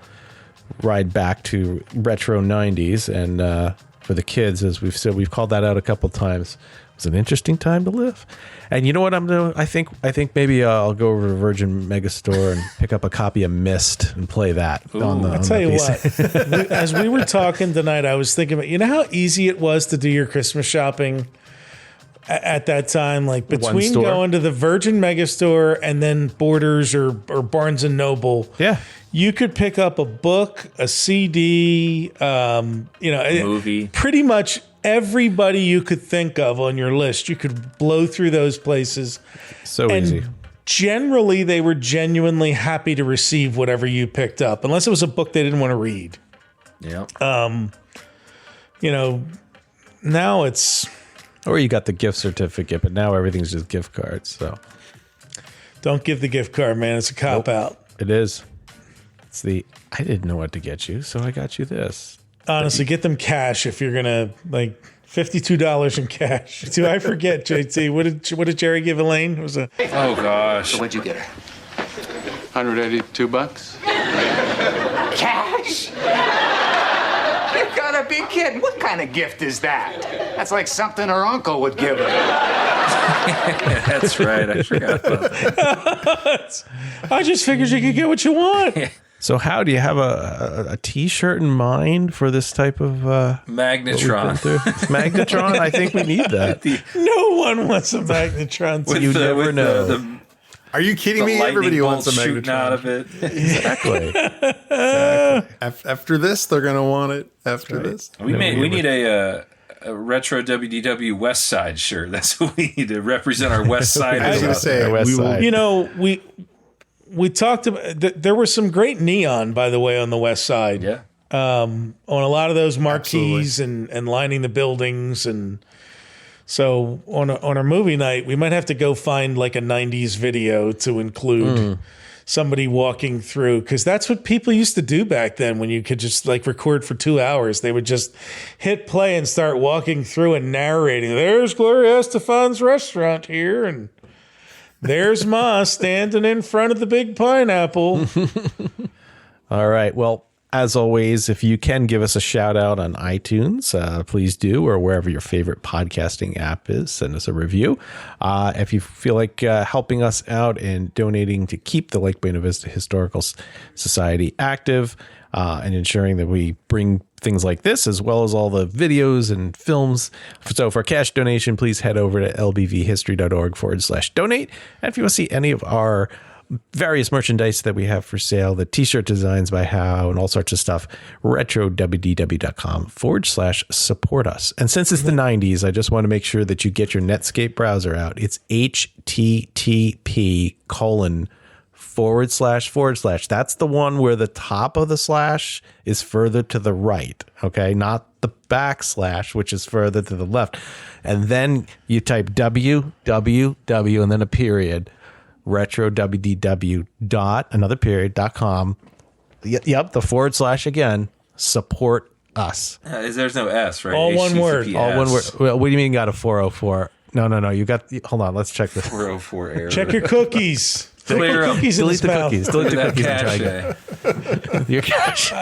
ride back to retro 90s. And for the kids, as we've said, we've called that out a couple times. It was an interesting time to live. And you know what I'm doing? I think maybe I'll go over to Virgin Megastore and pick up a copy of Myst and play that. I'll tell you what, as we were talking tonight, I was thinking about, you know how easy it was to do your Christmas shopping at that time? Like between going to the Virgin Megastore and then Borders or Barnes & Noble. Yeah. You could pick up a book, a CD, movie. Pretty much everybody you could think of on your list. You could blow through those places. So easy. Generally, they were genuinely happy to receive whatever you picked up, unless it was a book they didn't want to read. Yeah. Now it's... Or you got the gift certificate, but now everything's just gift cards. So don't give the gift card, man. It's a cop-out. It is. It's I didn't know what to get you, so I got you this. Honestly, get them cash if you're gonna $52 in cash. Do I forget, JT? What did Jerry give Elaine? It was oh gosh. What'd you get her? $182. Cash? You gotta be kidding. What kind of gift is that? That's like something her uncle would give her. That's right. I forgot about that. I just figured you could get what you want. So how do you have a T-shirt in mind for this type of Magnetron? Magnetron, I think we need that. No one wants a Magnetron. You never know. Are you kidding me? Everybody wants a Magnetron out of it. Exactly. After this, they're gonna want it. After this, we need a retro WDW Westside shirt. That's what we need to represent our West Side. I was gonna say, we talked about. There was some great neon, by the way, on the West Side. Yeah. On a lot of those marquees and lining the buildings, and so on our movie night, we might have to go find like a 90s video to include somebody walking through, because that's what people used to do back then when you could just record for 2 hours. They would just hit play and start walking through and narrating. There's Gloria Estefan's restaurant here, and there's Ma standing in front of the big pineapple. All right. Well, as always, if you can give us a shout out on iTunes, please do, or wherever your favorite podcasting app is, send us a review. If you feel like helping us out and donating to keep the Lake Buena Vista Historical Society active and ensuring that we bring things like this, as well as all the videos and films. So for cash donation, please head over to lbvhistory.org/donate. And if you want to see any of our various merchandise that we have for sale, the t-shirt designs by How and all sorts of stuff, retrowdw.com/support us. And since it's the 90s, I just want to make sure that you get your Netscape browser out. It's http://. That's the one where the top of the slash is further to the right. Okay. Not the backslash, which is further to the left. And then you type www and then a period, retrowdw.com. Yep. The / again, support us. There's no S, right? All one word. All one word. Well, what do you mean you got a 404? No. You got, hold on. Let's check this. 404 error. Check your cookies. Clear up. Delete the cookies. Delete the cookies. Your cache.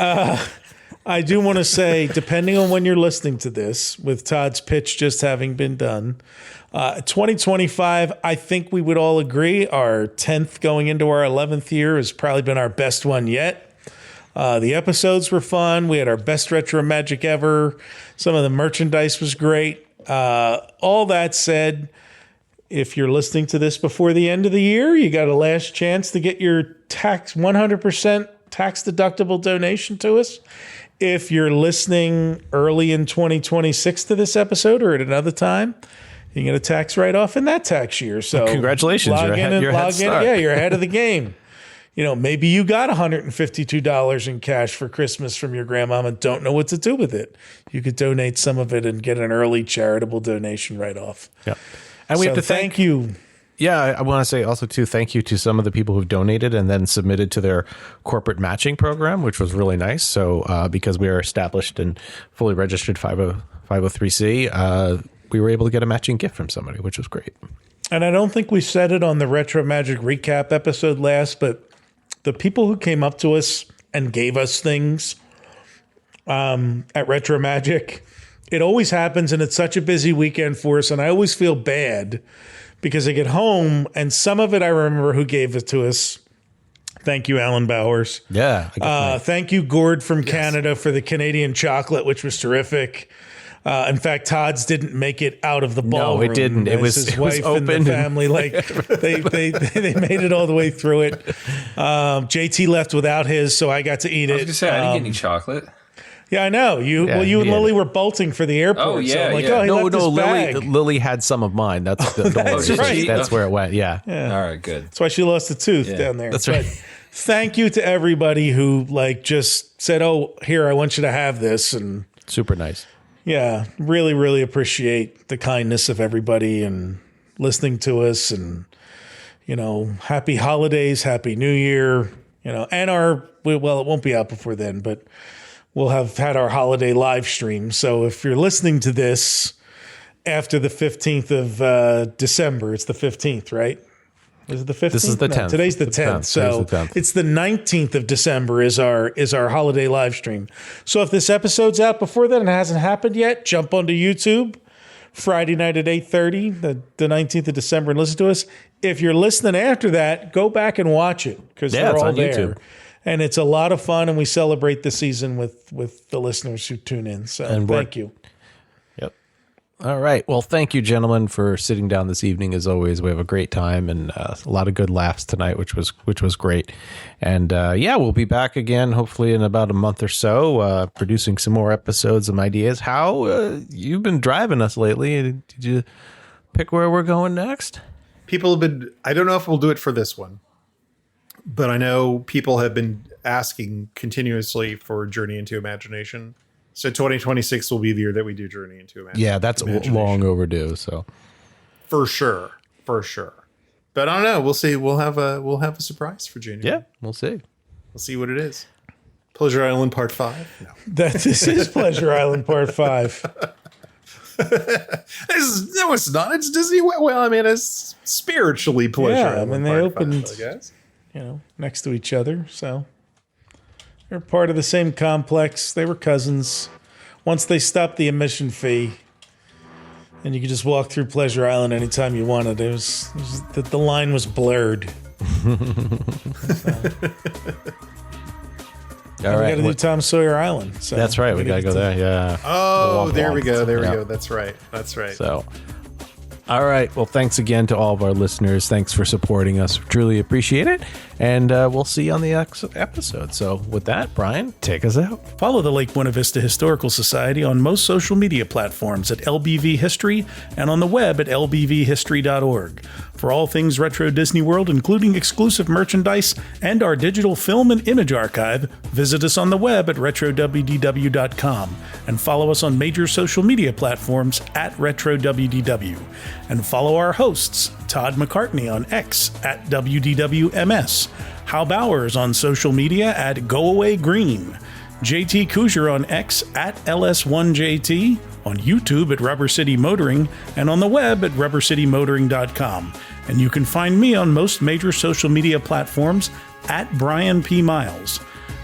I do want to say, depending on when you're listening to this, with Todd's pitch just having been done, 2025, I think we would all agree, our 10th going into our 11th year has probably been our best one yet. The episodes were fun. We had our best retro magic ever. Some of the merchandise was great. All that said, if you're listening to this before the end of the year, you got a last chance to get your 100% tax deductible donation to us. If you're listening early in 2026 to this episode or at another time, you get a tax write-off in that tax year. So congratulations, log in. You're ahead of the game. Maybe you got $152 in cash for Christmas from your grandmama and don't know what to do with it. You could donate some of it and get an early charitable donation write-off. Yeah. And we have to thank you. Yeah, I want to say also, too, thank you to some of the people who've donated and then submitted to their corporate matching program, which was really nice. So because we are established and fully registered 503C, we were able to get a matching gift from somebody, which was great. And I don't think we said it on the Retro Magic recap episode last, but the people who came up to us and gave us things at Retro Magic, it always happens, and it's such a busy weekend for us, and I always feel bad because I get home, and some of it I remember who gave it to us. Thank you, Alan Bowers. Yeah. Thank you, Gord from Canada, for the Canadian chocolate, which was terrific. In fact, Todd's didn't make it out of the ballroom. No, it didn't. It was his wife open and the family. Like they made it all the way through it. JT left without his, so I got to eat it. I was gonna say I didn't get any chocolate. Yeah, I know. You and Lily were bolting for the airport. Oh, yeah, so I'm like, yeah. he left his bag. Lily had some of mine. That's That's right. That's where it went. Yeah. All right, good. That's why she lost a tooth down there. That's But right. thank you to everybody who just said, "Oh, here, I want you to have this," and super nice. Yeah, really, really appreciate the kindness of everybody and listening to us, and happy holidays, happy New Year, and it won't be out before then, but we'll have had our holiday live stream. So if you're listening to this after the 15th of December, it's the 15th, right? Is it the 15th? This is the 10th. Today's the 10th. So it's the 19th of December is our holiday live stream. So if this episode's out before then and it hasn't happened yet, jump onto YouTube Friday night at 8:30, the 19th of December, and listen to us. If you're listening after that, go back and watch it because Yeah, we're it's all on there. YouTube. And it's a lot of fun, and we celebrate the season with the listeners who tune in. So thank you. Yep. All right. Well, thank you, gentlemen, for sitting down this evening. As always, we have a great time and a lot of good laughs tonight, which was great. And we'll be back again, hopefully in about a month or so, producing some more episodes and ideas. How you've been driving us lately? Did you pick where we're going next? People have been. I don't know if we'll do it for this one, but I know people have been asking continuously for Journey into Imagination. So 2026 will be the year that we do Journey into Imagination. Yeah, that's long overdue. So for sure. But I don't know. We'll see. We'll have a surprise for January. Yeah, we'll see. We'll see what it is. Pleasure Island Part 5. No. This is Pleasure Island Part 5. No, it's not. It's Disney. Well, I mean, it's spiritually Pleasure Yeah, Island. I mean, they Part opened, 5, I guess. next to each other, so they're part of the same complex. They were cousins. Once they stopped the admission fee, and you could just walk through Pleasure Island anytime you wanted, it was the line was blurred. All we right, got to do Tom Sawyer Island. So that's right. We got to go there. Yeah. Oh, Womp there we womp. go. There we Yeah. go. That's right. So, all right. Well, thanks again to all of our listeners. Thanks for supporting us. Truly appreciate it. And we'll see you on the next episode. So with that, Brian, take us out. Follow the Lake Buena Vista Historical Society on most social media platforms at LBV History and on the web at lbvhistory.org. For all things Retro Disney World, including exclusive merchandise and our digital film and image archive, visit us on the web at retrowdw.com and follow us on major social media platforms at retrowdw. And follow our hosts, Todd McCartney on X at WDWMS, Hal Bowers on social media at GoAwayGreen, JT Kujar on X at LS1JT, on YouTube at Rubber City Motoring, and on the web at rubbercitymotoring.com. And you can find me on most major social media platforms at Brian P. Miles.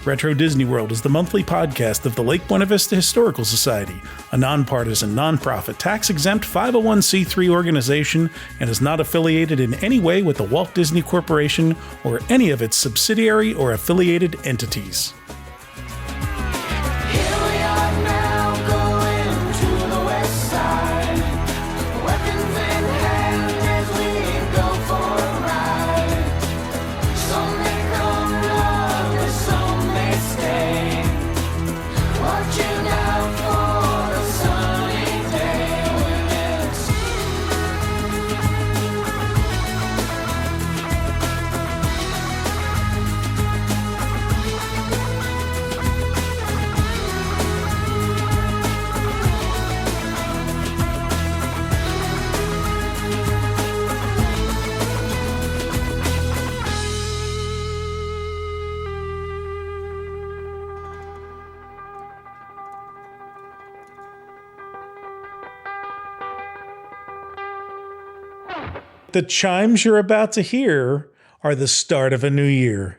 Retro Disney World is the monthly podcast of the Lake Buena Vista Historical Society, a nonpartisan, nonprofit, tax-exempt 501c3 organization, and is not affiliated in any way with the Walt Disney Corporation or any of its subsidiary or affiliated entities. Here we are now going to the Westside. Weapons in hand as we go for a ride. Some may come love, some may stay. Watching out for the sunny day when it's The chimes you're about to hear are the start of a new year.